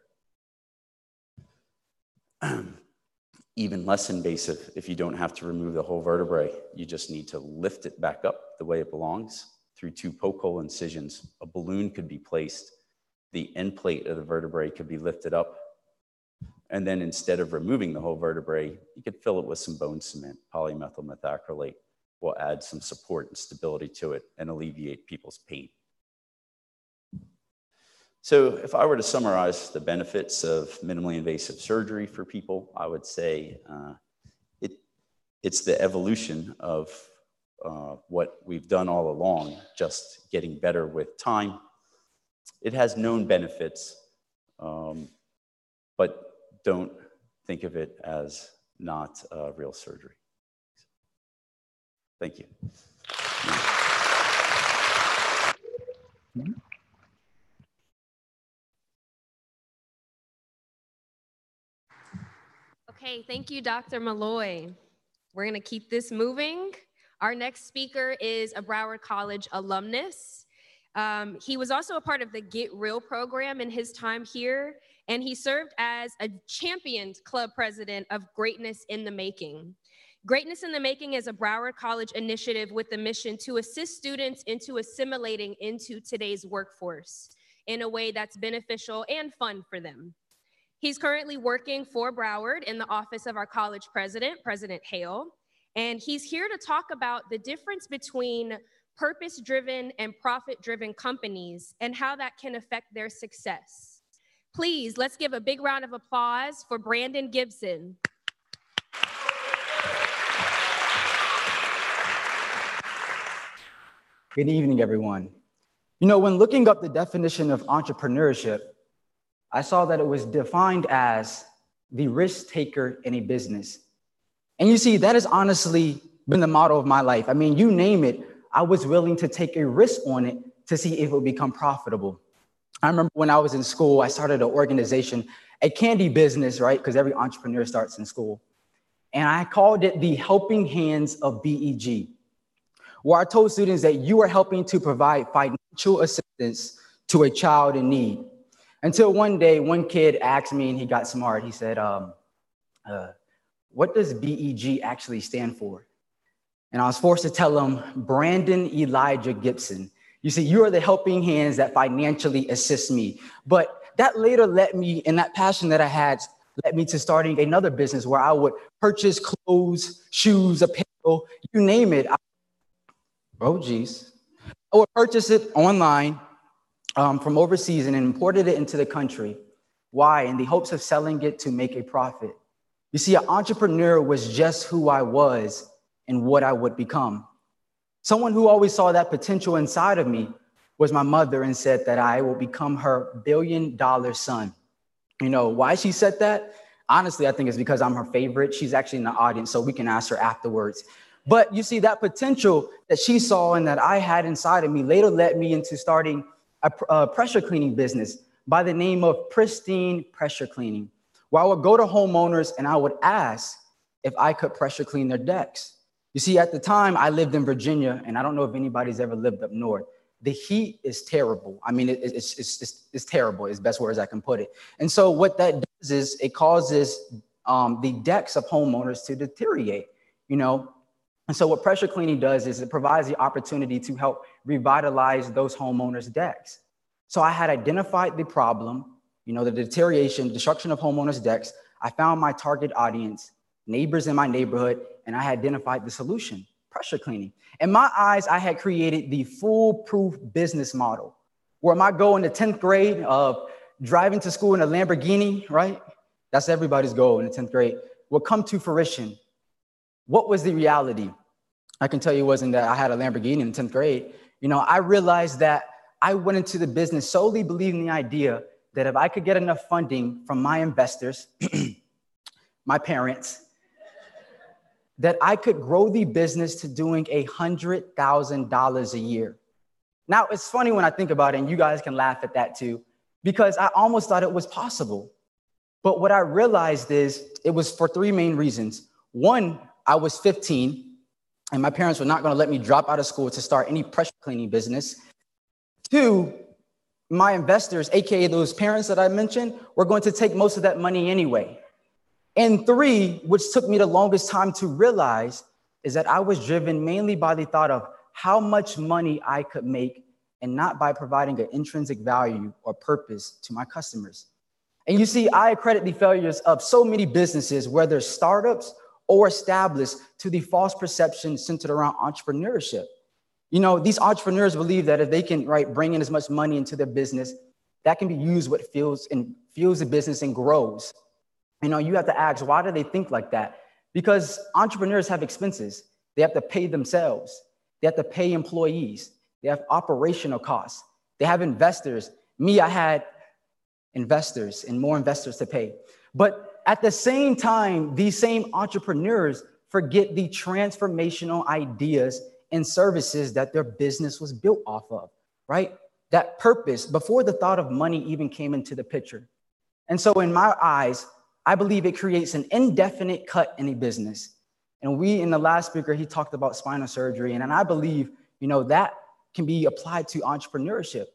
A: Even less invasive if you don't have to remove the whole vertebrae. You just need to lift it back up the way it belongs through 2 poke hole incisions. A balloon could be placed. The end plate of the vertebrae could be lifted up. And then instead of removing the whole vertebrae, you could fill it with some bone cement. Polymethyl methacrylate will add some support and stability to it and alleviate people's pain. So if I were to summarize the benefits of minimally invasive surgery for people, I would say it's the evolution of what we've done all along, just getting better with time. it has known benefits, but don't think of it as not real surgery. Thank you.
B: Okay, thank you, Dr. Malloy. We're going to keep this moving. Our next speaker is a Broward College alumnus. He was also a part of the Get Real program in his time here, and he served as a championed club president of Greatness in the Making. Greatness in the Making is a Broward College initiative with the mission to assist students into assimilating into today's workforce in a way that's beneficial and fun for them. He's currently working for Broward in the office of our college president, President Hale, and he's here to talk about the difference between purpose-driven and profit-driven companies and how that can affect their success. Please, let's give a big round of applause for Brandon Gibson.
N: Good evening, everyone. You know, when looking up the definition of entrepreneurship, I saw that it was defined as the risk taker in a business. And you see, that has honestly been the motto of my life. I mean, you name it, I was willing to take a risk on it to see if it would become profitable. I remember when I was in school, I started an organization, a candy business, right? Because every entrepreneur starts in school. And I called it the Helping Hands of BEG, where I told students that you are helping to provide financial assistance to a child in need. Until one day, one kid asked me, and he got smart. He said, what does BEG actually stand for? And I was forced to tell him, Brandon Elijah Gibson. You see, you are the helping hands that financially assist me. But that later led me, and that passion that I had led me to starting another business where I would purchase clothes, shoes, apparel, you name it. I would purchase it online from overseas and imported it into the country. Why? In the hopes of selling it to make a profit. You see, an entrepreneur was just who I was and what I would become. Someone who always saw that potential inside of me was my mother and said that I will become her billion-dollar son. You know, why she said that? Honestly, I think it's because I'm her favorite. She's actually in the audience, so we can ask her afterwards. But you see, that potential that she saw and that I had inside of me later led me into starting a pressure cleaning business by the name of Pristine Pressure Cleaning, where I would go to homeowners and I would ask if I could pressure clean their decks. You see, at the time, I lived in Virginia, and I don't know if anybody's ever lived up north. The heat is terrible. I mean, it's terrible, is the best words I can put it. And so what that does is it causes the decks of homeowners to deteriorate, you know. And so what pressure cleaning does is it provides the opportunity to help revitalize those homeowners' decks. So I had identified the problem, you know, the deterioration, destruction of homeowners' decks. I found my target audience, neighbors in my neighborhood, and I identified the solution, pressure cleaning. In my eyes, I had created the foolproof business model where my goal in the 10th grade of driving to school in a Lamborghini, right? That's everybody's goal in the 10th grade, would come to fruition. What was the reality? I can tell you it wasn't that I had a Lamborghini in the 10th grade. You know, I realized that I went into the business solely believing the idea that if I could get enough funding from my investors, my parents, that I could grow the business to doing $100,000 a year. Now, it's funny when I think about it, and you guys can laugh at that too, because I almost thought it was possible. But what I realized is it was for three main reasons. One, I was 15, and my parents were not going to let me drop out of school to start any pressure cleaning business. Two, my investors, AKA those parents that I mentioned, were going to take most of that money anyway. And three, which took me the longest time to realize, is that I was driven mainly by the thought of how much money I could make and not by providing an intrinsic value or purpose to my customers. And you see, I accredit the failures of so many businesses, whether startups or established, to the false perception centered around entrepreneurship. You know, these entrepreneurs believe that if they can, right, bring in as much money into their business, that can be used what fuels the business and grows. You know, you have to ask, why do they think like that? Because entrepreneurs have expenses. They have to pay themselves. They have to pay employees. They have operational costs. They have investors. Me, I had investors and more investors to pay. But at the same time, these same entrepreneurs forget the transformational ideas and services that their business was built off of, right? That purpose before the thought of money even came into the picture. And so in my eyes, I believe it creates an indefinite cut in a business. And in the last speaker, he talked about spinal surgery. And I believe, that can be applied to entrepreneurship.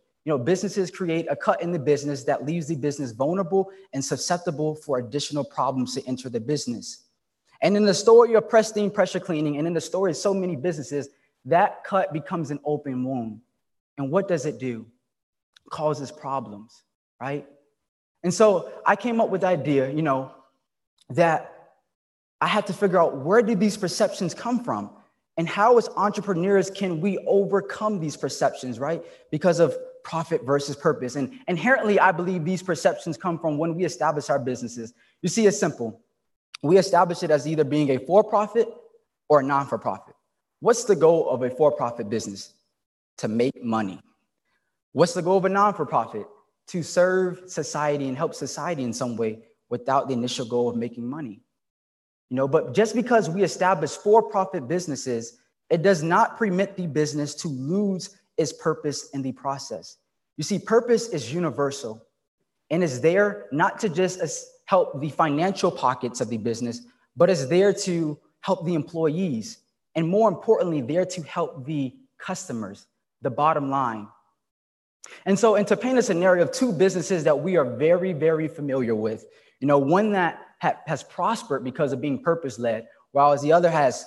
N: Businesses create a cut in the business that leaves the business vulnerable and susceptible for additional problems to enter the business. And in the story of Pristine Pressure Cleaning, and in the story of so many businesses, that cut becomes an open wound. And what does it do? It causes problems, right? And so I came up with the idea, that I had to figure out, where did these perceptions come from? And how, as entrepreneurs, can we overcome these perceptions, right? Because of profit versus purpose. And inherently, I believe these perceptions come from when we establish our businesses. You see, it's simple. We establish it as either being a for-profit or a non-for-profit. What's the goal of a for-profit business? To make money. What's the goal of a non-for-profit? To serve society and help society in some way without the initial goal of making money. But just because we establish for-profit businesses, it does not permit the business to lose its purpose in the process. You see, purpose is universal and is there not to just help the financial pockets of the business, but is there to help the employees. And more importantly, there to help the customers, the bottom line. And so, and to paint a scenario of two businesses that we are very, very familiar with, one that has prospered because of being purpose-led, whereas the other has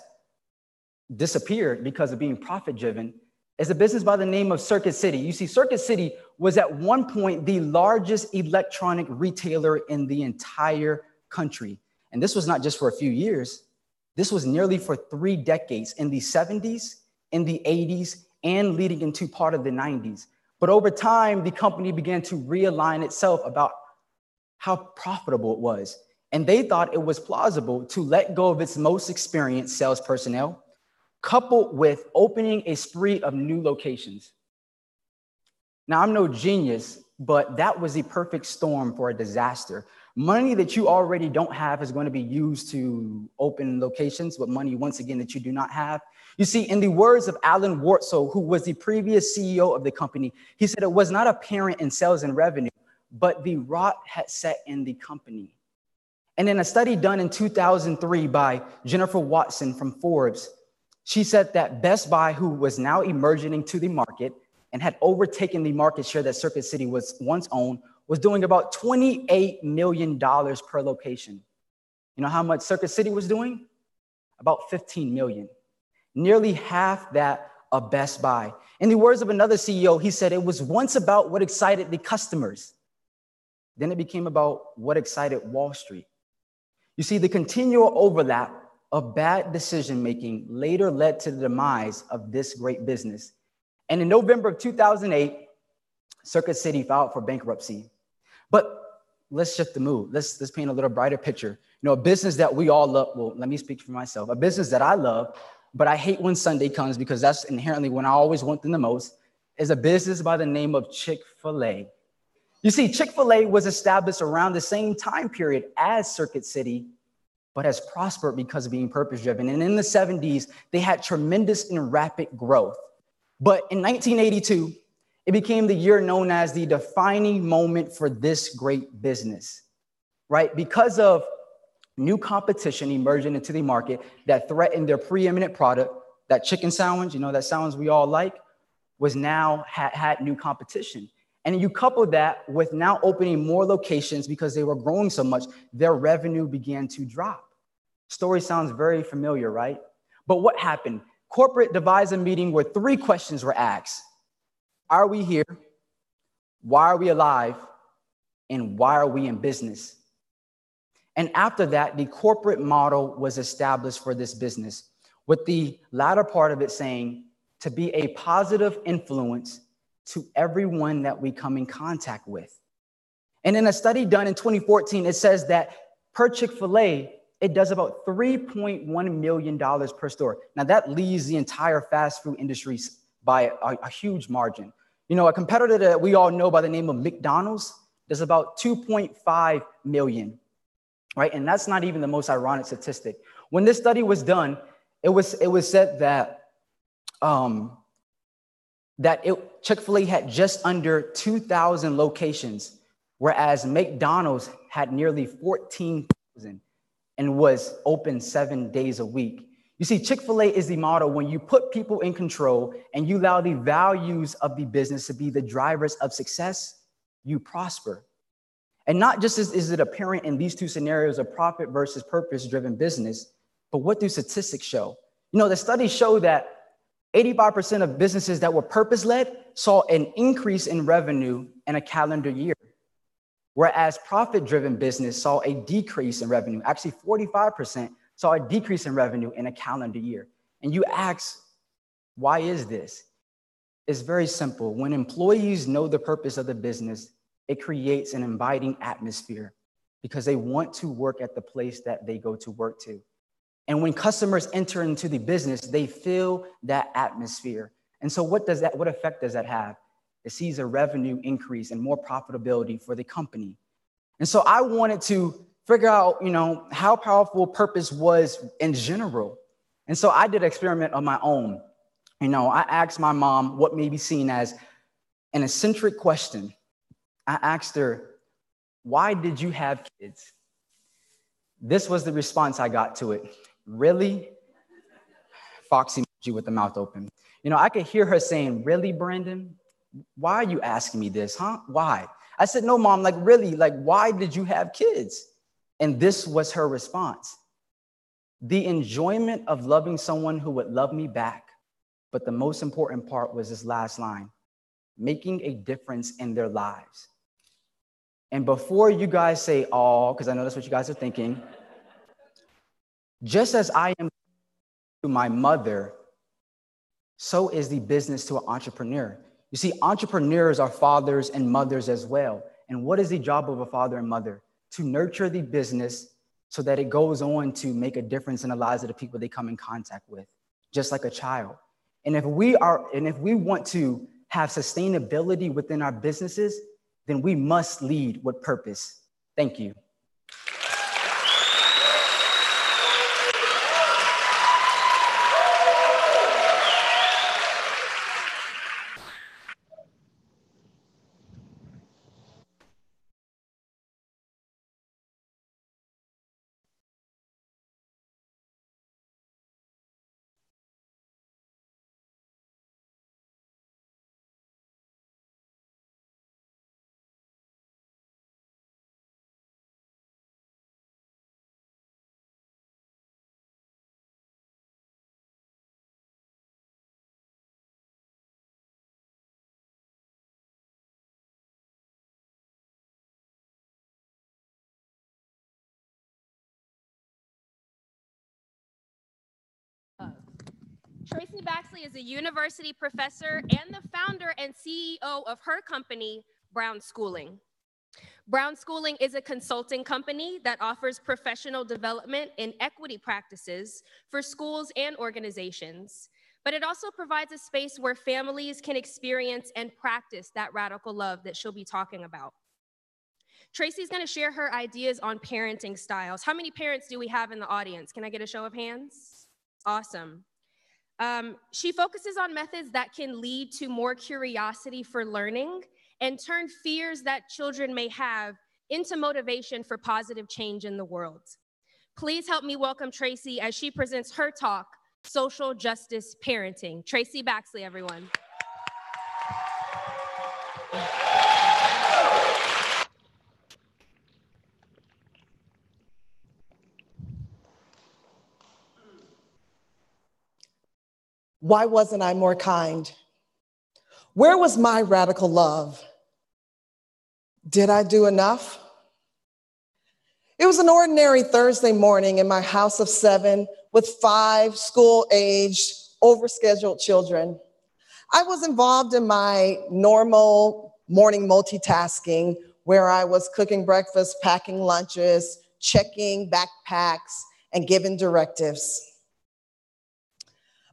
N: disappeared because of being profit-driven, is a business by the name of Circuit City. You see, Circuit City was at one point the largest electronic retailer in the entire country. And this was not just for a few years. This was nearly for 3 decades, in the 70s, in the 80s, and leading into part of the 90s. But over time, the company began to realign itself about how profitable it was. And they thought it was plausible to let go of its most experienced sales personnel, coupled with opening a spree of new locations. Now, I'm no genius, but that was the perfect storm for a disaster. Money that you already don't have is going to be used to open locations, but money, once again, that you do not have. You see, in the words of Alan Wartzel, who was the previous CEO of the company, he said it was not apparent in sales and revenue, but the rot had set in the company. And in a study done in 2003 by Jennifer Watson from Forbes, she said that Best Buy, who was now emerging into the market and had overtaken the market share that Circuit City was once owned, was doing about $28 million per location. You know how much Circuit City was doing? About 15 million. Nearly half that of Best Buy. In the words of another CEO, he said it was once about what excited the customers. Then it became about what excited Wall Street. You see, the continual overlap of bad decision-making later led to the demise of this great business. And in November of 2008, Circuit City filed for bankruptcy. But let's shift the mood. Let's paint a little brighter picture. You know, a business that we all love, well, let me speak for myself. A business that I love, but I hate when Sunday comes because that's inherently when I always want them the most, is a business by the name of Chick-fil-A. You see, Chick-fil-A was established around the same time period as Circuit City, but has prospered because of being purpose-driven. And in the 70s, they had tremendous and rapid growth. But in 1982, it became the year known as the defining moment for this great business, right? Because of new competition emerging into the market that threatened their preeminent product, that chicken sandwich, you know, that sandwich we all like, was now had new competition. And you couple that with now opening more locations because they were growing so much, their revenue began to drop. Story sounds very familiar, right? But what happened? Corporate devised a meeting where 3 questions were asked. Are we here? Why are we alive? And why are we in business? And after that, the corporate model was established for this business, with the latter part of it saying to be a positive influence to everyone that we come in contact with. And in a study done in 2014, it says that per Chick-fil-A, it does about $3.1 million per store. Now that leads the entire fast food industry by a huge margin. You You know, a competitor that we all know by the name of McDonald's, there's about 2.5 million, right? And that's not even the most ironic statistic. When this study was done, it was said that Chick-fil-A had just under 2,000 locations, whereas McDonald's had nearly 14,000 and was open 7 days a week. You see, Chick-fil-A is the model when you put people in control and you allow the values of the business to be the drivers of success, you prosper. And not just is it apparent in these two scenarios of profit versus purpose-driven business, but what do statistics show? You know, the studies show that 85% of businesses that were purpose-led saw an increase in revenue in a calendar year, whereas profit-driven business saw a decrease in revenue. Actually, 45% saw a decrease in revenue in a calendar year. And you ask, why is this? It's very simple. When employees know the purpose of the business, it creates an inviting atmosphere because they want to work at the place that they go to work to. And when customers enter into the business, they feel that atmosphere. And so what effect does that have? It sees a revenue increase and more profitability for the company. And so I wanted to figure out, you know, how powerful purpose was in general. And so I did an experiment on my own. You know, I asked my mom what may be seen as an eccentric question. I asked her, why did you have kids? This was the response I got to it. Really? Foxy emoji with the mouth open. You know, I could hear her saying, really, Brandon? Why are you asking me this, huh? Why? I said, no, Mom, like really, like why did you have kids? And this was her response. The enjoyment of loving someone who would love me back. But the most important part was this last line, making a difference in their lives. And before you guys say, oh, because I know that's what you guys are thinking, just as I am to my mother, so is the business to an entrepreneur. You see, entrepreneurs are fathers and mothers as well. And what is the job of a father and mother? To nurture the business so that it goes on to make a difference in the lives of the people they come in contact with, just like a child. And if we want to have sustainability within our businesses, then we must lead with purpose. Thank you.
B: Tracy Baxley is a university professor and the founder and CEO of her company, Brown Schooling. Brown Schooling is a consulting company that offers professional development in equity practices for schools and organizations, but it also provides a space where families can experience and practice that radical love that she'll be talking about. Tracy's gonna share her ideas on parenting styles. How many parents do we have in the audience? Can I get a show of hands? Awesome. She focuses on methods that can lead to more curiosity for learning and turn fears that children may have into motivation for positive change in the world. Please help me welcome Tracy as she presents her talk, Social Justice Parenting. Tracy Baxley, everyone.
D: Why wasn't I more kind? Where was my radical love? Did I do enough? It was an ordinary Thursday morning in my house of 7 with 5 school-aged, overscheduled children. I was involved in my normal morning multitasking where I was cooking breakfast, packing lunches, checking backpacks, and giving directives.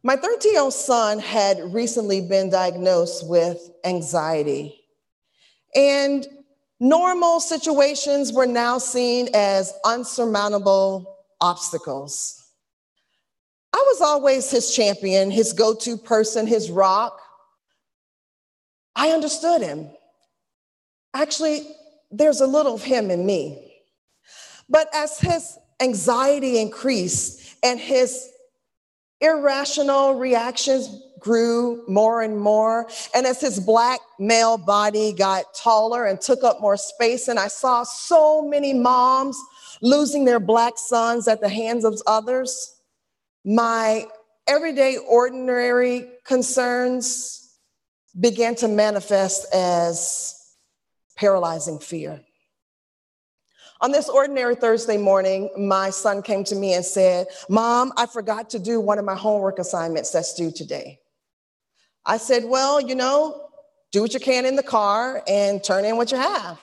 D: My 13-year-old son had recently been diagnosed with anxiety, and normal situations were now seen as unsurmountable obstacles. I was always his champion, his go-to person, his rock. I understood him. Actually, there's a little of him in me. But as his anxiety increased and his irrational reactions grew more and more, and as his Black male body got taller and took up more space, and I saw so many moms losing their Black sons at the hands of others, my everyday ordinary concerns began to manifest as paralyzing fear. On this ordinary Thursday morning, my son came to me and said, "Mom, I forgot to do one of my homework assignments that's due today." I said, "Well, do what you can in the car and turn in what you have."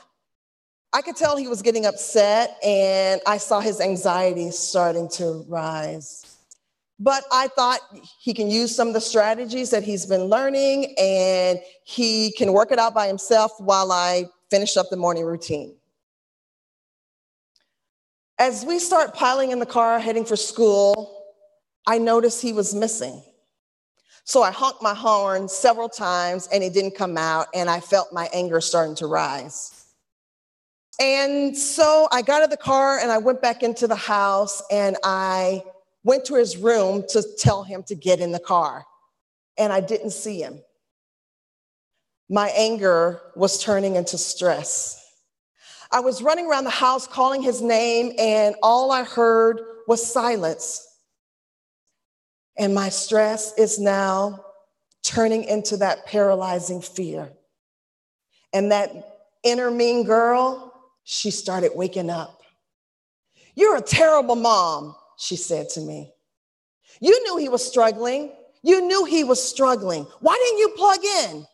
D: I could tell he was getting upset, and I saw his anxiety starting to rise. But I thought he can use some of the strategies that he's been learning, and he can work it out by himself while I finish up the morning routine. As we start piling in the car, heading for school, I noticed he was missing. So I honked my horn several times, and he didn't come out, and I felt my anger starting to rise. And so I got out of the car, and I went back into the house, and I went to his room to tell him to get in the car, and I didn't see him. My anger was turning into stress. I was running around the house calling his name, and all I heard was silence. And my stress is now turning into that paralyzing fear. And that inner mean girl, she started waking up. "You're a terrible mom," she said to me. "You knew he was struggling. You knew he was struggling. Why didn't you plug in?"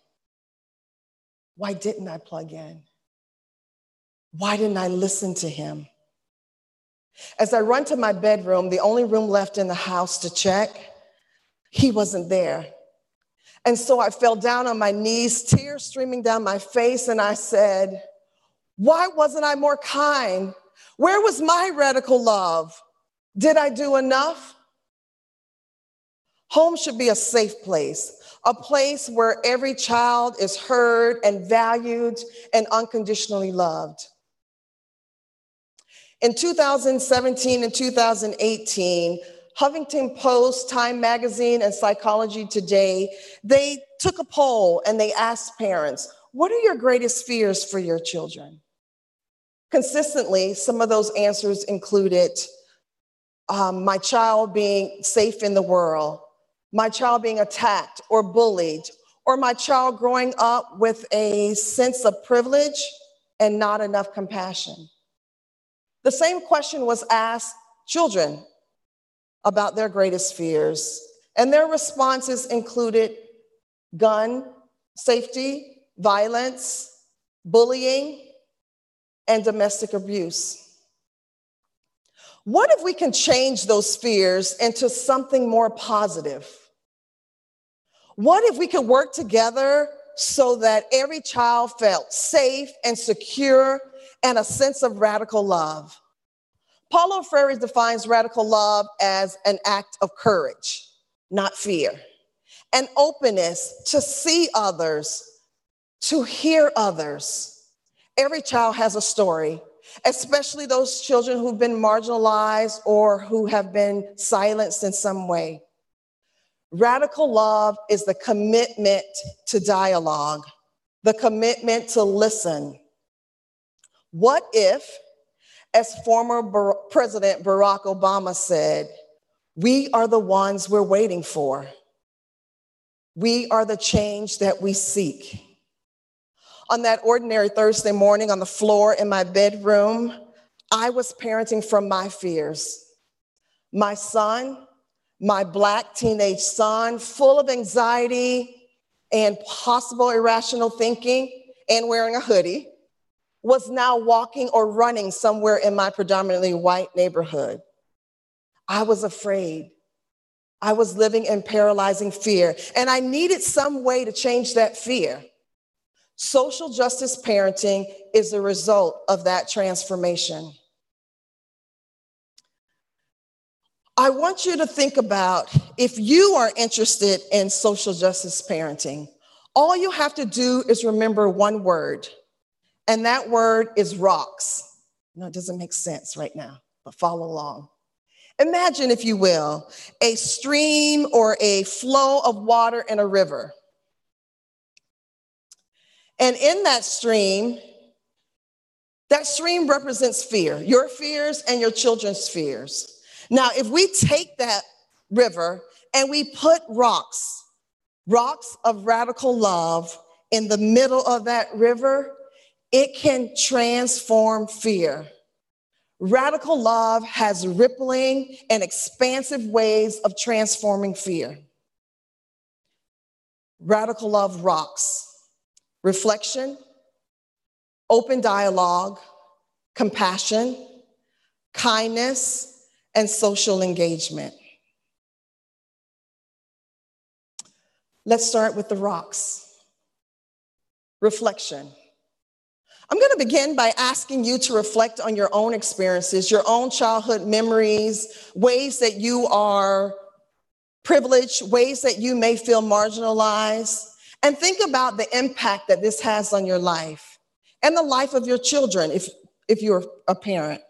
D: Why didn't I plug in? Why didn't I listen to him? As I run to my bedroom, the only room left in the house to check, he wasn't there. And so I fell down on my knees, tears streaming down my face, and I said, "Why wasn't I more kind? Where was my radical love? Did I do enough?" Home should be a safe place, a place where every child is heard and valued and unconditionally loved. In 2017 and 2018, Huffington Post, Time Magazine, and Psychology Today, they took a poll and they asked parents, "What are your greatest fears for your children?" Consistently, some of those answers included my child being safe in the world, my child being attacked or bullied, or my child growing up with a sense of privilege and not enough compassion. The same question was asked children about their greatest fears, and their responses included gun safety, violence, bullying, and domestic abuse. What if we can change those fears into something more positive? What if we could work together so that every child felt safe and secure and a sense of radical love? Paulo Freire defines radical love as an act of courage, not fear, an openness to see others, to hear others. Every child has a story, especially those children who've been marginalized or who have been silenced in some way. Radical love is the commitment to dialogue, the commitment to listen. What if, as former President Barack Obama said, we are the ones we're waiting for. We are the change that we seek. On that ordinary Thursday morning on the floor in my bedroom, I was parenting from my fears. My son, my Black teenage son, full of anxiety and possible irrational thinking and wearing a hoodie, was now walking or running somewhere in my predominantly white neighborhood. I was afraid. I was living in paralyzing fear, and I needed some way to change that fear. Social justice parenting is a result of that transformation. I want you to think about if you are interested in social justice parenting, all you have to do is remember one word, and that word is rocks. No, it doesn't make sense right now, but follow along. Imagine, if you will, a stream or a flow of water in a river. And in that stream represents fear, your fears and your children's fears. Now, if we take that river and we put rocks of radical love in the middle of that river, it can transform fear. Radical love has rippling and expansive ways of transforming fear. Radical love rocks. Reflection, open dialogue, compassion, kindness, and social engagement. Let's start with the rocks. Reflection. I'm going to begin by asking you to reflect on your own experiences, your own childhood memories, ways that you are privileged, ways that you may feel marginalized, and think about the impact that this has on your life and the life of your children if you're a parent.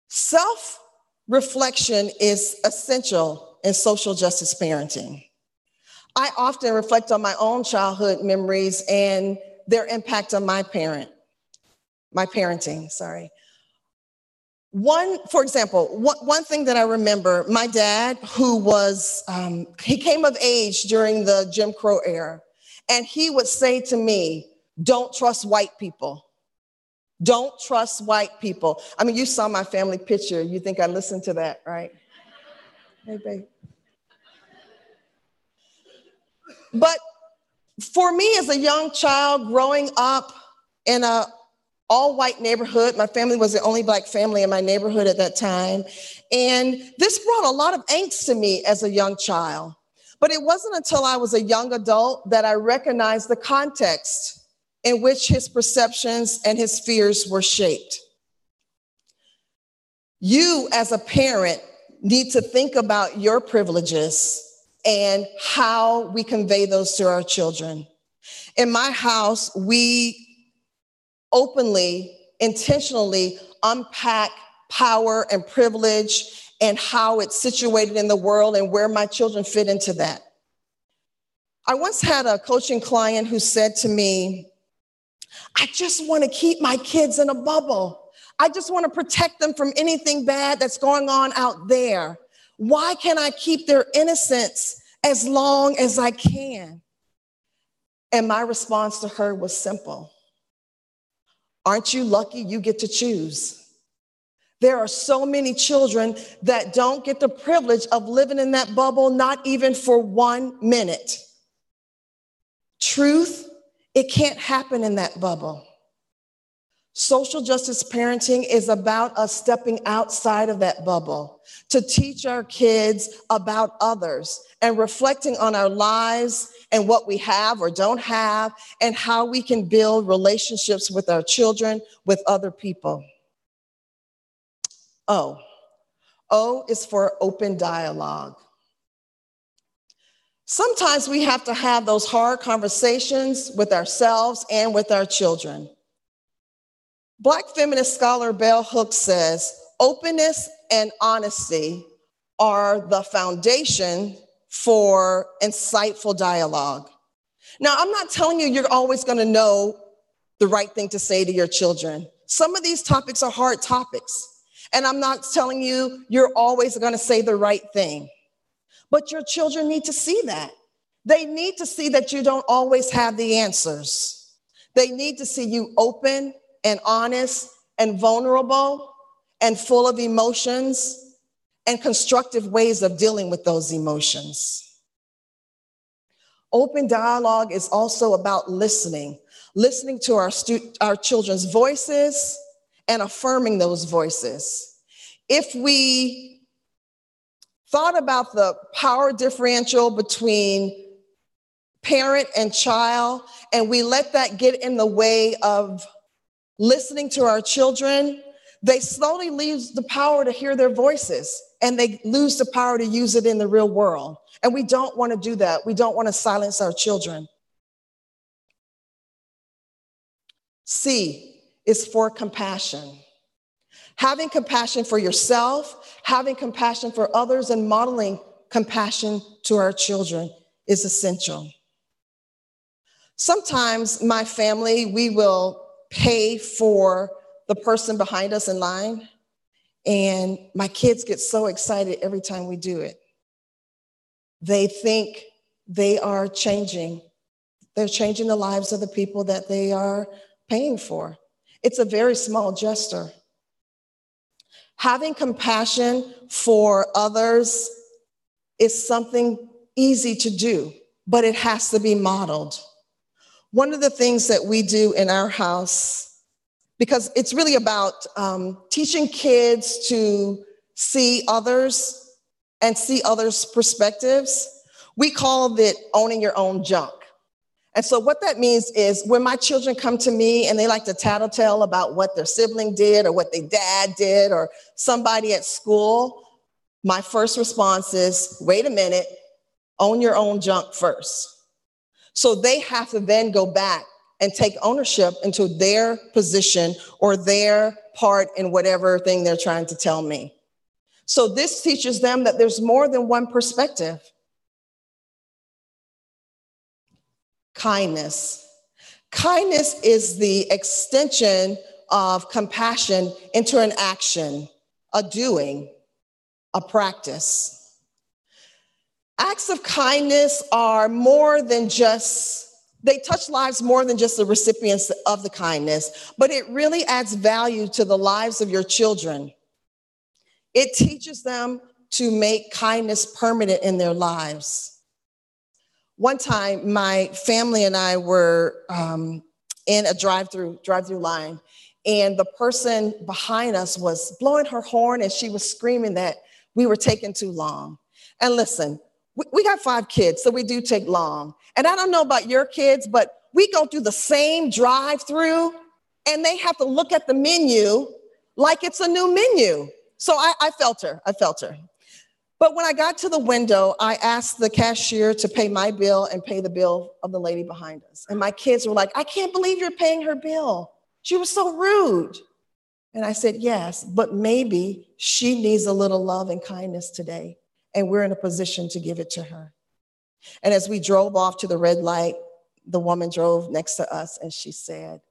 D: Self-reflection is essential in social justice parenting. I often reflect on my own childhood memories and their impact on my parenting. For example, one thing that I remember, my dad, who was, he came of age during the Jim Crow era, and he would say to me, "Don't trust white people. Don't trust white people." I mean, you saw my family picture. You think I listened to that, right? Hey, babe. But for me as a young child growing up in a all-white neighborhood, my family was the only Black family in my neighborhood at that time, and this brought a lot of angst to me as a young child. But it wasn't until I was a young adult that I recognized the context in which his perceptions and his fears were shaped. You, as a parent, need to think about your privileges and how we convey those to our children. In my house, we openly, intentionally unpack power and privilege and how it's situated in the world and where my children fit into that. I once had a coaching client who said to me, "I just want to keep my kids in a bubble. I just want to protect them from anything bad that's going on out there. Why can't I keep their innocence as long as I can?" And my response to her was simple. Aren't you lucky you get to choose? There are so many children that don't get the privilege of living in that bubble, not even for 1 minute. Truth, it can't happen in that bubble. Social justice parenting is about us stepping outside of that bubble to teach our kids about others and reflecting on our lives and what we have or don't have and how we can build relationships with our children, with other people. O is for open dialogue. Sometimes we have to have those hard conversations with ourselves and with our children. Black feminist scholar Bell Hooks says, openness and honesty are the foundation for insightful dialogue. Now, I'm not telling you you're always going to know the right thing to say to your children. Some of these topics are hard topics, and I'm not telling you you're always going to say the right thing. But your children need to see that. They need to see that you don't always have the answers. They need to see you open and honest and vulnerable and full of emotions and constructive ways of dealing with those emotions. Open dialogue is also about listening to our children's voices and affirming those voices. If we thought about the power differential between parent and child, and we let that get in the way of listening to our children, they slowly lose the power to hear their voices, and they lose the power to use it in the real world. And we don't want to do that. We don't want to silence our children. C is for compassion. Having compassion for yourself, having compassion for others, and modeling compassion to our children is essential. Sometimes my family, we will pay for the person behind us in line, and my kids get so excited every time we do it. They think they are changing. They're changing the lives of the people that they are paying for. It's a very small gesture. Having compassion for others is something easy to do, but it has to be modeled. One of the things that we do in our house, because it's really about teaching kids to see others and see others' perspectives, we call it owning your own junk. And so what that means is when my children come to me and they like to tattletale about what their sibling did or what their dad did or somebody at school, my first response is, wait a minute, own your own junk first. So they have to then go back and take ownership into their position or their part in whatever thing they're trying to tell me. So this teaches them that there's more than one perspective. Kindness. Kindness is the extension of compassion into an action, a doing, a practice. Acts of kindness are more than just, they touch lives more than just the recipients of the kindness, but it really adds value to the lives of your children. It teaches them to make kindness permanent in their lives. One time, my family and I were in a drive-through line, and the person behind us was blowing her horn, and she was screaming that we were taking too long. And listen, we got 5 kids, so we do take long. And I don't know about your kids, but we go through the same drive-through, and they have to look at the menu like it's a new menu. So I felt her. But when I got to the window, I asked the cashier to pay my bill and pay the bill of the lady behind us. And my kids were like, I can't believe you're paying her bill. She was so rude. And I said, yes, but maybe she needs a little love and kindness today, and we're in a position to give it to her. And as we drove off to the red light, the woman drove next to us and she said,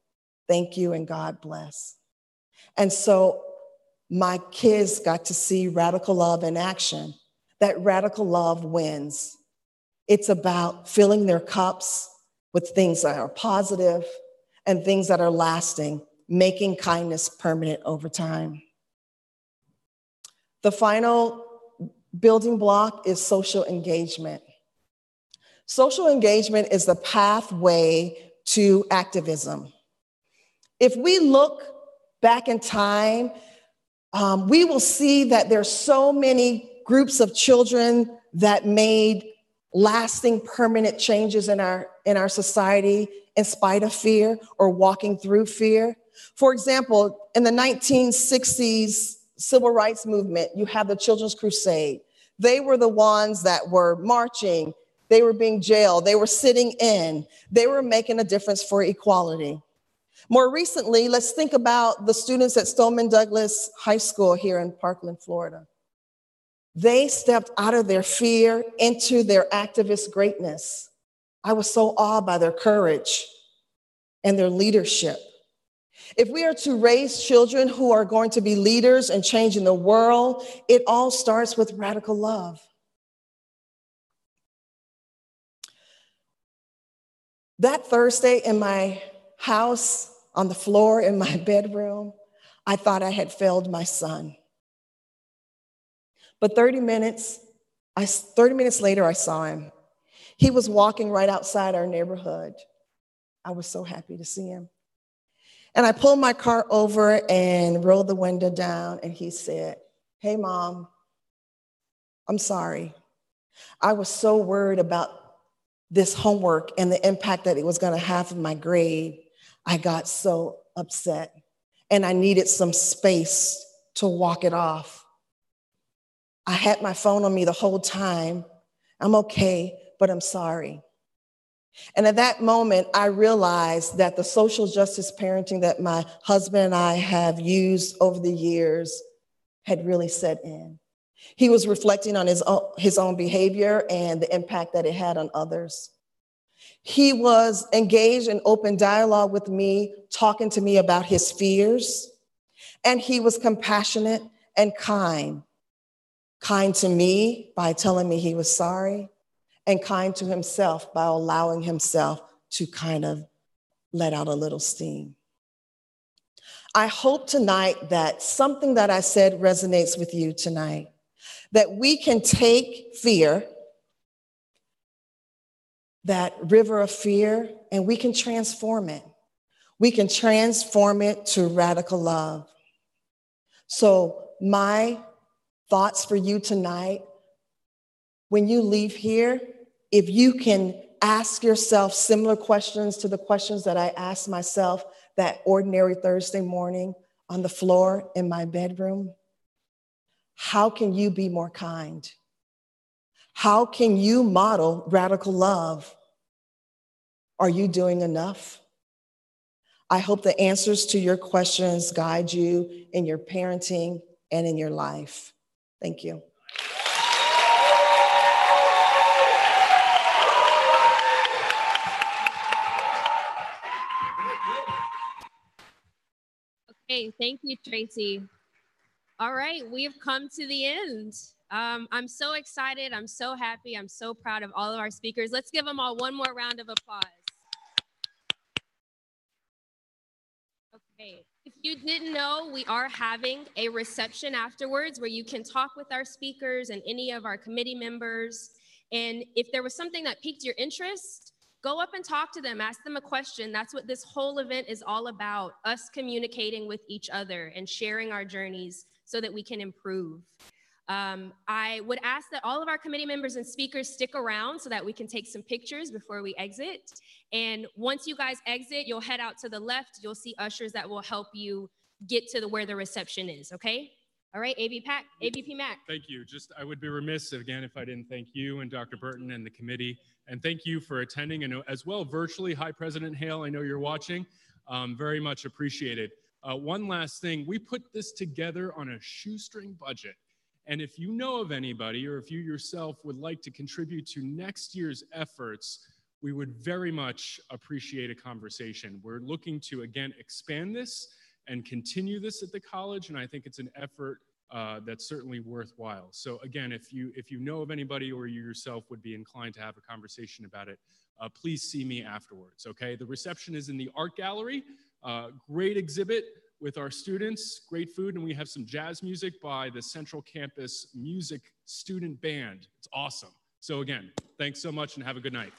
D: thank you and God bless. And so my kids got to see radical love in action. That radical love wins. It's about filling their cups with things that are positive and things that are lasting, making kindness permanent over time. The final building block is social engagement. Social engagement is the pathway to activism. If we look back in time, we will see that there's so many groups of children that made lasting, permanent changes in our society in spite of fear or walking through fear. For example, in the 1960s civil rights movement, you have the Children's Crusade. They were the ones that were marching, they were being jailed, they were sitting in, they were making a difference for equality. More recently, let's think about the students at Stoneman Douglas High School here in Parkland, Florida. They stepped out of their fear into their activist greatness. I was so awed by their courage and their leadership. If we are to raise children who are going to be leaders and changing the world, it all starts with radical love. That Thursday in my house, on the floor in my bedroom, I thought I had failed my son. But 30 minutes later, I saw him. He was walking right outside our neighborhood. I was so happy to see him. And I pulled my car over and rolled the window down, and he said, hey, Mom, I'm sorry. I was so worried about this homework and the impact that it was going to have on my grade. I got so upset and I needed some space to walk it off. I had my phone on me the whole time. I'm okay, but I'm sorry. And at that moment, I realized that the social justice parenting that my husband and I have used over the years had really set in. He was reflecting on his own behavior and the impact that it had on others. He was engaged in open dialogue with me, talking to me about his fears, and he was compassionate and kind. Kind to me by telling me he was sorry, and kind to himself by allowing himself to kind of let out a little steam. I hope tonight that something that I said resonates with you tonight, that we can take fear, that river of fear, and we can transform it. We can transform it to radical love. So my thoughts for you tonight, when you leave here, if you can ask yourself similar questions to the questions that I asked myself that ordinary Thursday morning on the floor in my bedroom, how can you be more kind? How can you model radical love? Are you doing enough? I hope the answers to your questions guide you in your parenting and in your life. Thank you.
B: Okay, thank you, Tracy. All right, we've come to the end. I'm so excited. I'm so happy. I'm so proud of all of our speakers. Let's give them all one more round of applause. Okay, if you didn't know, we are having a reception afterwards where you can talk with our speakers and any of our committee members. And if there was something that piqued your interest, go up and talk to them, ask them a question. That's what this whole event is all about, us communicating with each other and sharing our journeys so that we can improve. I would ask that all of our committee members and speakers stick around so that we can take some pictures before we exit. And once you guys exit, you'll head out to the left. You'll see ushers that will help you get to where the reception is, okay? All right, AVP Mac.
I: Thank you. I would be remiss again if I didn't thank you and Dr. Burton and the committee. And thank you for attending, and as well virtually. Hi, President Hale, I know you're watching. Very much appreciated. One last thing, we put this together on a shoestring budget. And if you know of anybody, or if you yourself would like to contribute to next year's efforts, we would very much appreciate a conversation. We're looking to, again, expand this and continue this at the college, and I think it's an effort that's certainly worthwhile. So again, if you know of anybody or you yourself would be inclined to have a conversation about it, please see me afterwards, okay? The reception is in the art gallery. Great exhibit with our students, great food, and we have some jazz music by the Central Campus Music Student Band. It's awesome. So again, thanks so much and have a good night.